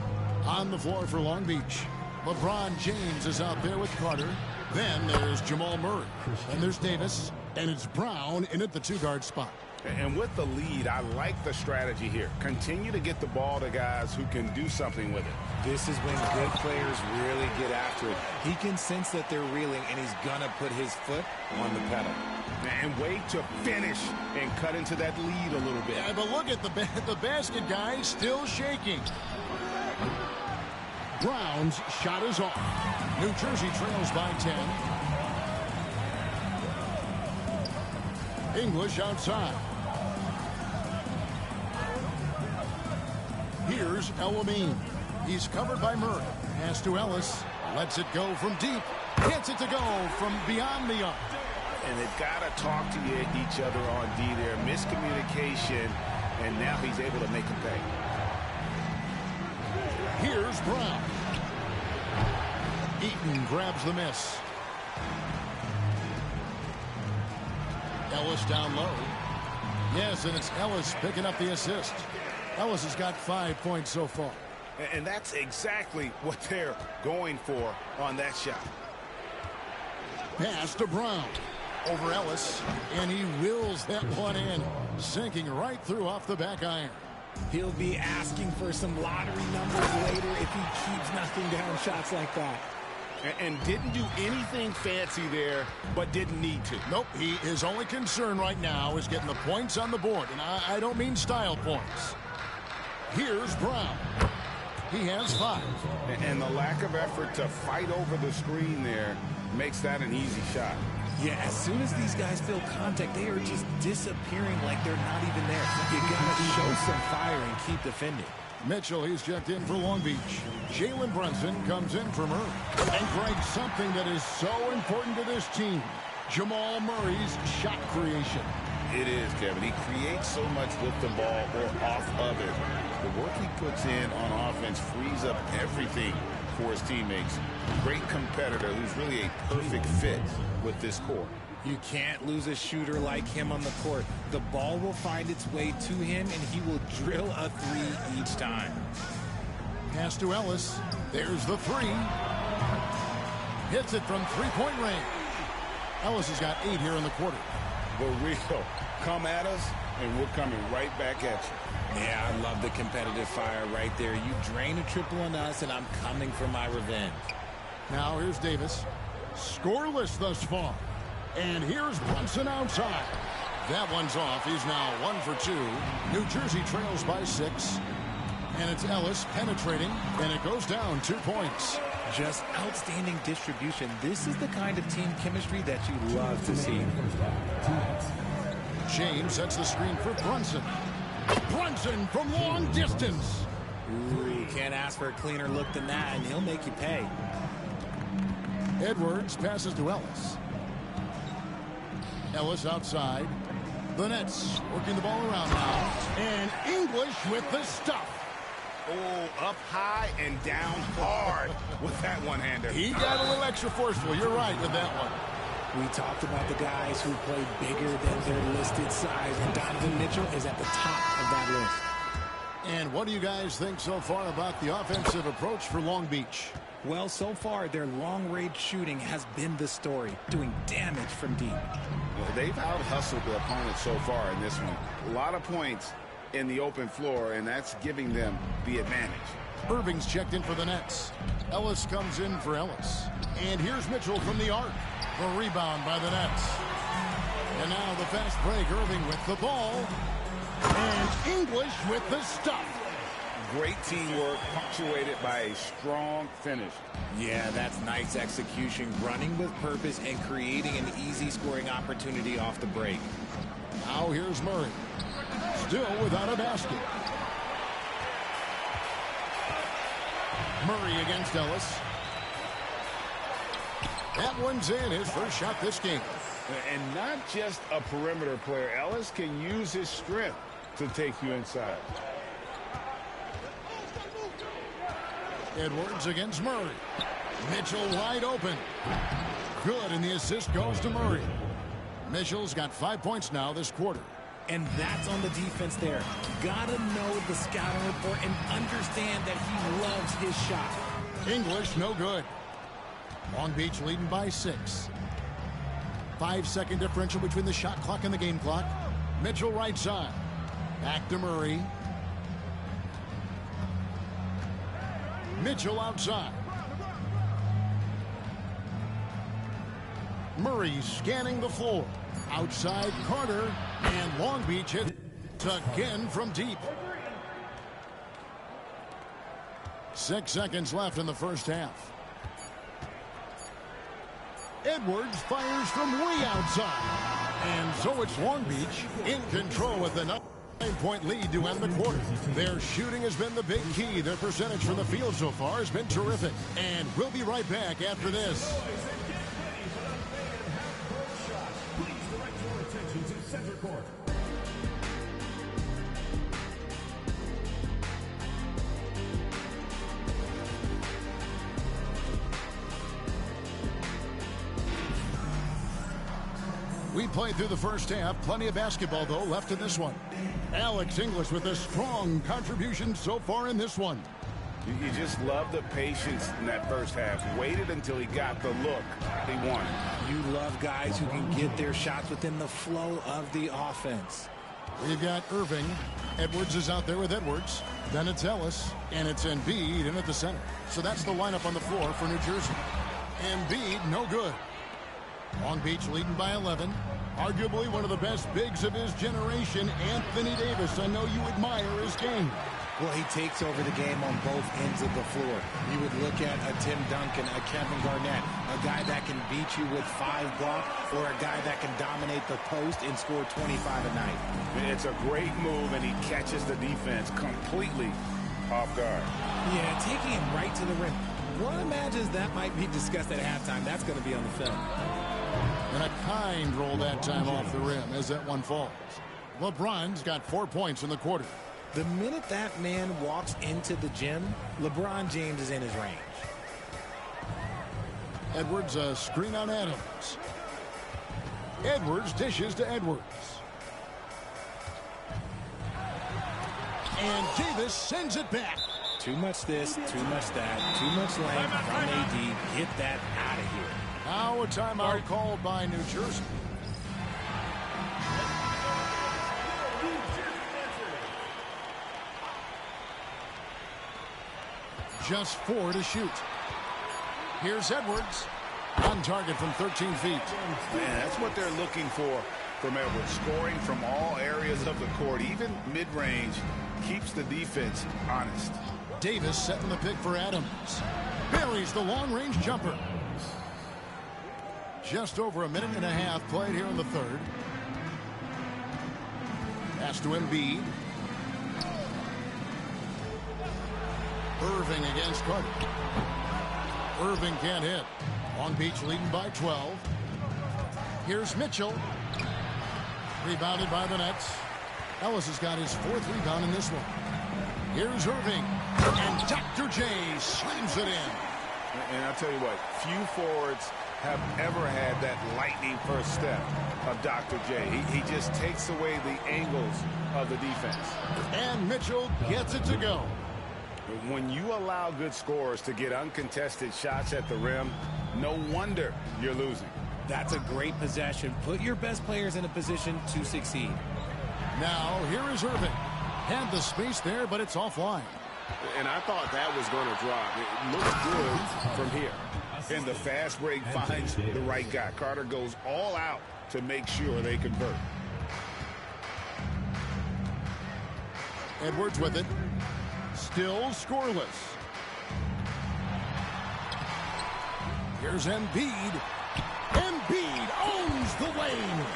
On the floor for Long Beach, LeBron James is out there with Carter. Then there's Jamal Murray. And there's Davis. And it's Brown in at the 2-guard spot. And with the lead, I like the strategy here. Continue to get the ball to guys who can do something with it. This is when good players really get after it. He can sense that they're reeling, and he's going to put his foot on the pedal. And wait to finish and cut into that lead a little bit. Yeah, but look at the basket guy still shaking. Brown's shot is off. New Jersey trails by 10. English outside. Here's El-Amin. He's covered by Murray. Pass to Ellis. Lets it go from deep. Gets it to go from beyond the arc. And they've got to talk to each other on D there. Miscommunication, and now he's able to make him pay. Here's Brown. Eaton grabs the miss. Ellis down low. Yes, and it's Ellis picking up the assist. Ellis has got 5 points so far. And that's exactly what they're going for on that shot. Pass to Brown. Over Ellis. And he wills that one in. Sinking right through off the back iron. He'll be asking for some lottery numbers later if he keeps knocking down shots like that. And didn't do anything fancy there, but didn't need to. Nope, his only concern right now is getting the points on the board. And I don't mean style points. Here's Brown. He has 5. And the lack of effort to fight over the screen there makes that an easy shot. Yeah, as soon as these guys feel contact, they are just disappearing like they're not even there. You gotta show some fire and keep defending. Mitchell, he's checked in for Long Beach. Jalen Brunson comes in for Murray. And Greg, something that is so important to this team, Jamal Murray's shot creation. It is, Kevin. He creates so much with the ball or off of it. The work he puts in on offense frees up everything for his teammates. Great competitor who's really a perfect fit with this core. You can't lose a shooter like him on the court. The ball will find its way to him, and he will drill a 3 each time. Pass to Ellis. There's the 3. Hits it from 3-point range. Ellis has got 8 here in the quarter. Burrito, come at us, and we're coming right back at you. Yeah, I love the competitive fire right there. You drain a triple on us, and I'm coming for my revenge. Now here's Davis. Scoreless thus far. And here's Brunson outside. That one's off. He's now 1 for 2. New Jersey trails by 6. And it's Ellis penetrating, and it goes down 2 points. Just outstanding distribution. This is the kind of team chemistry that you love to see. James sets the screen for Brunson. Brunson from long distance. Ooh, can't ask for a cleaner look than that, and he'll make you pay. Edwards passes to Ellis. Ellis outside. The Nets working the ball around now. And English with the stuff. Oh, up high and down hard with that one-hander. He got a little extra forceful. You're right with that one. We talked about the guys who play bigger than their listed size, and Donovan Mitchell is at the top of that list. And what do you guys think so far about the offensive approach for Long Beach? Well, so far, their long-range shooting has been the story, doing damage from deep. Well, they've out-hustled the opponent so far in this one. A lot of points in the open floor, and that's giving them the advantage. Irving's checked in for the Nets. Ellis comes in for Ellis. And here's Mitchell from the arc. The rebound by the Nets. And now the fast break. Irving with the ball. And English with the stuff. Great teamwork, punctuated by a strong finish. Yeah, that's nice execution, running with purpose and creating an easy scoring opportunity off the break. Now here's Murray. Still without a basket. Murray against Ellis. That one's in, his first shot this game. And not just a perimeter player. Ellis can use his strength to take you inside. Edwards against Murray. Mitchell wide open. Good, and the assist goes to Murray. Mitchell's got 5 points now this quarter. And that's on the defense there. Gotta know the scouting report and understand that he loves his shot. English, no good. Long Beach leading by 6. 5-second differential between the shot clock and the game clock. Mitchell right side. Back to Murray. Mitchell outside. Murray scanning the floor. Outside Carter. And Long Beach hits again from deep. 6 seconds left in the first half. Edwards fires from way outside. And so it's Long Beach in control with the 9-point lead to end the quarter. Their shooting has been the big key. Their percentage from the field so far has been terrific. And we'll be right back after this. We played through the first half. Plenty of basketball, though, left in this one. Alex English with a strong contribution so far in this one. You just love the patience in that first half. Waited until he got the look he wanted. You love guys who can get their shots within the flow of the offense. We've got Irving. Edwards is out there with Edwards. Then it's Ellis. And it's Embiid in at the center. So that's the lineup on the floor for New Jersey. Embiid, no good. Long Beach leading by 11. Arguably one of the best bigs of his generation, Anthony Davis. I know you admire his game. Well, he takes over the game on both ends of the floor. You would look at a Tim Duncan, a Kevin Garnett, a guy that can beat you with 5 blocks, or a guy that can dominate the post and score 25 a night. It's a great move, and he catches the defense completely off guard. Yeah, taking him right to the rim. One imagines that might be discussed at halftime. That's going to be on the film. And a kind roll that time off the rim as that one falls. LeBron's got 4 points in the quarter. The minute that man walks into the gym, LeBron James is in his range. Edwards, a screen on Adams. Edwards dishes to Edwards. And Davis sends it back. Too much this, too much that, too much length from AD. Get that out of here. Now a timeout called by New Jersey. Just 4 to shoot. Here's Edwards. On target from 13 feet. Man, that's what they're looking for from Edwards. Scoring from all areas of the court, even mid-range, keeps the defense honest. Davis setting the pick for Adams. buries the long-range jumper. Just over a minute and a half played here in the third. Pass to Embiid. Irving against Carter. Irving can't hit. Long Beach leading by 12. Here's Mitchell. Rebounded by the Nets. Ellis has got his 4th rebound in this one. Here's Irving. And Dr. J slams it in. And I'll tell you what, few forwards have ever had that lightning first step of Dr. J. He just takes away the angles of the defense. And Mitchell gets it to go. When you allow good scorers to get uncontested shots at the rim, no wonder you're losing. That's a great possession. Put your best players in a position to succeed. Now, here is Irving. Had the space there, but it's offline. And I thought that was going to drop. It looks good from here. And the fast break finds the right guy. Carter goes all out to make sure they convert. Edwards with it. Still scoreless. Here's Embiid. Embiid owns the lane.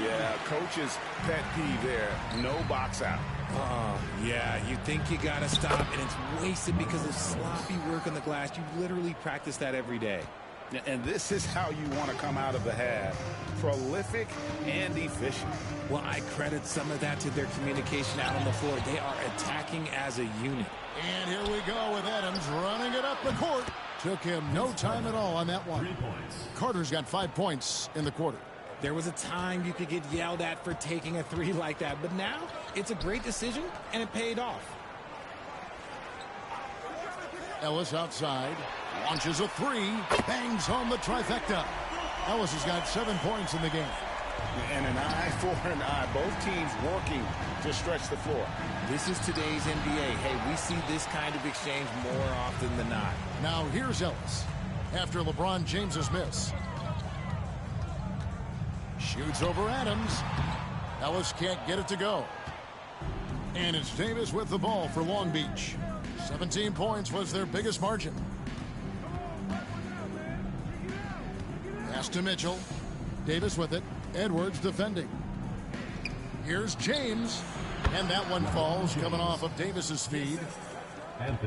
Yeah, coach's pet peeve there. No box out. Oh, yeah, you think you got to stop, and it's wasted because of sloppy work on the glass. You literally practice that every day. And this is how you want to come out of the half. Prolific and efficient. Well, I credit some of that to their communication out on the floor. They are attacking as a unit. And here we go with Adams running it up the court. Took him no time at all on that one. Carter's got 5 points in the quarter. There was a time you could get yelled at for taking a 3 like that, but now it's a great decision, and it paid off. Ellis outside, launches a 3, bangs home the trifecta. Ellis has got 7 points in the game. And an eye for an eye. Both teams working to stretch the floor. This is today's NBA. Hey, we see this kind of exchange more often than not. Now here's Ellis after LeBron James's miss. Shoots over Adams. Ellis can't get it to go. And it's Davis with the ball for Long Beach. 17 points was their biggest margin. Pass to Mitchell. Davis with it. Edwards defending. Here's James. And that one falls coming off of Davis's feed.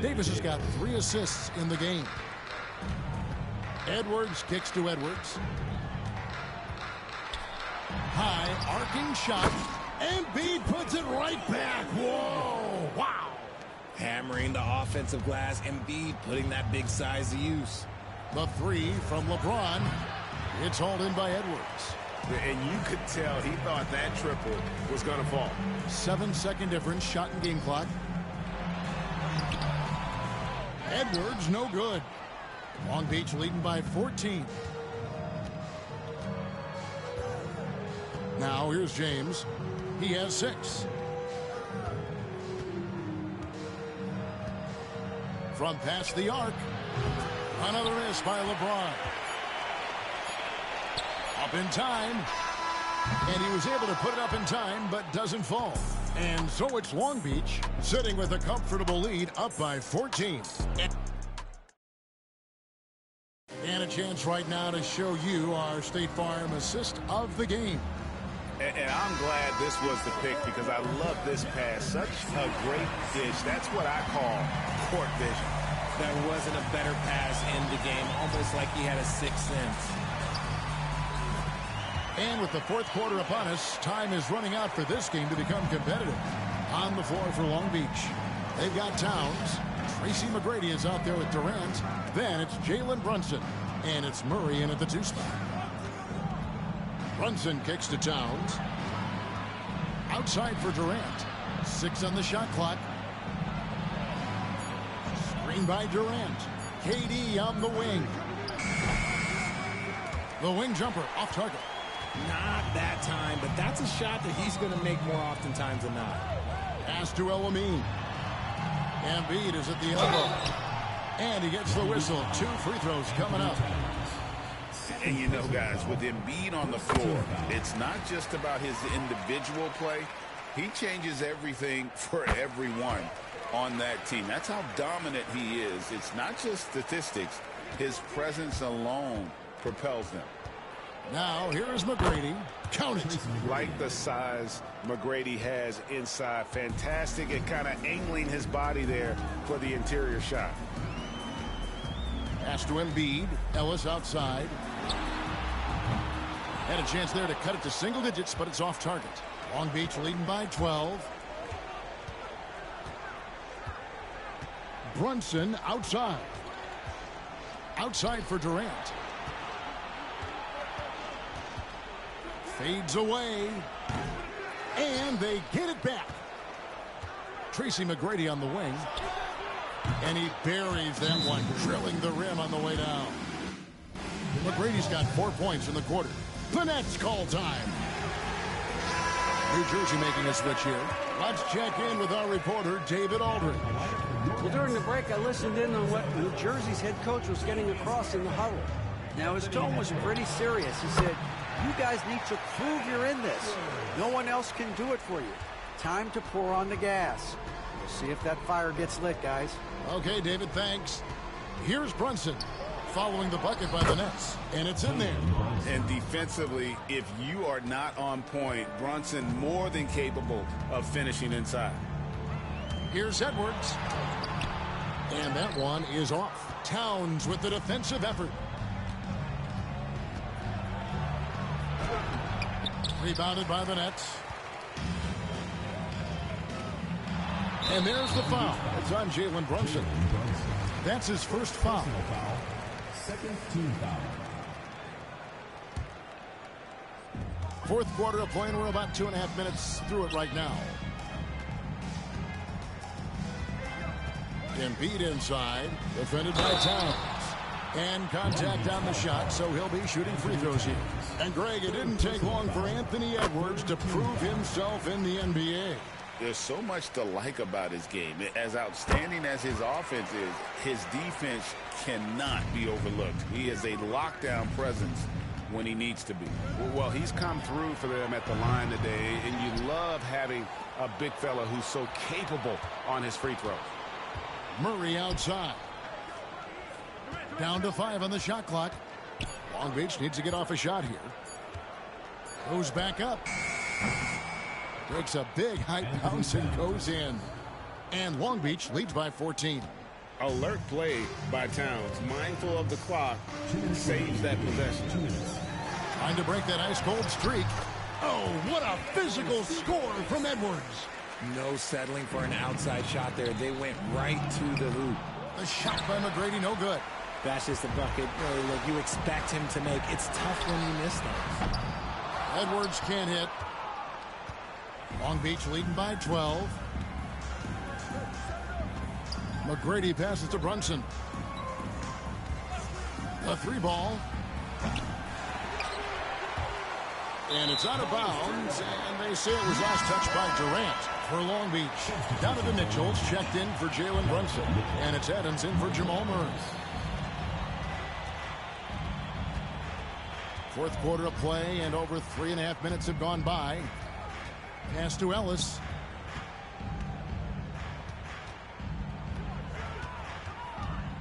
Davis has got 3 assists in the game. Edwards kicks to Edwards. High arcing shot. Embiid puts it right back. Whoa. Wow. Hammering the offensive glass. Embiid putting that big size to use. The 3 from LeBron. It's hauled in by Edwards. And you could tell he thought that triple was going to fall. 7-second difference, shot and game clock. Edwards, no good. Long Beach leading by 14. Now here's James. He has 6. From past the arc. Another miss by LeBron. Up in time. And he was able to put it up in time, but doesn't fall. And so it's Long Beach sitting with a comfortable lead, up by 14. And a chance right now to show you our State Farm assist of the game. And I'm glad this was the pick because I love this pass. Such a great dish. That's what I call court vision. There wasn't a better pass in the game, almost like he had a sixth sense. And with the fourth quarter upon us, time is running out for this game to become competitive. On the floor for Long Beach, they've got Towns. Tracy McGrady is out there with Durant. Then it's Jalen Brunson. And it's Murray in at the 2 spot. Brunson kicks to Towns. Outside for Durant. 6 on the shot clock. Screen by Durant. KD on the wing. The wing jumper off target. Not that time, but that's a shot that he's going to make more oftentimes than not. Pass to El Amin. Embiid is at the elbow. And he gets the whistle. 2 free throws coming up. And you know, guys, with Embiid on the floor, it's not just about his individual play. He changes everything for everyone. on that team. That's how dominant he is. It's not just statistics. His presence alone propels them. Now, here is McGrady. Count it. Like the size McGrady has inside. Fantastic at kind of angling his body there for the interior shot. Pass to Embiid. Ellis outside. Had a chance there to cut it to single digits, but it's off target. Long Beach leading by 12. Brunson outside. Outside for Durant. Fades away. And they get it back. Tracy McGrady on the wing. And he buries that one, drilling the rim on the way down. McGrady's got 4 points in the quarter. The Nets call time. New Jersey making a switch here. Let's check in with our reporter, David Aldridge. Well, during the break, I listened in on what New Jersey's head coach was getting across in the huddle. Now, his tone was pretty serious. He said, you guys need to prove you're in this. No one else can do it for you. Time to pour on the gas. We'll see if that fire gets lit, guys. Okay, David, thanks. Here's Brunson following the bucket by the Nets, and it's in there. And defensively, if you are not on point, Brunson more than capable of finishing inside. Here's Edwards. And that one is off. Towns with the defensive effort. Rebounded by the Nets. And there's the foul. It's on Jalen Brunson. That's his first foul. Second team foul. Fourth quarter of play, and we're about 2.5 minutes through it right now. Embiid inside, defended by Towns. And contact on the shot, so he'll be shooting free throws here. And Greg, it didn't take long for Anthony Edwards to prove himself in the NBA. There's so much to like about his game. As outstanding as his offense is, his defense cannot be overlooked. He is a lockdown presence when he needs to be. Well, he's come through for them at the line today, and you love having a big fella who's so capable on his free throws. Murray outside. Down to 5 on the shot clock. Long Beach needs to get off a shot here. Goes back up. Takes a big height bounce and goes in. And Long Beach leads by 14. Alert play by Towns. Mindful of the clock. Saves that possession. Trying to break that ice-cold streak. Oh, what a physical score from Edwards. No settling for an outside shot there. They went right to the hoop. The shot by McGrady, no good. That's just a bucket that you expect him to make. It's tough when you miss those. Edwards can't hit. Long Beach leading by 12. McGrady passes to Brunson. A 3 ball. And it's out of bounds, and they say it was last touched by Durant for Long Beach. Down to the Mitchells, checked in for Jalen Brunson. And it's Adams in for Jamal Murray. Fourth quarter of play, and over 3.5 minutes have gone by. Pass to Ellis.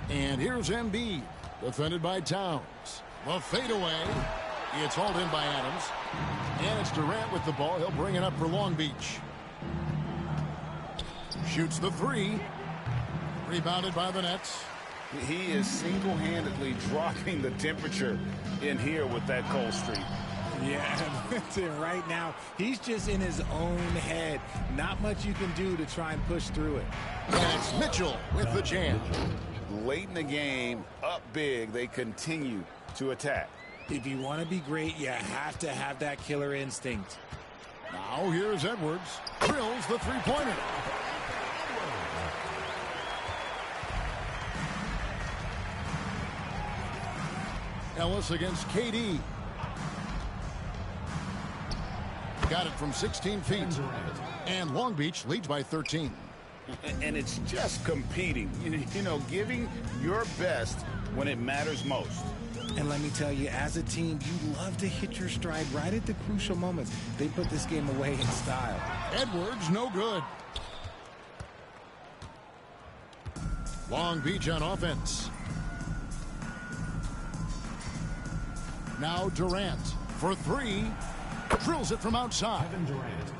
And here's Embiid, defended by Towns. The fadeaway. It's hauled in by Adams. And it's Durant with the ball. He'll bring it up for Long Beach. Shoots the 3. Rebounded by the Nets. He is single-handedly dropping the temperature in here with that cold streak. Yeah, right now, he's just in his own head. Not much you can do to try and push through it. And it's Mitchell with the jam. Late in the game, up big, they continue to attack. If you want to be great, you have to have that killer instinct. Now here's Edwards. Drills the three-pointer. Ellis against KD. Got it from 16 feet. And Long Beach leads by 13. And it's just competing. You know, giving your best when it matters most. And let me tell you, as a team, you love to hit your stride right at the crucial moments. They put this game away in style. Edwards, no good. Long Beach on offense. Now Durant for three. Drills it from outside. Kevin Durant.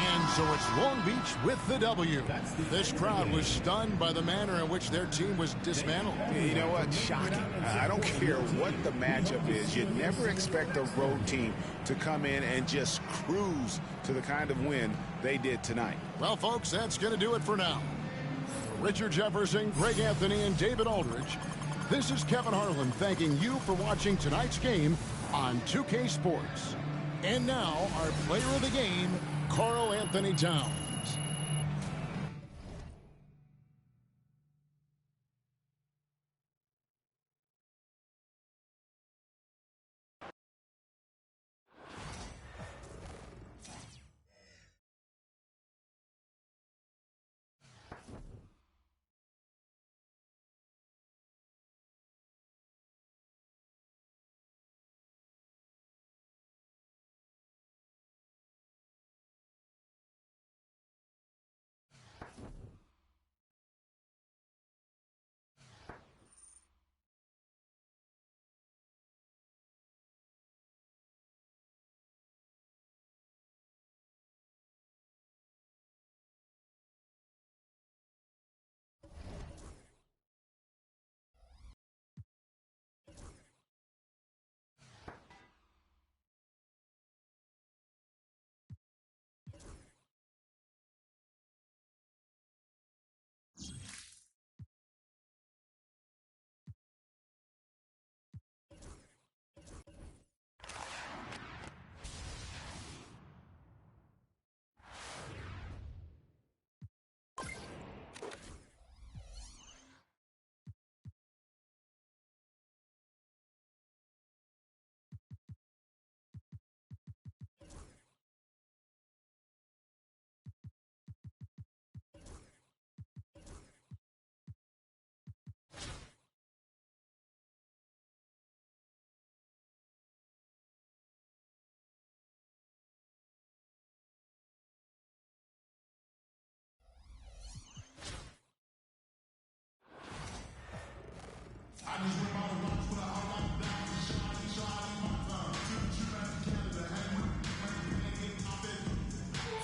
And so it's Long Beach with the W. This crowd was stunned by the manner in which their team was dismantled. You know what? Shocking. I don't care what the matchup is. You never expect a road team to come in and just cruise to the kind of win they did tonight. Well, folks, that's going to do it for now. For Richard Jefferson, Greg Anthony, and David Aldridge, this is Kevin Harlan thanking you for watching tonight's game on 2K Sports. And now, our player of the game, Karl Anthony Towns.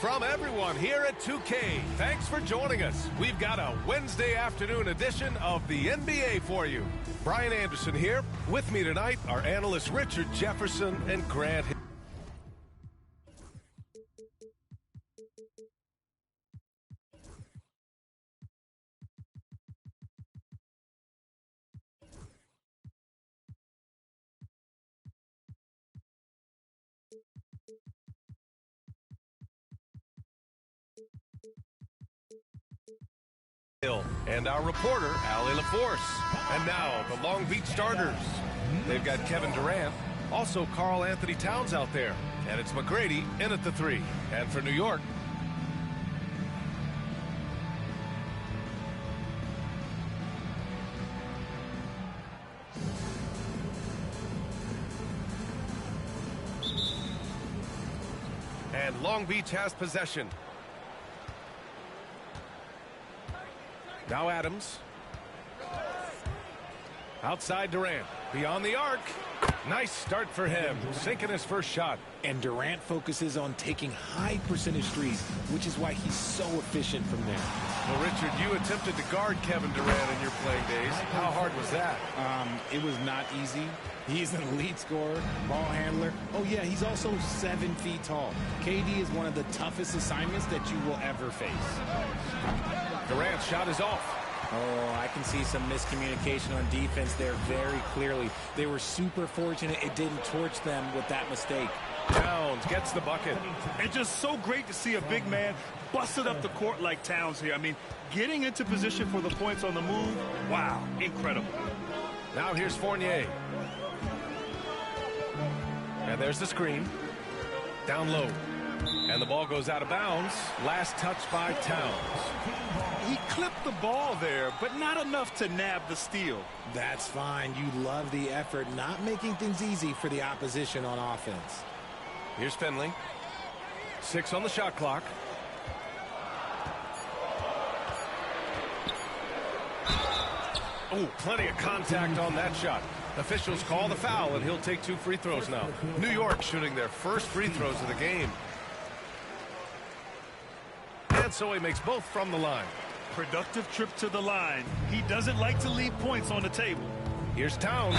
From everyone here at 2K, thanks for joining us. We've got a Wednesday afternoon edition of the NBA for you. Brian Anderson here. With me tonight are analysts Richard Jefferson and Grant. And our reporter, Allie LaForce. And now, the Long Beach starters. They've got Kevin Durant, also Karl Anthony Towns out there. And it's McGrady in at the 3. And for New York, and Long Beach has possession. Now Adams. Outside Durant. Beyond the arc. Nice start for him. Sinking his first shot. And Durant focuses on taking high percentage threes, which is why he's so efficient from there. Well, Richard, you attempted to guard Kevin Durant in your playing days. How hard was that? It was not easy. He's an elite scorer, ball handler. Oh, yeah, he's also 7 feet tall. KD is one of the toughest assignments that you will ever face. Durant's shot is off. Oh, I can see some miscommunication on defense there very clearly. They were super fortunate it didn't torch them with that mistake. Towns gets the bucket. It's just so great to see a big man busted up the court like Towns here. I mean, getting into position for the points on the move, wow, incredible. Now here's Fournier. And there's the screen. Down low. And the ball goes out of bounds. Last touch by Towns. he clipped the ball there, but not enough to nab the steal. That's fine. You love the effort, not making things easy for the opposition on offense. Here's Finley. 6 on the shot clock. Oh, plenty of contact on that shot. Officials call the foul, and he'll take 2 free throws now. New York shooting their first free throws of the game. And so he makes both from the line. Productive trip to the line. He doesn't like to leave points on the table. Here's Towns.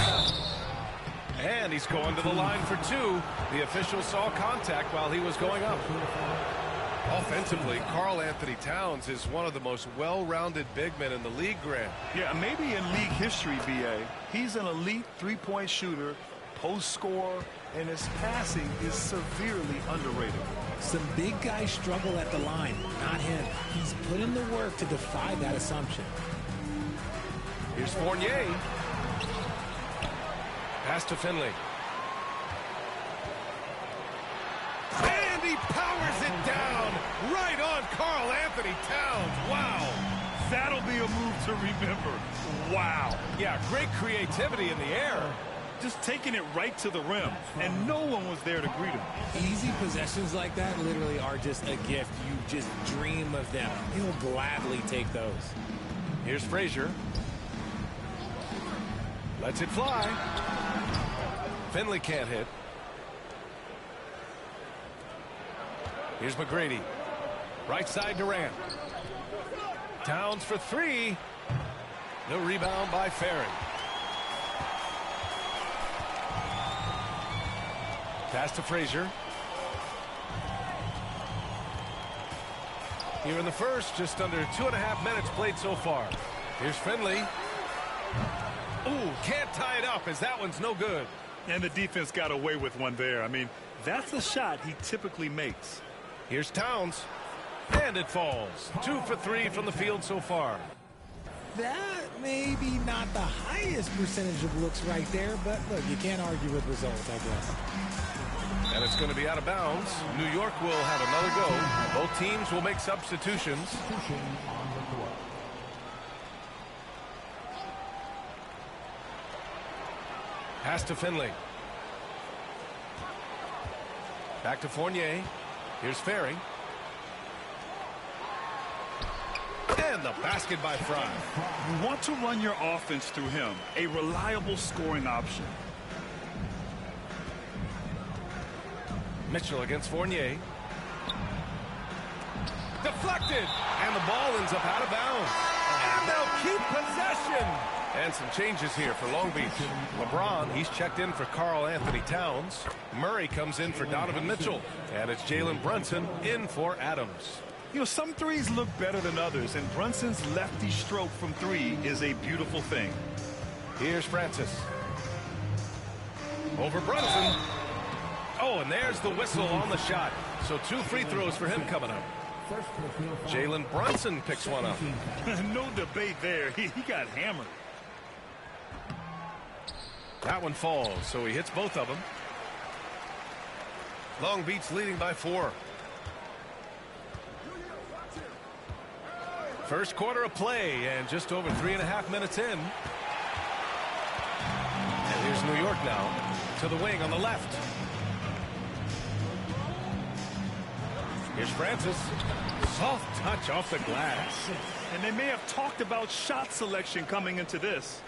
And he's going to the line for 2. The official saw contact while he was going up. Offensively, Karl Anthony Towns is one of the most well-rounded big men in the league, Grant. Yeah, maybe in league history, B.A. He's an elite three-point shooter, post scorer, and his passing is severely underrated. Some big guys struggle at the line, not him. He's put in the work to defy that assumption. Here's Fournier. Pass to Finley. And he powers it down right on Karl Anthony Towns. Wow. That'll be a move to remember. Wow. Yeah, great creativity in the air. Just taking it right to the rim, and no one was there to greet him. Easy possessions like that literally are just a gift. You just dream of them. He'll gladly take those. Here's Frazier. Lets it fly. Finley can't hit. Here's McGrady. Right side Durant. Towns for 3. The rebound by Ferry. Pass to Frazier. Here in the first, just under 2.5 minutes played so far. Here's Finley. Ooh, can't tie it up as that one's no good. And the defense got away with one there. I mean, that's a shot he typically makes. Here's Towns. And it falls. 2 for 3 from the field so far. That may be not the highest percentage of looks right there, but look, you can't argue with results, I guess. And it's going to be out of bounds. New York will have another go. Both teams will make substitutions. Pass to Finley. Back to Fournier. Here's Ferry. And the basket by Fry. You want to run your offense through him. A reliable scoring option. Mitchell against Fournier. Deflected. And the ball ends up out of bounds. And they'll keep possession. And some changes here for Long Beach. LeBron, he's checked in for Karl Anthony Towns. Murray comes in for Donovan Mitchell. And it's Jalen Brunson in for Adams. You know, some threes look better than others, and Brunson's lefty stroke from 3 is a beautiful thing. Here's Francis. Over Brunson. Oh, and there's the whistle on the shot. So 2 free throws for him coming up. Jalen Brunson picks one up. No debate there. He got hammered. That one falls, so he hits both of them. Long Beach leading by 4. First quarter of play, and just over 3.5 minutes in. And here's New York now to the wing on the left. Here's Francis. Soft touch off the glass. And they may have talked about shot selection coming into this.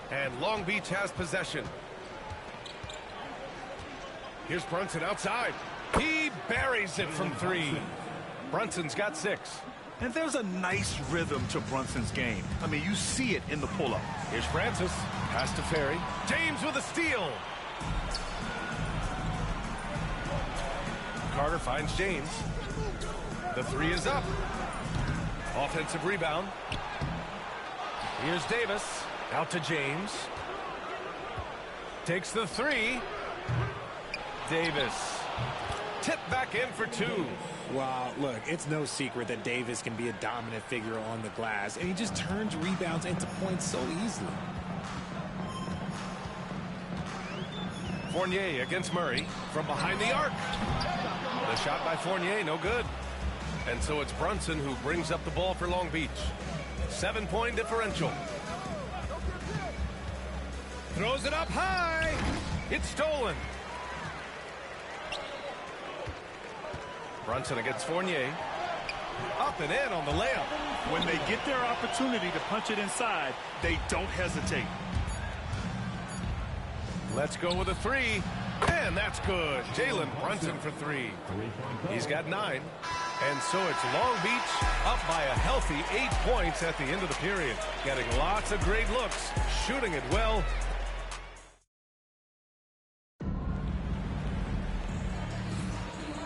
And Long Beach has possession. Here's Brunson outside. He buries it from 3. Brunson's got 6. And there's a nice rhythm to Brunson's game. I mean, you see it in the pull-up. Here's Francis. Pass to Ferry. James with a steal. Carter finds James. The 3 is up. Offensive rebound. Here's Davis. Out to James. Takes the 3. Davis. Tip back in for 2. Wow, look, it's no secret that Davis can be a dominant figure on the glass, and he just turns rebounds into points so easily. Fournier against Murray from behind the arc. The shot by Fournier, no good. And so it's Brunson who brings up the ball for Long Beach. 7-point differential. Throws it up high. It's stolen. Brunson against Fournier. Up and in on the layup. When they get their opportunity to punch it inside, they don't hesitate. Let's go with a three. And that's good. Jalen Brunson for three. He's got 9. And so it's Long Beach up by a healthy 8 points at the end of the period. Getting lots of great looks. Shooting it well.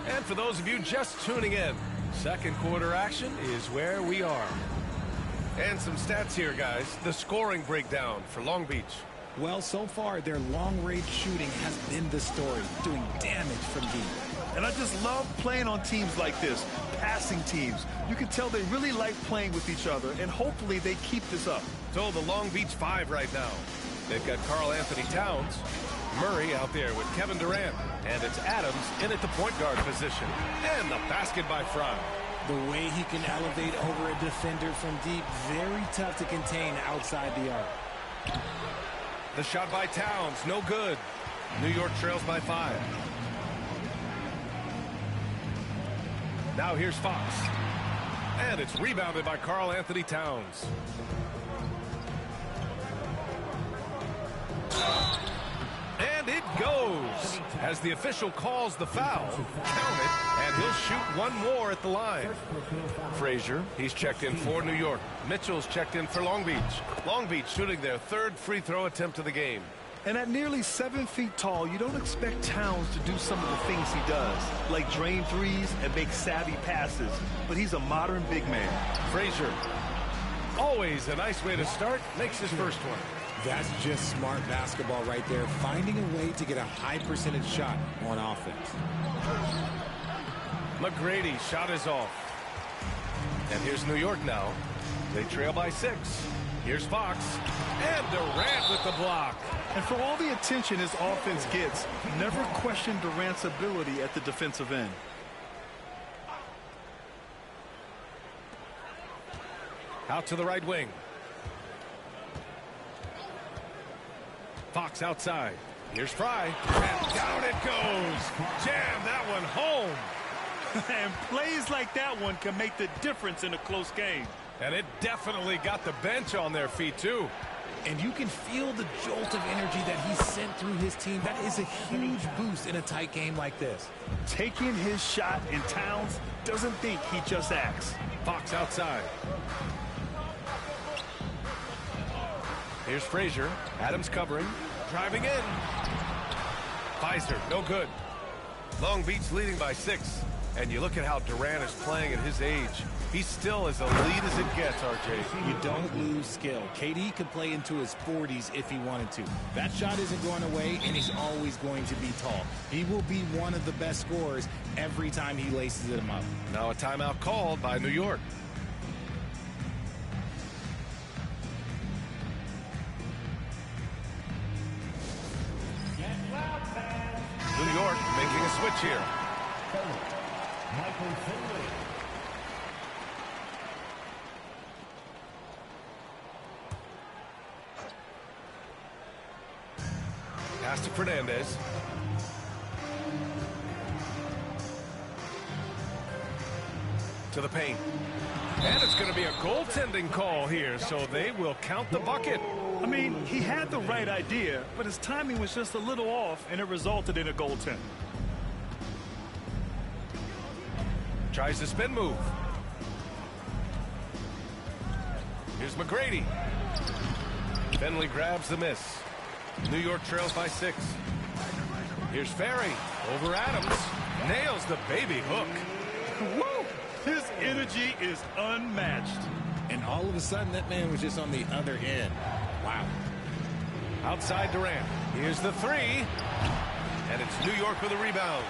And for those of you just tuning in, second quarter action is where we are. And some stats here, guys. The scoring breakdown for Long Beach. Well, so far, their long-range shooting has been the story, doing damage from deep. And I just love playing on teams like this, passing teams. You can tell they really like playing with each other, and hopefully they keep this up. So the Long Beach 5 right now. They've got Karl Anthony Towns, Murray out there with Kevin Durant, and it's Adams in at the point guard position. And the basket by Fry. The way he can elevate over a defender from deep, very tough to contain outside the arc. The shot by Towns, no good. New York trails by 5. Now here's Fox. And it's rebounded by Karl Anthony Towns. And it goes. As the official calls the foul, count it, and he'll shoot one more at the line. Frazier, he's checked in for New York. Mitchell's checked in for Long Beach. Long Beach shooting their 3rd free throw attempt of the game. And at nearly 7 feet tall, you don't expect Towns to do some of the things he does, like drain threes and make savvy passes. But he's a modern big man. Frazier, always a nice way to start, makes his first one. That's just smart basketball right there, finding a way to get a high percentage shot on offense. McGrady shot is off. And here's New York now. They trail by 6. Here's Fox. And Durant with the block. And for all the attention his offense gets, never question Durant's ability at the defensive end. Out to the right wing. Fox outside. Here's Fry. And down it goes. Jam that one home. And plays like that one can make the difference in a close game. And it definitely got the bench on their feet, too. And you can feel the jolt of energy that he sent through his team. That is a huge boost in a tight game like this. Taking his shot, and Towns doesn't think, he just acts. Fox outside. Here's Frazier. Adams covering. Driving in. Pfizer, no good. Long Beach leading by 6. And you look at how Durant is playing at his age. He's still as elite as it gets, RJ. You don't lose skill. KD could play into his 40s if he wanted to. That shot isn't going away, and he's always going to be tall. He will be one of the best scorers every time he laces them up. Now a timeout called by New York. New York making a switch here. Pass to Fernandez. To the paint. And it's going to be a goaltending call here, so they will count the bucket. I mean, he had the right idea, but his timing was just a little off, and it resulted in a goaltend. Tries the spin move. Here's McGrady. Finley grabs the miss. New York trails by 6. Here's Ferry over Adams. Nails the baby hook. Woo! His energy is unmatched. And all of a sudden, that man was just on the other end. Wow. Outside Durant. Here's the 3. And it's New York with a rebound.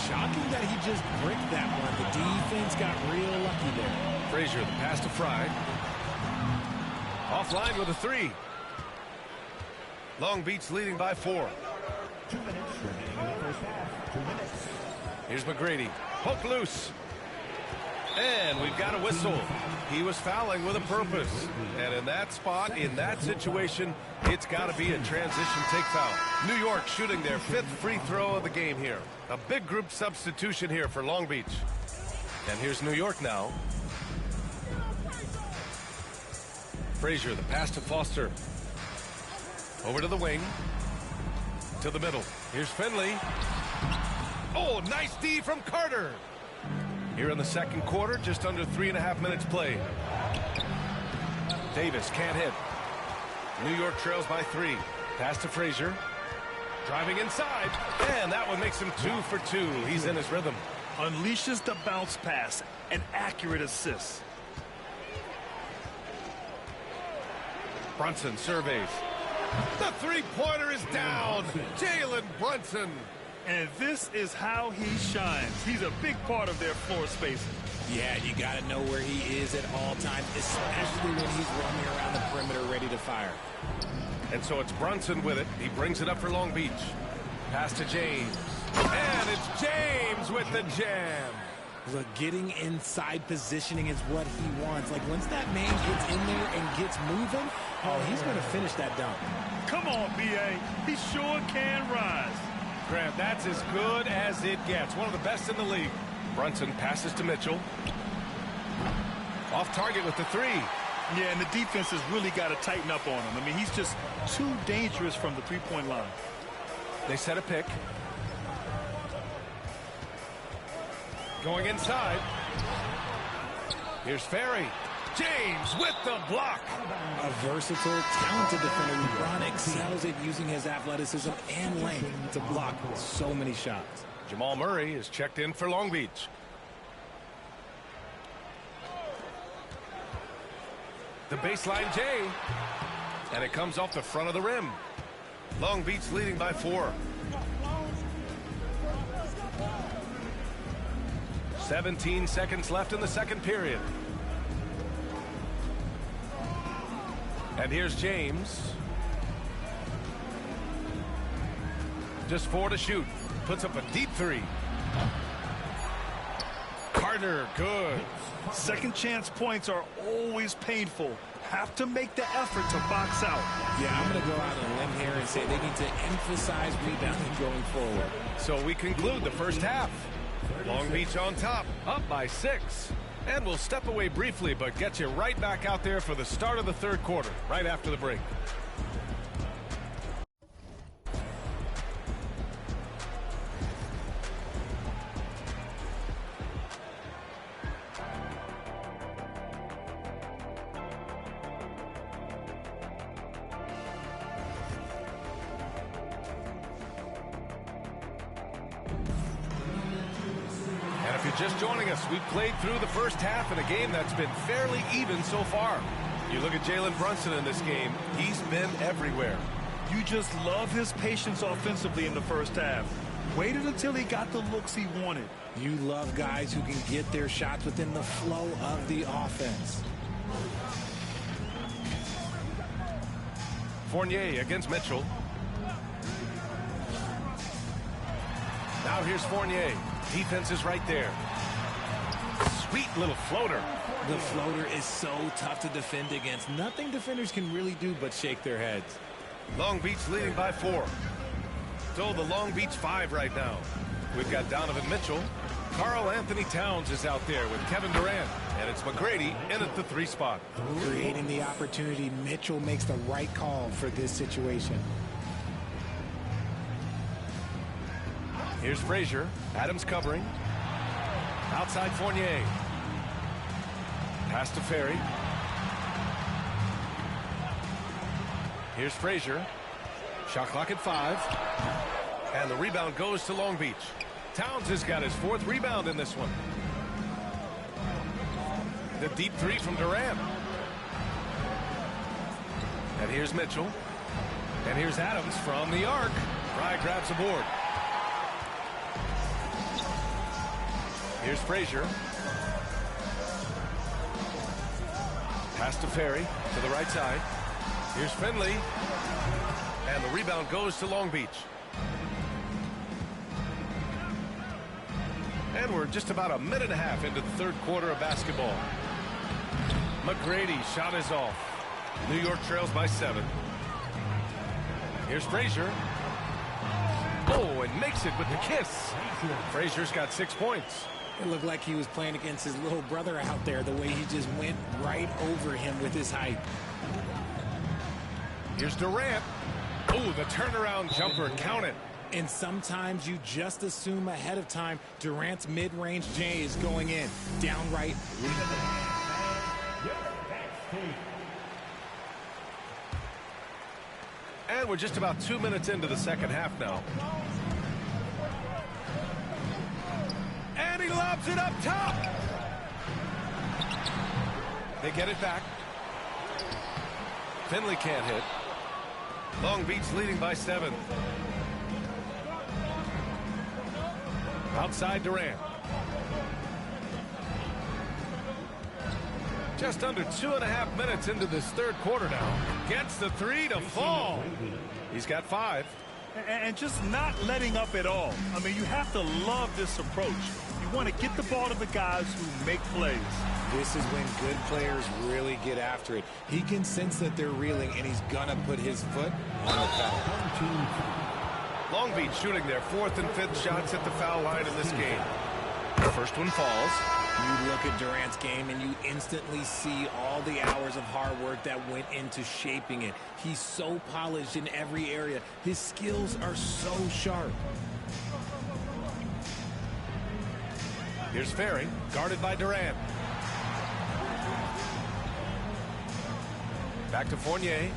Shocking that he just bricked that one. The defense got real lucky there. Frazier, the pass to Fry. Offline with a 3. Long Beach leading by 4. 2 minutes remaining in the first half. 2 minutes. Here's McGrady. Hook loose. And we've got a whistle. He was fouling with a purpose. And in that spot, in that situation, it's got to be a transition take foul. New York shooting their 5th free throw of the game here. A big group substitution here for Long Beach. And here's New York now. Frazier, the pass to Foster. Over to the wing. To the middle. Here's Finley. Oh, nice D from Carter. Here in the second quarter, just under 3.5 minutes played. Davis can't hit. New York trails by 3. Pass to Frazier. Driving inside. And that one makes him 2 for 2. He's in his rhythm. Unleashes the bounce pass. An accurate assist. Brunson surveys. The three-pointer is down. Jalen Brunson. And this is how he shines. He's a big part of their floor spacing. Yeah, you got to know where he is at all times, especially when he's roaming around the perimeter ready to fire. And so it's Brunson with it. He brings it up for Long Beach. Pass to James. And it's James with the jam. Look, getting inside positioning is what he wants. Like, once that man gets in there and gets moving, oh, he's going to finish that dunk. Come on, B.A. He sure can rise. Graham, that's as good as it gets. One of the best in the league. Brunson passes to Mitchell. Off target with the 3. Yeah, and the defense has really got to tighten up on him. I mean, he's just too dangerous from the three-point line. They set a pick. Going inside. Here's Ferry. James with the block. A versatile, talented defender. LeBron excels at using his athleticism and length to block so many shots. Jamal Murray is checked in for Long Beach. The baseline J. And it comes off the front of the rim. Long Beach leading by 4. 17 seconds left in the second period. And here's James. Just 4 to shoot. Puts up a deep 3. Carter, good. Second chance points are always painful. Have to make the effort to box out. Yeah, I'm going to go out on a limb here and say they need to emphasize rebounding going forward. So we conclude the first half. Long Beach on top, up by 6. And we'll step away briefly, but get you right back out there for the start of the third quarter, right after the break. Just joining us, we've played through the first half in a game that's been fairly even so far. You look at Jalen Brunson in this game, he's been everywhere. You just love his patience offensively in the first half. Waited until he got the looks he wanted. You love guys who can get their shots within the flow of the offense. Fournier against Mitchell. Now here's Fournier. Defense is right there. Sweet little floater. The floater is so tough to defend against. Nothing defenders can really do but shake their heads. Long Beach leading by 4. So the Long Beach 5 right now. We've got Donovan Mitchell. Karl Anthony Towns is out there with Kevin Durant. And it's McGrady in at the 3 spot. Creating the opportunity, Mitchell makes the right call for this situation. Here's Frazier. Adams covering. Outside Fournier. Pass to Ferry. Here's Frazier. Shot clock at 5. And the rebound goes to Long Beach. Towns has got his 4th rebound in this one. The deep 3 from Durant. And here's Mitchell. And here's Adams from the arc. Fry grabs the board. Here's Frazier. Pass to Ferry to the right side. Here's Finley. And the rebound goes to Long Beach. And we're just about a minute and a half into the third quarter of basketball. McGrady's shot is off. New York trails by 7. Here's Frazier. Oh, and makes it with the kiss. Frazier's got 6 points. It looked like he was playing against his little brother out there, the way he just went right over him with his height. Here's Durant. Oh, the turnaround jumper. Count it. And sometimes you just assume ahead of time Durant's mid-range J is going in. Downright. And we're just about 2 minutes into the second half now. And he lobs it up top. They get it back. Finley can't hit. Long Beach leading by 7. Outside Durant. Just under 2.5 minutes into this third quarter now. Gets the 3 to fall. He's got 5. And just not letting up at all. I mean, you have to love this approach. You want to get the ball to the guys who make plays. This is when good players really get after it. He can sense that they're reeling, and he's going to put his foot on the pedal. Long Beach shooting their 4th and 5th shots at the foul line in this game. The first one falls. You look at Durant's game and you instantly see all the hours of hard work that went into shaping it. He's so polished in every area. His skills are so sharp. Here's Ferry, guarded by Durant. Back to Fournier.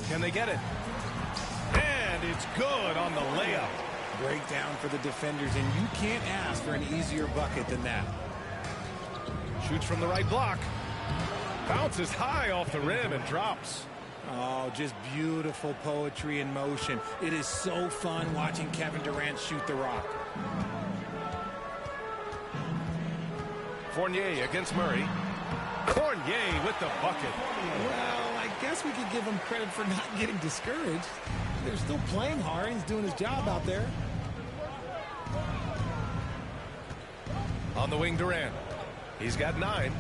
Can they get it? And it's good on the layup. Breakdown for the defenders, and you can't ask for an easier bucket than that. Shoots from the right block. Bounces high off the rim and drops. Oh, just beautiful poetry in motion. It is so fun watching Kevin Durant shoot the rock. Fournier against Murray. Fournier with the bucket. Well, I guess we could give him credit for not getting discouraged. They're still playing hard. He's doing his job out there. On the wing, Durant. He's got 9.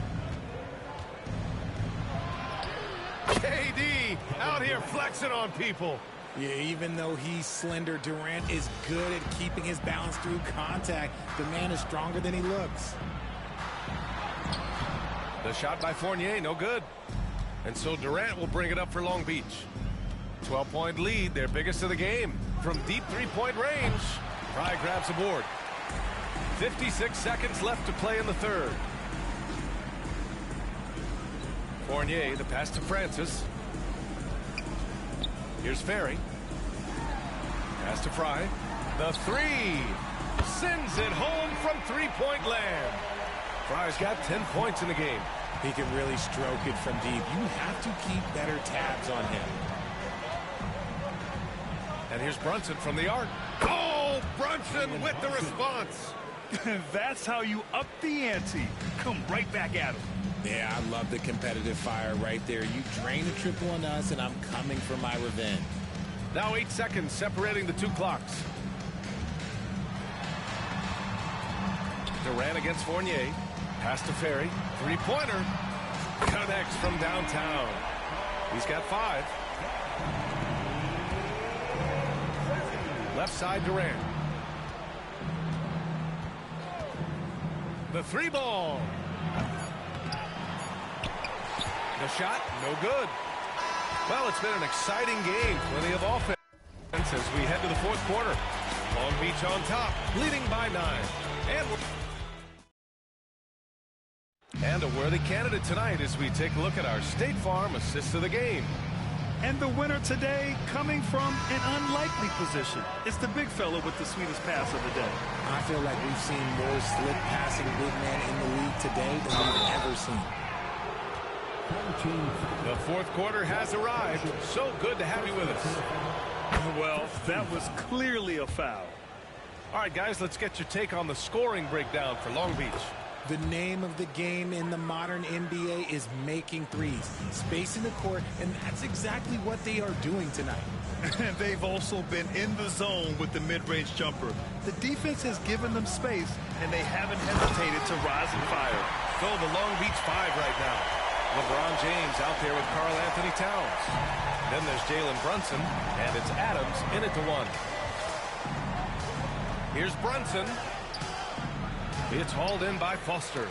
KD out here flexing on people. Yeah, even though he's slender, Durant is good at keeping his balance through contact. The man is stronger than he looks. The shot by Fournier, no good. And so Durant will bring it up for Long Beach. 12-point lead, their biggest of the game. From deep three-point range, Fry grabs a board. 56 seconds left to play in the third. Fournier, the pass to Francis. Here's Ferry. Pass to Fry. The 3. Sends it home from three-point land. Fry's got 10 points in the game. He can really stroke it from deep. You have to keep better tabs on him. And here's Brunson from the arc. Oh, Brunson with the response. That's how you up the ante. Come right back at him. Yeah, I love the competitive fire right there. You drain a triple on us, and I'm coming for my revenge. Now 8 seconds separating the 2 clocks. Durant against Fournier. Pass to Ferry. Three-pointer. Connects from downtown. He's got 5. Left side, Durant. The 3 ball. The shot, no good. Well, it's been an exciting game. Plenty of offense as we head to the fourth quarter. Long Beach on top, leading by 9. And a worthy candidate tonight as we take a look at our State Farm assist of the game. And the winner today coming from an unlikely position. It's the big fella with the sweetest pass of the day. I feel like we've seen more slick passing big men in the league today than we've ever seen. The fourth quarter has arrived. So good to have you with us. Well, that was clearly a foul. All right, guys, let's get your take on the scoring breakdown for Long Beach. The name of the game in the modern NBA is making threes, spacing the court, and that's exactly what they are doing tonight. And they've also been in the zone with the mid-range jumper. The defense has given them space, and they haven't hesitated to rise and fire. Go the Long Beach 5 right now. LeBron James out there with Karl Anthony Towns. Then there's Jalen Brunson, and it's Adams in it to 1. Here's Brunson. It's hauled in by Foster.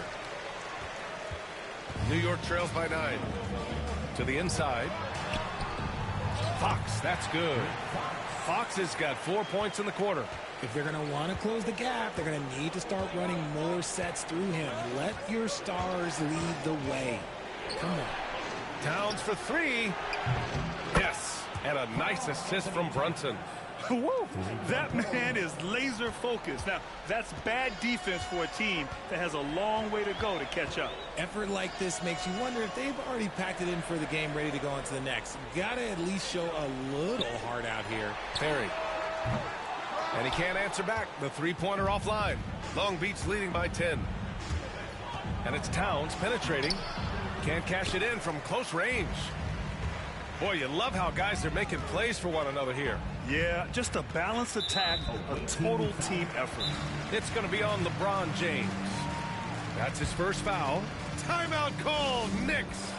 New York trails by 9. To the inside. Fox, that's good. Fox has got 4 points in the quarter. If they're going to want to close the gap, they're going to need to start running more sets through him. Let your stars lead the way. Come on. Towns for 3. Yes, and a nice assist from Brunson. Whoa, that man is laser focused. Now, that's bad defense for a team that has a long way to go to catch up. Effort like this makes you wonder if they've already packed it in for the game, ready to go on to the next. Got to at least show a little heart out here. Perry. And he can't answer back. The three-pointer offline. Long Beach leading by 10. And it's Towns penetrating. Can't cash it in from close range. Boy, you love how guys are making plays for one another here. Yeah, just a balanced attack, a total team effort. It's going to be on LeBron James. That's his first foul. Timeout call, Knicks.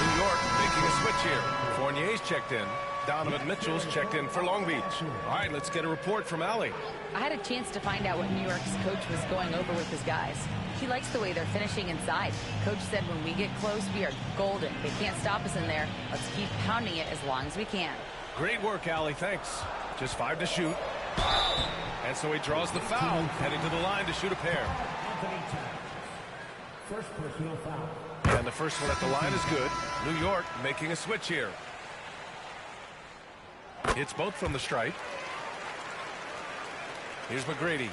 New York making a switch here. Fournier's checked in. Donovan Mitchell's checked in for Long Beach. All right, let's get a report from Allie. I had a chance to find out what New York's coach was going over with his guys. He likes the way they're finishing inside. Coach said when we get close, we are golden. They can't stop us in there. Let's keep pounding it as long as we can. Great work, Allie. Thanks. Just 5 to shoot. And so he draws the foul, heading to the line to shoot a pair. First personal foul. And the first one at the line is good. New York making a switch here. It's both from the stripe. Here's McGrady.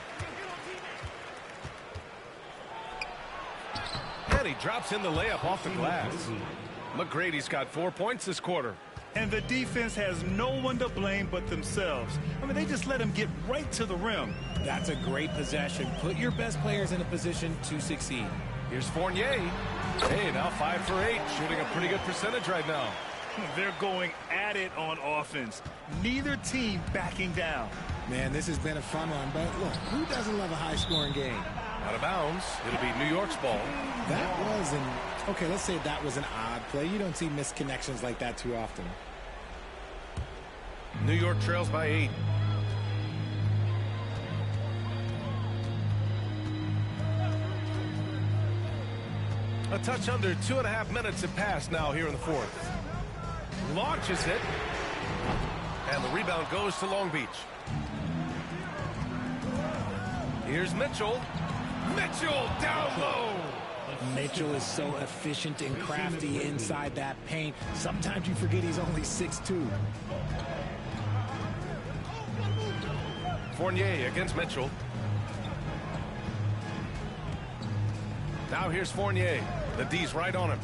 And he drops in the layup off the glass. McGrady's got 4 points this quarter. And the defense has no one to blame but themselves. I mean, they just let him get right to the rim. That's a great possession. Put your best players in a position to succeed. Here's Fournier. Hey, now 5 for 8, shooting a pretty good percentage right now. They're going at it on offense. Neither team backing down. Man, this has been a fun one, but look, who doesn't love a high-scoring game? Out of bounds. It'll be New York's ball. That was okay, let's say that was an odd play. You don't see missed connections like that too often. New York trails by 8. A touch under 2.5 minutes have passed now here in the fourth. Launches it. And the rebound goes to Long Beach. Here's Mitchell. Mitchell down low. Mitchell is so efficient and crafty inside that paint. Sometimes you forget he's only 6'2". Fournier against Mitchell. Now here's Fournier. The D's right on him.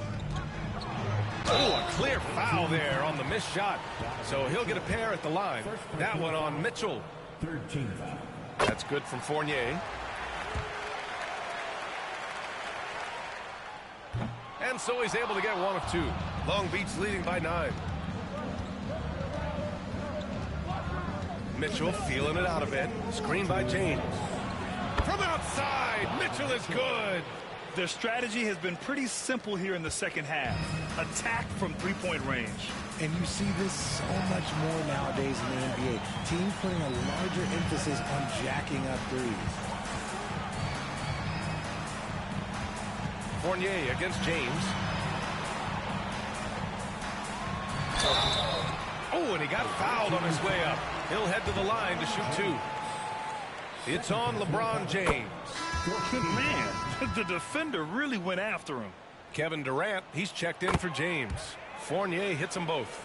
Oh, a clear foul there on the missed shot. So he'll get a pair at the line. That one on Mitchell. 13 foul. That's good from Fournier. And so he's able to get one of 2. Long Beach leading by 9. Mitchell feeling it out a bit. Screen by James. From outside, Mitchell is good. Their strategy has been pretty simple here in the second half. Attack from three-point range. And you see this so much more nowadays in the NBA. Teams putting a larger emphasis on jacking up threes. Fournier against James. Oh, and he got fouled on his way up. He'll head to the line to shoot 2. It's on LeBron James. Man, the defender really went after him. Kevin Durant, he's checked in for James. Fournier hits them both.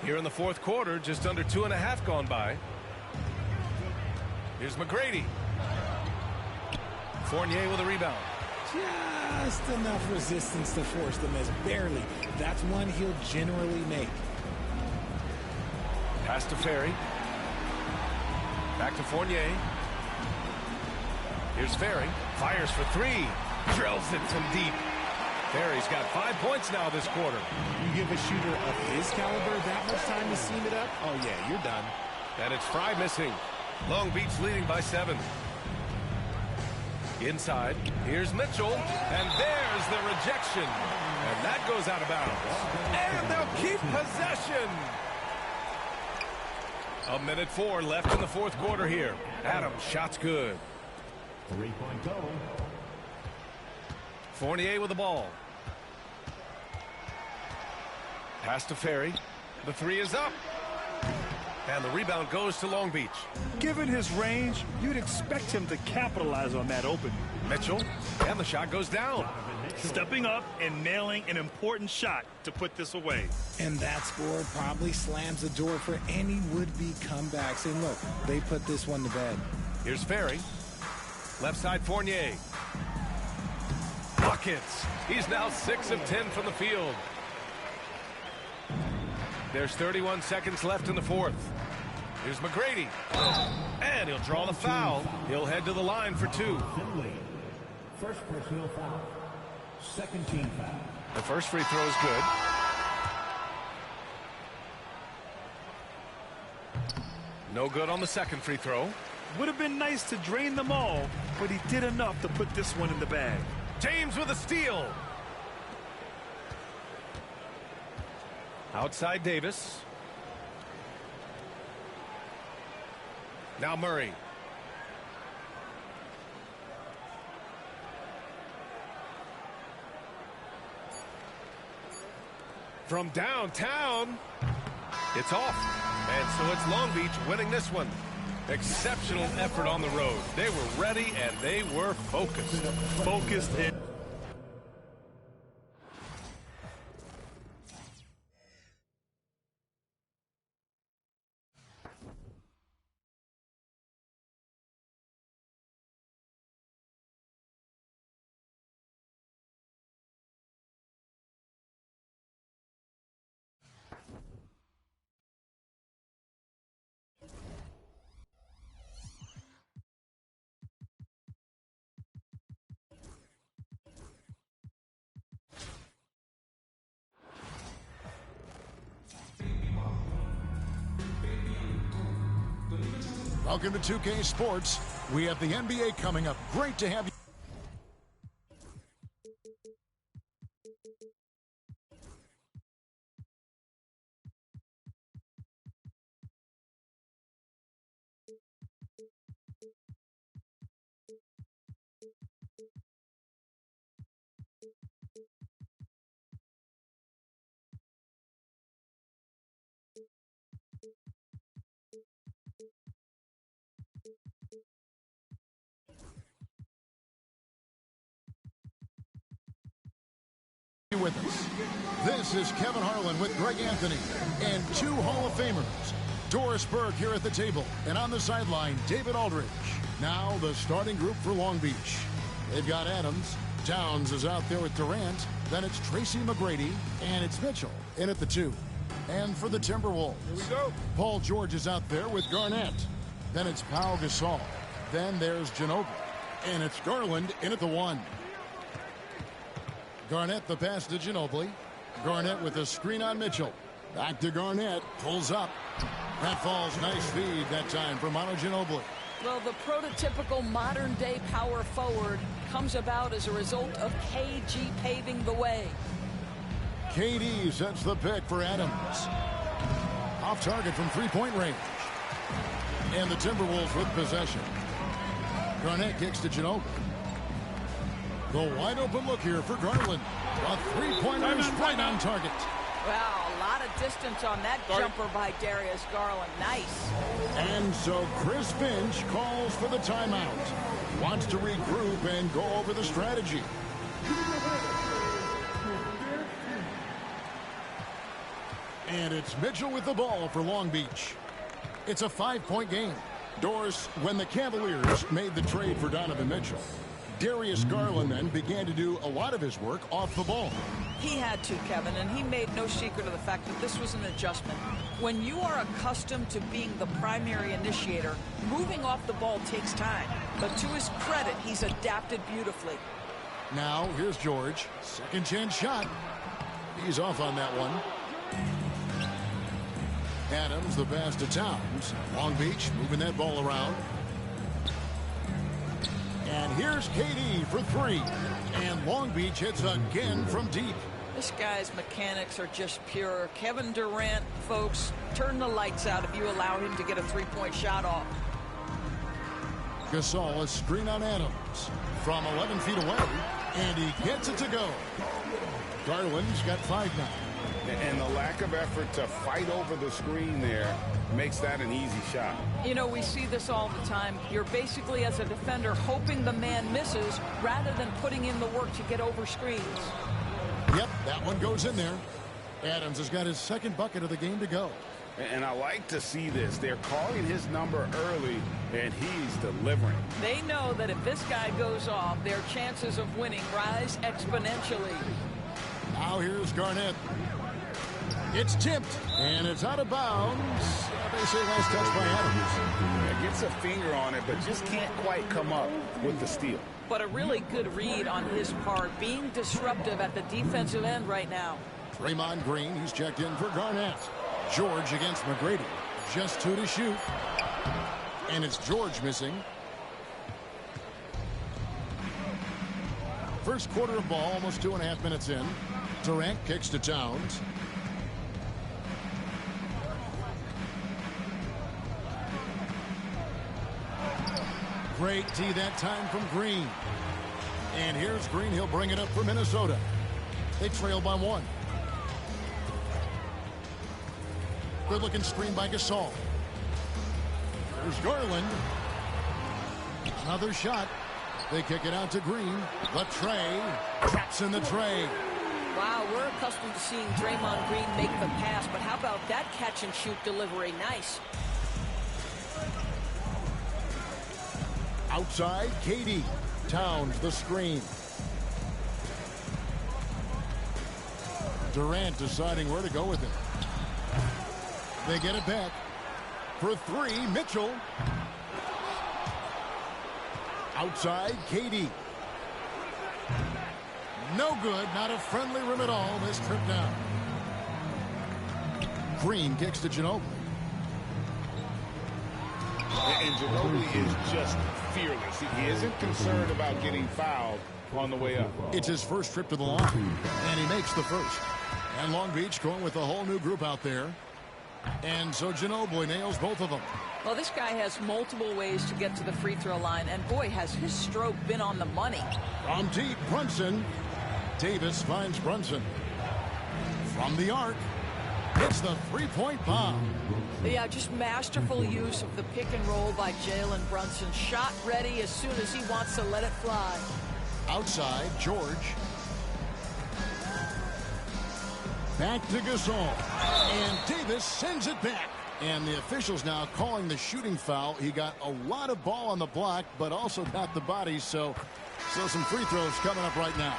Here in the fourth quarter, just under 2.5 gone by. Here's McGrady. Fournier with a rebound. Just enough resistance to force the miss. Barely. That's one he'll generally make. Pass to Ferry. Back to Fournier. Here's Ferry. Fires for three. Drills it from deep. Ferry's got 5 points now this quarter. You give a shooter of his caliber that much time to seam it up? Oh, yeah, you're done. And it's Fry missing. Long Beach leading by 7. Inside, here's Mitchell, and there's the rejection. And that goes out of bounds. And they'll keep possession. 1:04 left in the fourth quarter here. Adams, shot's good. 3-point goal. Fournier with the ball. Pass to Ferry. The three is up. And the rebound goes to Long Beach. Given his range, you'd expect him to capitalize on that opening. Mitchell, and the shot goes down. Stepping up and nailing an important shot to put this away. And that score probably slams the door for any would-be comebacks. And look, they put this one to bed. Here's Ferry. Left side Fournier. Buckets. He's now 6 of 10 from the field. There's 31 seconds left in the fourth. Here's McGrady. And he'll draw the foul. He'll head to the line for 2. Finley. First personal foul. Second team foul. The first free throw is good. No good on the second free throw. Would have been nice to drain them all, but he did enough to put this one in the bag. James with a steal. Outside Davis. Now Murray. From downtown. It's off. And so it's Long Beach winning this one. Exceptional effort on the road. They were ready and they were focused. Focused in. Welcome to 2K Sports. We have the NBA coming up. Great to have you. With us. This is Kevin Harlan with Greg Anthony and 2 Hall of Famers. Doris Burke here at the table, and on the sideline, David Aldridge. Now the starting group for Long Beach. They've got Adams. Towns is out there with Durant. Then it's Tracy McGrady, and it's Mitchell in at the 2. And for the Timberwolves, here we go. Paul George is out there with Garnett. Then it's Pau Gasol. Then there's Ginobili, and it's Garland in at the 1. Garnett the pass to Ginobili. Garnett with a screen on Mitchell. Back to Garnett. Pulls up. That falls. Nice feed that time from Manu Ginobili. Well, the prototypical modern-day power forward comes about as a result of KG paving the way. KD sets the pick for Adams. Off target from three-point range. And the Timberwolves with possession. Garnett kicks to Ginobili. The wide open look here for Garland. A three-pointer is right on target. Wow, a lot of distance on that jumper by Darius Garland. Nice. And so Chris Finch calls for the timeout. Wants to regroup and go over the strategy. And it's Mitchell with the ball for Long Beach. It's a 5-point game. Doris, when the Cavaliers made the trade for Donovan Mitchell, Darius Garland then began to do a lot of his work off the ball. He had to, Kevin, and he made no secret of the fact that this was an adjustment. When you are accustomed to being the primary initiator, moving off the ball takes time. But to his credit, he's adapted beautifully. Now, here's George. Second chance shot. He's off on that one. Adams, the pass to Towns. Long Beach moving that ball around. And here's KD for three. And Long Beach hits again from deep. This guy's mechanics are just pure. Kevin Durant, folks, turn the lights out if you allow him to get a three-point shot off. Gasol, a screen on Adams from 11 feet away, and he gets it to go. Garland's got 5 now. And the lack of effort to fight over the screen there makes that an easy shot. You know, we see this all the time. You're basically, as a defender, hoping the man misses rather than putting in the work to get over screens. Yep, that one goes in there. Adams has got his second bucket of the game to go. And I like to see this. They're calling his number early, and he's delivering. They know that if this guy goes off, their chances of winning rise exponentially. Now here's Garnett. It's tipped, and it's out of bounds. They say last touch by Adams. Gets a finger on it, but just can't quite come up with the steal. But a really good read on his part, being disruptive at the defensive end right now. Draymond Green, he's checked in for Garnett. George against McGrady. Just 2 to shoot. And it's George missing. First quarter of ball, almost 2.5 minutes in. Durant kicks to Towns. Great tee that time from Green. And here's Green. He'll bring it up for Minnesota. They trail by 1. Good looking screen by Gasol. There's Garland. Another shot. They kick it out to Green. The tray. Traps in the tray. Wow, we're accustomed to seeing Draymond Green make the pass, but how about that catch and shoot delivery? Nice. Outside, KD. Towns, the screen. Durant deciding where to go with it. They get it back. For 3, Mitchell. Outside, KD. No good. Not a friendly rim at all. This trip down. Green kicks to Ginobili. And Ginobili is just fearless. He isn't concerned about getting fouled on the way up. It's his first trip to the line, and he makes the first. And Long Beach going with a whole new group out there. And so Ginobili nails both of them. Well, this guy has multiple ways to get to the free throw line, and boy, has his stroke been on the money. From deep, Brunson. Davis finds Brunson. From the arc, hits the three-point bomb. Yeah, just masterful use of the pick and roll by Jalen Brunson. Shot ready as soon as he wants to let it fly. Outside, George. Back to Gasol. And Davis sends it back. And the officials now calling the shooting foul. He got a lot of ball on the block, but also got the body. So some free throws coming up right now.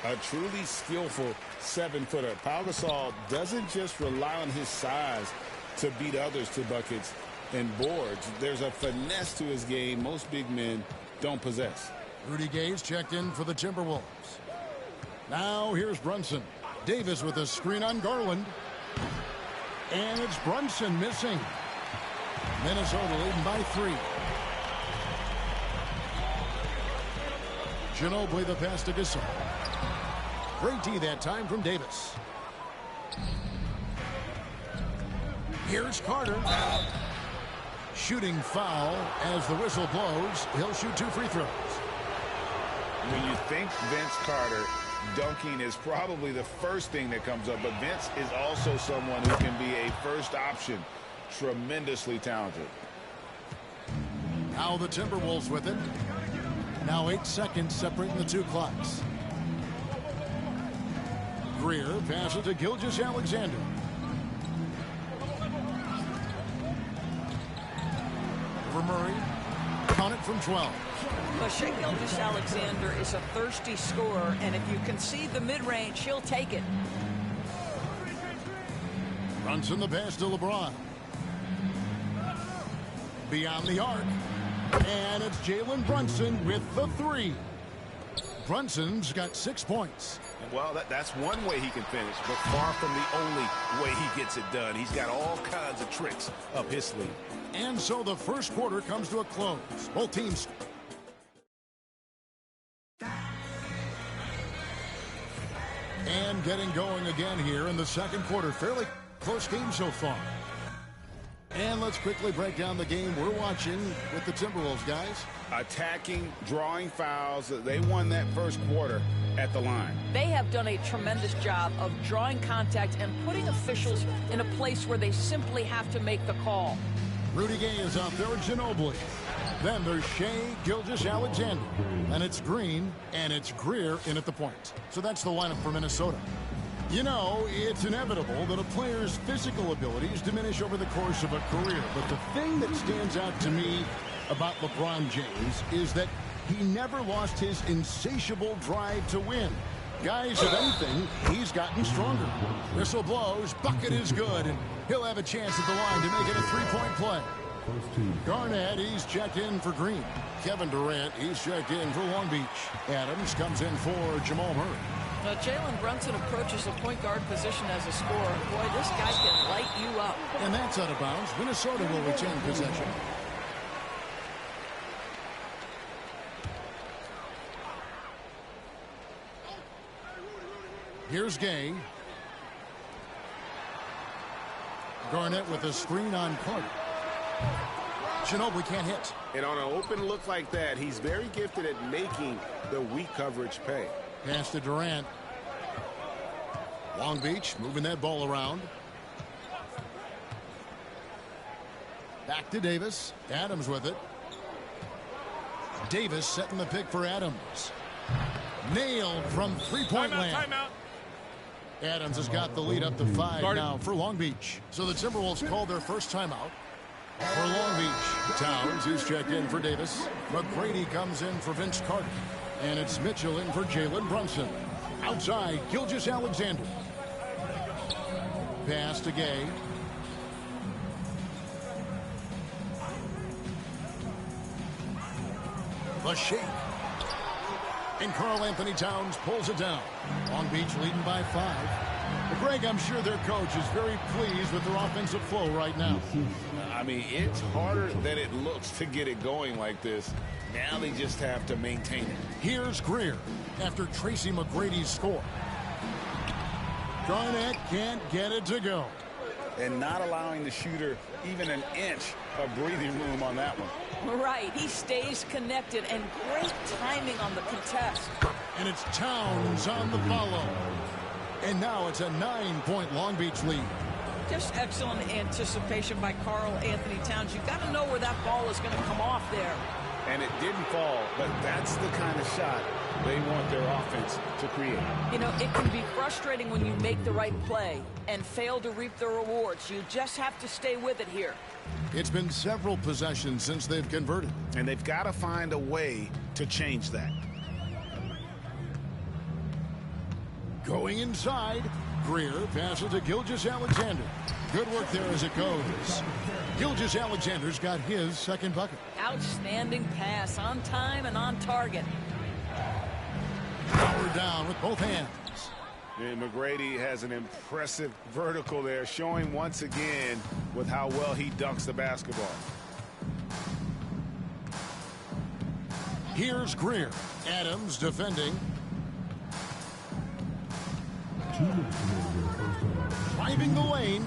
A truly skillful 7-footer. Pau Gasol doesn't just rely on his size to beat others to buckets and boards. There's a finesse to his game most big men don't possess. Rudy Gay's checked in for the Timberwolves. Now here's Brunson. Davis with a screen on Garland. And it's Brunson missing. Minnesota leading by 3. Ginobili the pass to Gasol. Great tee that time from Davis. Here's Carter. Shooting foul as the whistle blows. He'll shoot 2 free throws. When you think Vince Carter, dunking is probably the first thing that comes up, but Vince is also someone who can be a first option. Tremendously talented. Now the Timberwolves with it. Now 8 seconds separating the 2 clocks. Greer passes to Gilgeous-Alexander. Over Murray. count it from 12. But Shea Gilgeous-Alexander is a thirsty scorer, and if you concede the mid-range, he'll take it. Brunson the pass to LeBron. Beyond the arc. And it's Jalen Brunson with the three. Brunson's got 6 points. Well, that's one way he can finish, but far from the only way he gets it done. He's got all kinds of tricks up his sleeve. And so the first quarter comes to a close. Both teams. And getting going again here in the second quarter. Fairly close game so far. And let's quickly break down the game we're watching with the Timberwolves, guys. Attacking, drawing fouls. They won that first quarter at the line. They have done a tremendous job of drawing contact and putting officials in a place where they simply have to make the call. Rudy Gay is out there with Ginobili. Then there's Shea Gilgeous-Alexander. And it's Green, and it's Greer in at the point. So that's the lineup for Minnesota. You know, it's inevitable that a player's physical abilities diminish over the course of a career. But the thing that stands out to me about LeBron James is that he never lost his insatiable drive to win. Guys, if anything, he's gotten stronger. Whistle blows, bucket is good, and he'll have a chance at the line to make it a three-point play. Garnett, he's checked in for Green. Kevin Durant, he's checked in for Long Beach. Adams comes in for Jamal Murray. Jalen Brunson approaches a point guard position as a scorer. Boy, this guy can light you up. And that's out of bounds. Minnesota will retain possession. Here's Gay. Garnett with a screen on Carter. Ginobili can't hit. And on an open look like that, he's very gifted at making the weak coverage pay. Pass to Durant. Long Beach moving that ball around. Back to Davis. Adams with it. Davis setting the pick for Adams. Nailed from three-point land. Timeout. Adams has got the lead up to 5 now for Long Beach. So the Timberwolves call their first timeout for Long Beach. Towns is checked in for Davis. McGrady comes in for Vince Carter. And it's Mitchell in for Jalen Brunson. Outside, Gilgeous-Alexander. Pass to Gay. The shake. And Karl Anthony Towns pulls it down. Long Beach leading by 5. But Greg, I'm sure their coach is very pleased with their offensive flow right now. I mean, it's harder than it looks to get it going like this. Now they just have to maintain it. Here's Greer after Tracy McGrady's score. Garnett can't get it to go. And not allowing the shooter even an inch of breathing room on that one. Right, he stays connected, and great timing on the contest. And it's Towns on the follow. And now it's a 9-point Long Beach lead. Just excellent anticipation by Karl Anthony Towns. You've got to know where that ball is going to come off there. And it didn't fall, but that's the kind of shot they want their offense to create. You know, it can be frustrating when you make the right play and fail to reap the rewards. You just have to stay with it here. It's been several possessions since they've converted. And they've got to find a way to change that. Going inside, Greer passes to Gilgeous-Alexander. Good work there as it goes. Gilgeous-Alexander's got his second bucket. Outstanding pass, on time and on target. Power down with both hands. And McGrady has an impressive vertical there, showing once again with how well he dunks the basketball. Here's Greer. Adams defending. Driving the lane.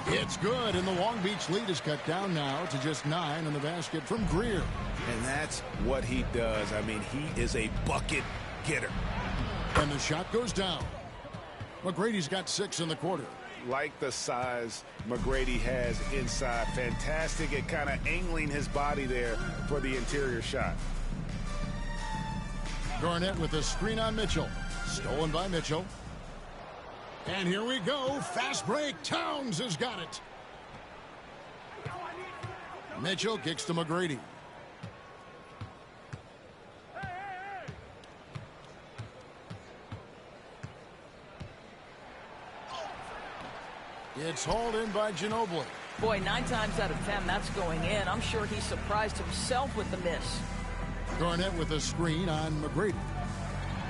It's good, and the Long Beach lead is cut down now to just 9 in the basket from Greer. And that's what he does. I mean, he is a bucket getter. And the shot goes down. McGrady's got 6 in the quarter. Like the size McGrady has inside. Fantastic at kind of angling his body there for the interior shot. Garnett with a screen on Mitchell. Stolen by Mitchell. And here we go. Fast break. Towns has got it. Mitchell kicks to McGrady. It's hauled in by Ginobili. Boy, 9 times out of 10, that's going in. I'm sure he surprised himself with the miss. Garnett with a screen on McGrady.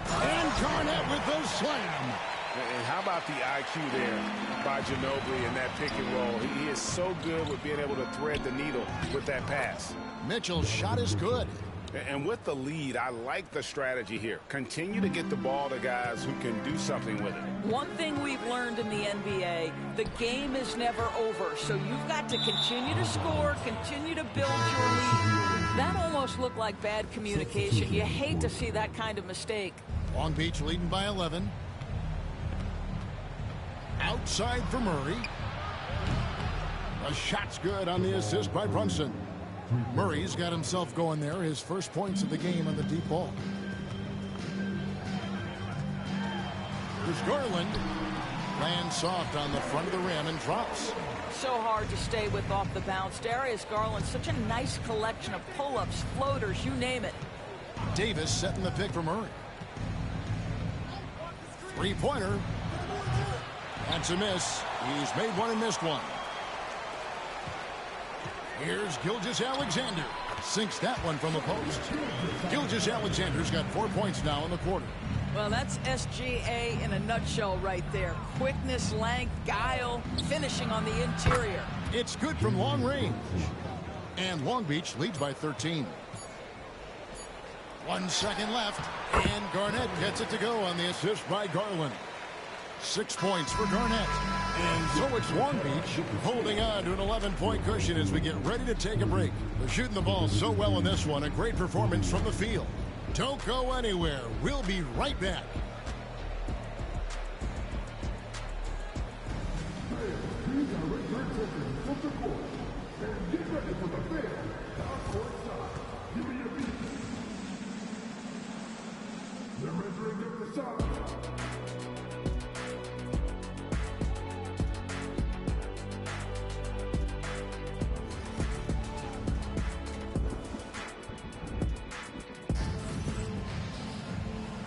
And Garnett with the slam. And how about the IQ there by Ginobili in that pick and roll? He is so good with being able to thread the needle with that pass. Mitchell's shot is good. And with the lead, I like the strategy here. Continue to get the ball to guys who can do something with it. One thing we've learned in the NBA, the game is never over. So you've got to continue to score, continue to build your lead. That almost looked like bad communication. You hate to see that kind of mistake. Long Beach leading by 11. Outside for Murray. A shot's good on the assist by Brunson. Murray's got himself going there. His first points of the game on the deep ball. Here's Garland. Lands soft on the front of the rim and drops. So hard to stay with off the bounce. Darius Garland, such a nice collection of pull-ups, floaters, you name it. Davis setting the pick for Murray. Three-pointer. That's a miss. He's made one and missed one. Here's Gilgeous-Alexander. Sinks that one from the post. Gilgeous-Alexander's got 4 points now in the quarter. Well, that's SGA in a nutshell right there. Quickness, length, guile, finishing on the interior. It's good from long range. And Long Beach leads by 13. 1 second left. And Garnett gets it to go on the assist by Garland. 6 points for Garnett. And so it's Long Beach holding on to an 11-point cushion as we get ready to take a break. They're shooting the ball so well in this one. A great performance from the field. Don't go anywhere. We'll be right back.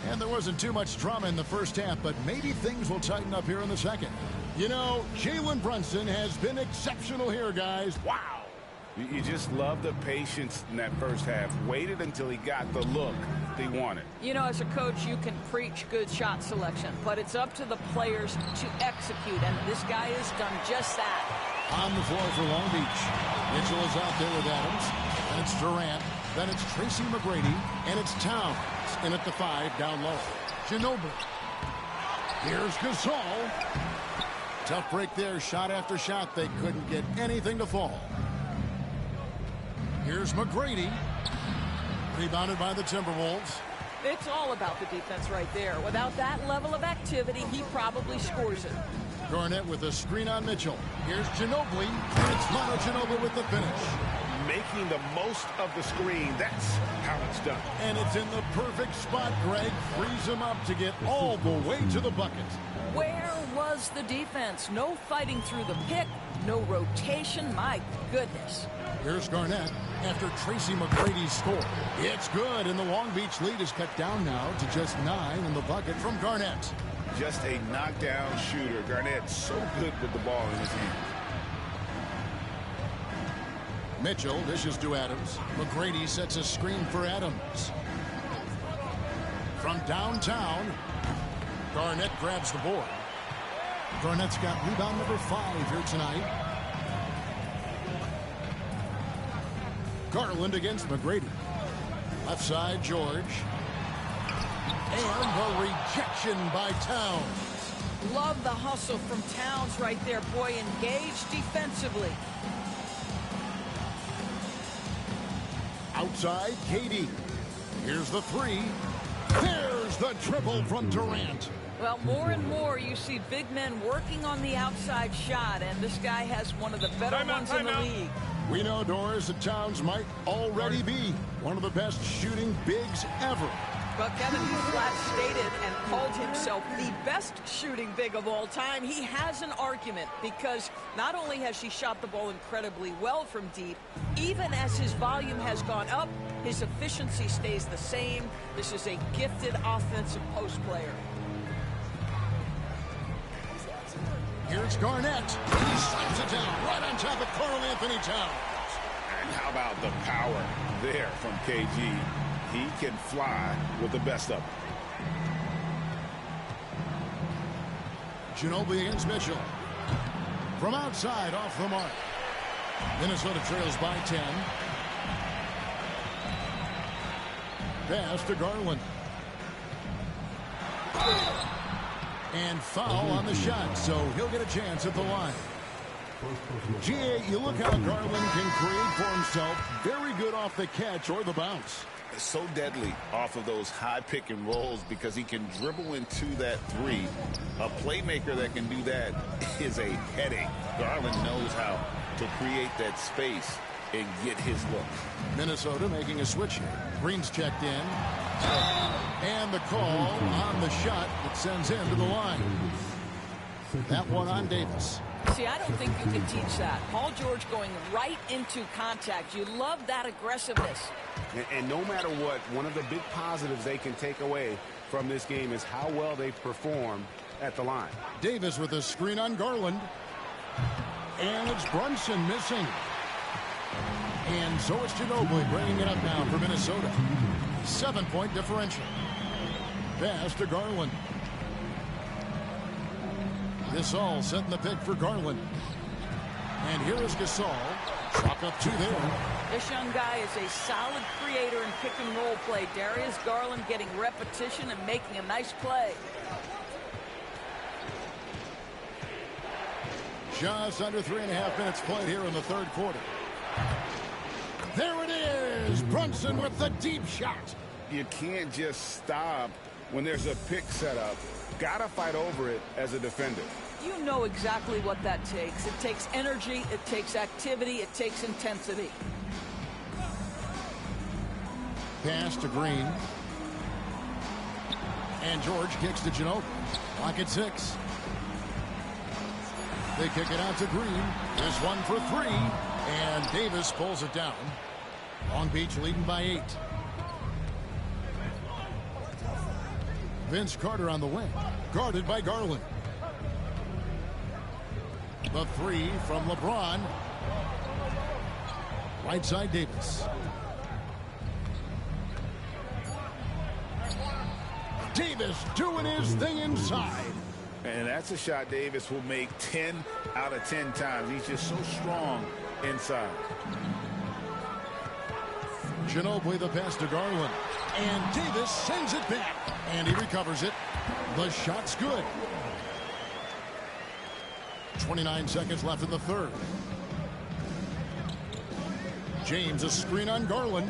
And there wasn't too much drama in the first half, but maybe things will tighten up here in the second. You know, Jalen Brunson has been exceptional here, guys. Wow. You just love the patience in that first half. Waited until he got the look they wanted. You know, as a coach, you can preach good shot selection, but it's up to the players to execute, and this guy has done just that. On the floor for Long Beach. Mitchell is out there with Adams. Then it's Durant. Then it's Tracy McGrady. And it's Towns in at the 5 down low. Ginobili. Here's Gasol. Tough break there. Shot after shot. They couldn't get anything to fall. Here's McGrady. Rebounded by the Timberwolves. It's all about the defense right there. Without that level of activity, he probably scores it. Garnett with a screen on Mitchell. Here's Ginobili. And it's Manu Ginobili with the finish. Making the most of the screen. That's how it's done. And it's in the perfect spot, Greg. Frees him up to get all the way to the bucket. Where was the defense? No fighting through the pick. No rotation. My goodness. Here's Garnett after Tracy McGrady's score. It's good, and the Long Beach lead is cut down now to just 9 in the bucket from Garnett. Just a knockdown shooter. Garnett so good with the ball in his hand. Mitchell dishes to Adams. McGrady sets a screen for Adams. From downtown, Garnett grabs the board. Garnett's got rebound number 5 here tonight. Garland against McGrady. Left side, George. And the rejection by Towns. Love the hustle from Towns right there. Boy, engaged defensively. Outside, KD. Here's the 3. There's the triple from Durant. Well, more and more you see big men working on the outside shot, and this guy has one of the better ones in the league. We know, Doris, that Towns might already be one of the best shooting bigs ever. But Kevin, he flat stated and called himself the best shooting big of all time. He has an argument because not only has he shot the ball incredibly well from deep, even as his volume has gone up, his efficiency stays the same. This is a gifted offensive post player. Here's Garnett. He slams it down right on top of Karl Anthony Towns. And how about the power there from KG? He can fly with the best of them. Ginobili against Mitchell. From outside, off the mark. Minnesota trails by 10. Pass to Garland. And foul on the shot, so he'll get a chance at the line. GA, you look how Garland can create for himself. Very good off the catch or the bounce. So deadly off of those high pick and rolls because he can dribble into that three. A playmaker that can do that is a headache. Garland knows how to create that space and get his look. Minnesota making a switch here. Green's checked in. And the call on the shot that sends him to the line. That one on Davis. See, I don't think you can teach that. Paul George going right into contact. You love that aggressiveness. And no matter what, one of the big positives they can take away from this game is how well they perform at the line. Davis with a screen on Garland. And it's Brunson missing. And so it's Ginobili bringing it up now for Minnesota. 7-point differential. Pass to Garland. Gasol setting the pick for Garland. And here is Gasol. Drop up two there. This young guy is a solid creator in pick and roll play. Darius Garland getting repetition and making a nice play. Just under 3.5 minutes played here in the third quarter. There it is. Brunson with the deep shot. You can't just stop when there's a pick set up. Gotta fight over it as a defender. You know exactly what that takes. It takes energy, it takes activity, it takes intensity. Pass to Green. And George kicks to Ginobili. Lock at 6. They kick it out to Green. This one for 3. And Davis pulls it down. Long Beach leading by 8. Vince Carter on the wing. Guarded by Garland. The 3 from LeBron. Right side Davis. Davis doing his thing inside. And that's a shot Davis will make 10 out of 10 times. He's just so strong inside. Ginobili the pass to Garland. And Davis sends it back. And he recovers it. The shot's good. 29 seconds left in the third. James a screen on Garland.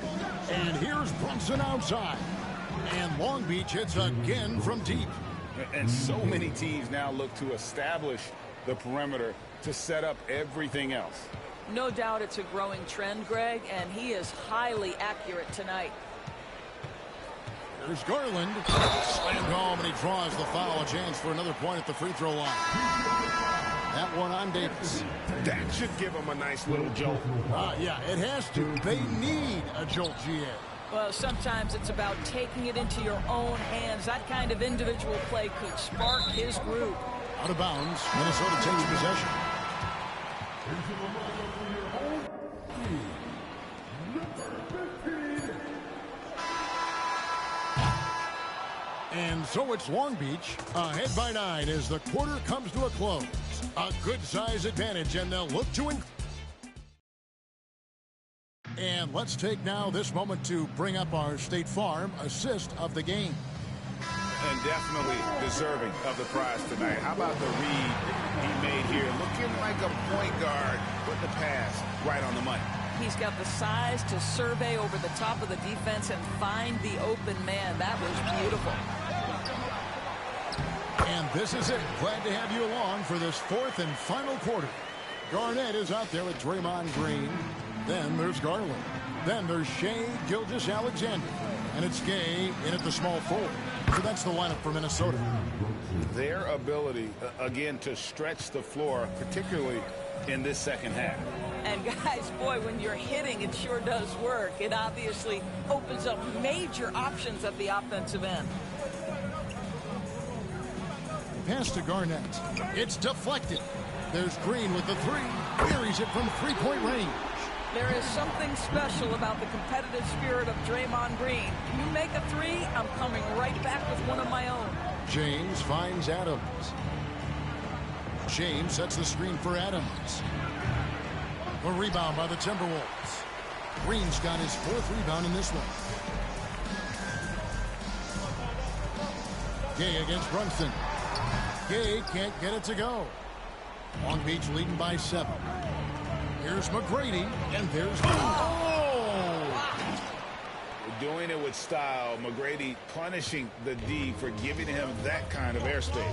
And here's Brunson outside. And Long Beach hits again from deep. And so many teams now look to establish the perimeter to set up everything else. No doubt it's a growing trend, Greg, and he is highly accurate tonight. There's Garland. Slammed home, and he draws the foul. A chance for another point at the free throw line. That one on Davis. That should give them a nice little jolt. Yeah, it has to. They need a jolt, GA. Well, sometimes it's about taking it into your own hands. That kind of individual play could spark his groove. Out of bounds. Minnesota takes possession. And so it's Long Beach ahead by 9 as the quarter comes to a close. A good size advantage, and they'll look to And let's take now this moment to bring up our State Farm assist of the game. And definitely deserving of the prize tonight. How about the read he made here? Looking like a point guard, put the pass right on the money. He's got the size to survey over the top of the defense and find the open man. That was beautiful. And this is it. Glad to have you along for this fourth and final quarter. Garnett is out there with Draymond Green. Then there's Garland. Then there's Shea Gilgeous-Alexander. And it's Gay in at the small forward. So that's the lineup for Minnesota. Their ability, again, to stretch the floor, particularly in this second half. And guys, boy, when you're hitting, it sure does work. It obviously opens up major options at the offensive end. pass to Garnett. It's deflected. There's Green with the three. Buries it from three-point range. There is something special about the competitive spirit of Draymond Green. You make a three, I'm coming right back with one of my own. James finds Adams. James sets the screen for Adams. A rebound by the Timberwolves. Green's got his fourth rebound in this one. Gay against Brunson. Gay can't get it to go. Long Beach leading by 7. Here's McGrady, and there's... Doing it with style. McGrady punishing the D for giving him that kind of airspace.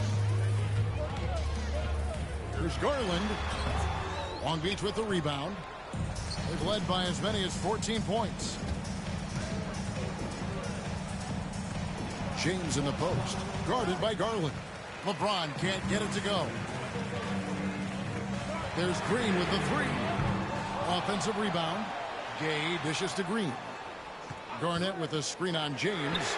Here's Garland. Long Beach with the rebound. They've led by as many as 14 points. James in the post. Guarded by Garland. LeBron can't get it to go. There's Green with the three. Offensive rebound. Gay dishes to Green. Garnett with a screen on James.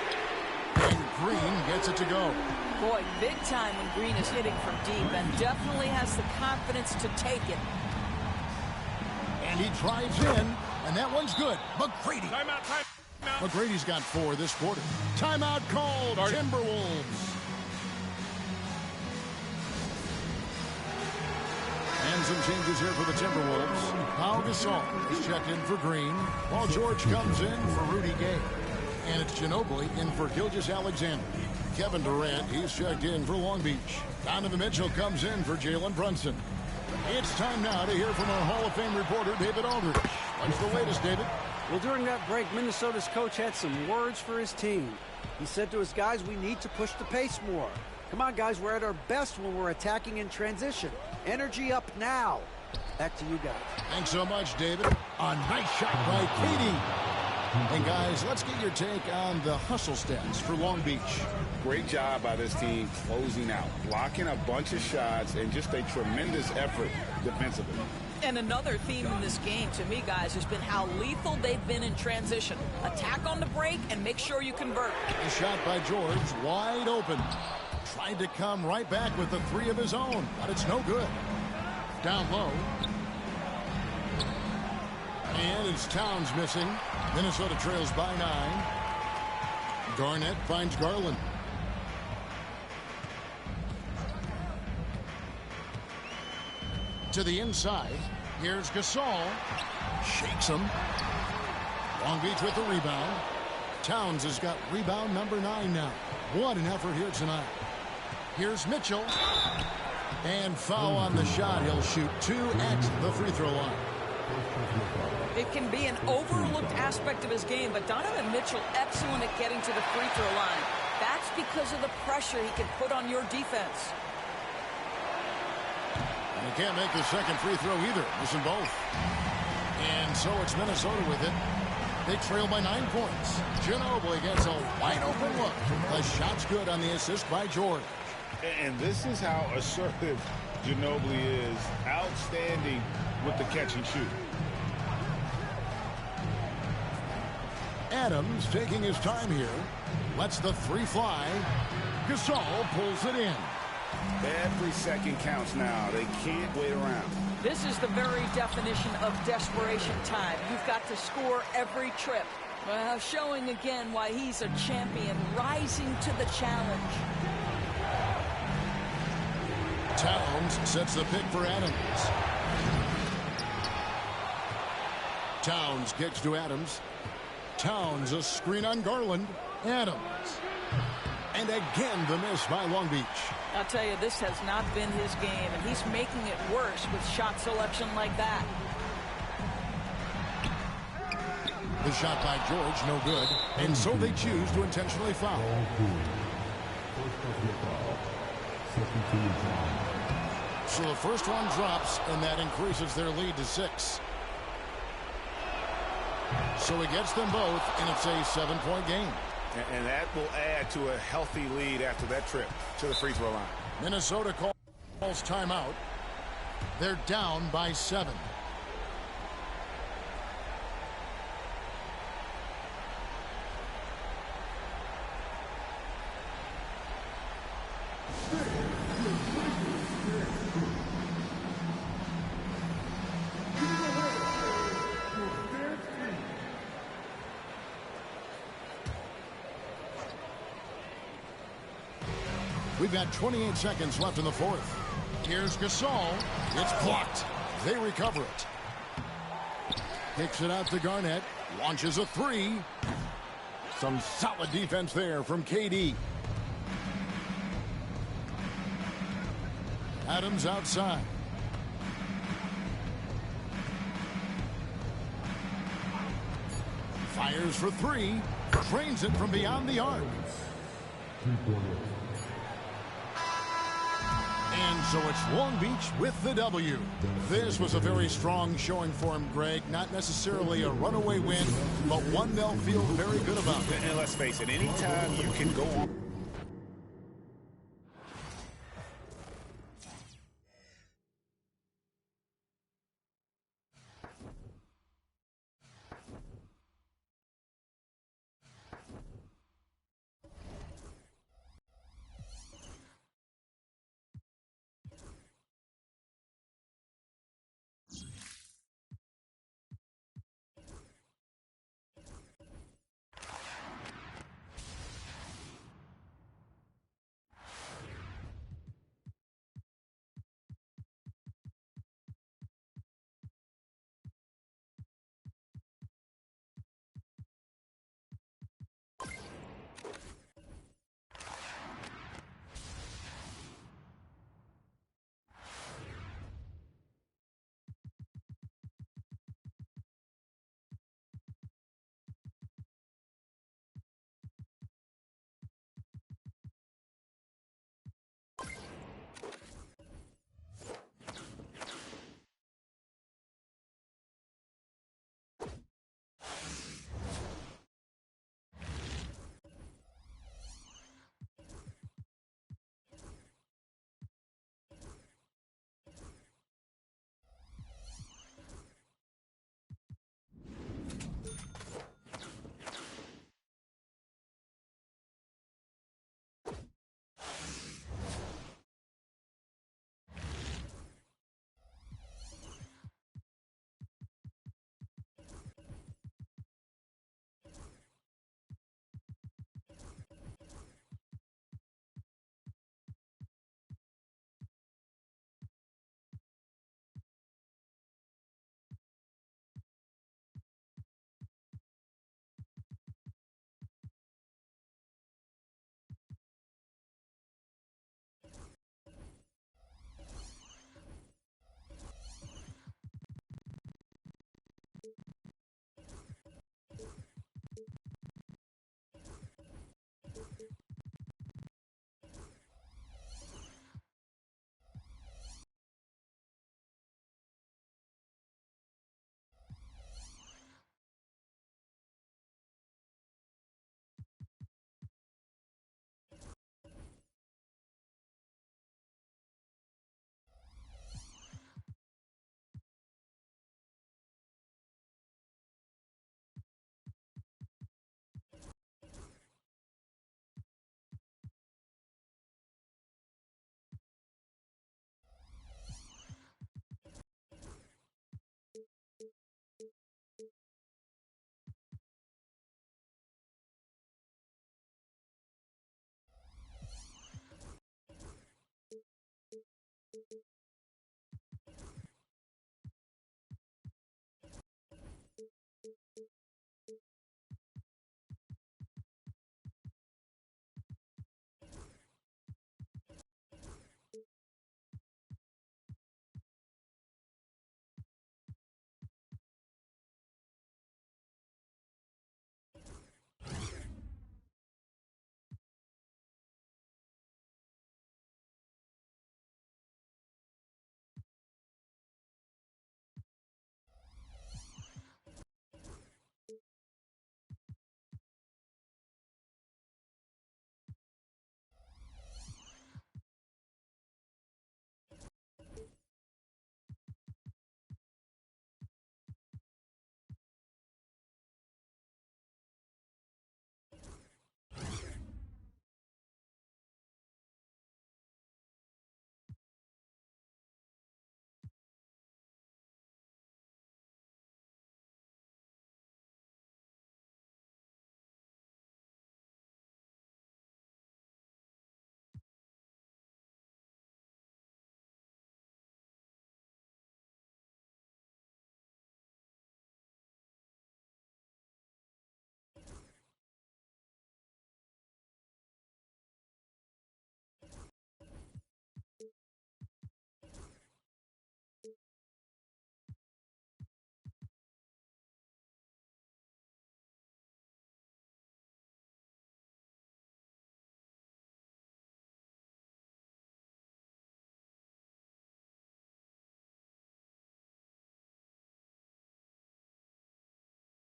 And Green gets it to go. Boy, big time when Green is hitting from deep and definitely has the confidence to take it. And he drives in, and that one's good. McGrady. Timeout. McGrady's got 4 this quarter. Timeout called. Timberwolves. And some changes here for the Timberwolves. Pau Gasol is checked in for Green, while George comes in for Rudy Gay. And it's Ginobili in for Gilgeous-Alexander. Kevin Durant, he's checked in for Long Beach. Donovan Mitchell comes in for Jalen Brunson. It's time now to hear from our Hall of Fame reporter, David Aldridge. What's the latest, David? Well, during that break, Minnesota's coach had some words for his team. He said to his guys, we need to push the pace more. Come on, guys, we're at our best when we're attacking in transition. Energy up now. Back to you guys. Thanks so much, David. A nice shot by Katie. And guys, let's get your take on the hustle stats for Long Beach. Great job by this team closing out, blocking a bunch of shots, and just a tremendous effort defensively. And another theme in this game, to me, guys, has been how lethal they've been in transition. Attack on the break and make sure you convert. A shot by George, wide open. Tried to come right back with the three of his own, but it's no good. Down low. And it's Towns missing. Minnesota trails by 9. Garnett finds Garland. To the inside. Here's Gasol. Shakes him. Long Beach with the rebound. Towns has got rebound number 9 now. What an effort here tonight. Here's Mitchell. And foul on the shot. He'll shoot 2 at the free throw line. It can be an overlooked aspect of his game, but Donovan Mitchell excellent at getting to the free throw line. That's because of the pressure he can put on your defense. And he can't make the second free throw either. Missing both. And so it's Minnesota with it. They trail by 9 points. Ginobili gets a wide open look. The shot's good on the assist by George. And this is how assertive Ginobili is. Outstanding with the catch and shoot. Adams taking his time here. Lets the three fly. Gasol pulls it in. Every second counts now. They can't wait around. This is the very definition of desperation time. You've got to score every trip. Well, showing again why he's a champion, rising to the challenge. Towns sets the pick for Adams. Towns kicks to Adams. Towns a screen on Garland. Adams. And again the miss by Long Beach. I'll tell you, this has not been his game, and he's making it worse with shot selection like that. The shot by George, no good. And so they choose to intentionally foul. So the first one drops, and that increases their lead to 6. So he gets them both, and it's a 7-point game. And that will add to a healthy lead after that trip to the free throw line. Minnesota calls timeout. They're down by 7. We've got 28 seconds left in the fourth. Here's Gasol. It's blocked. They recover it. Kicks it out to Garnett. Launches a three. Some solid defense there from KD. Adams outside. Fires for three. Trains it from beyond the arc. And so it's Long Beach with the W. This was a very strong showing for him, Greg. Not necessarily a runaway win, but one they'll feel very good about. And let's face it, anytime you can go on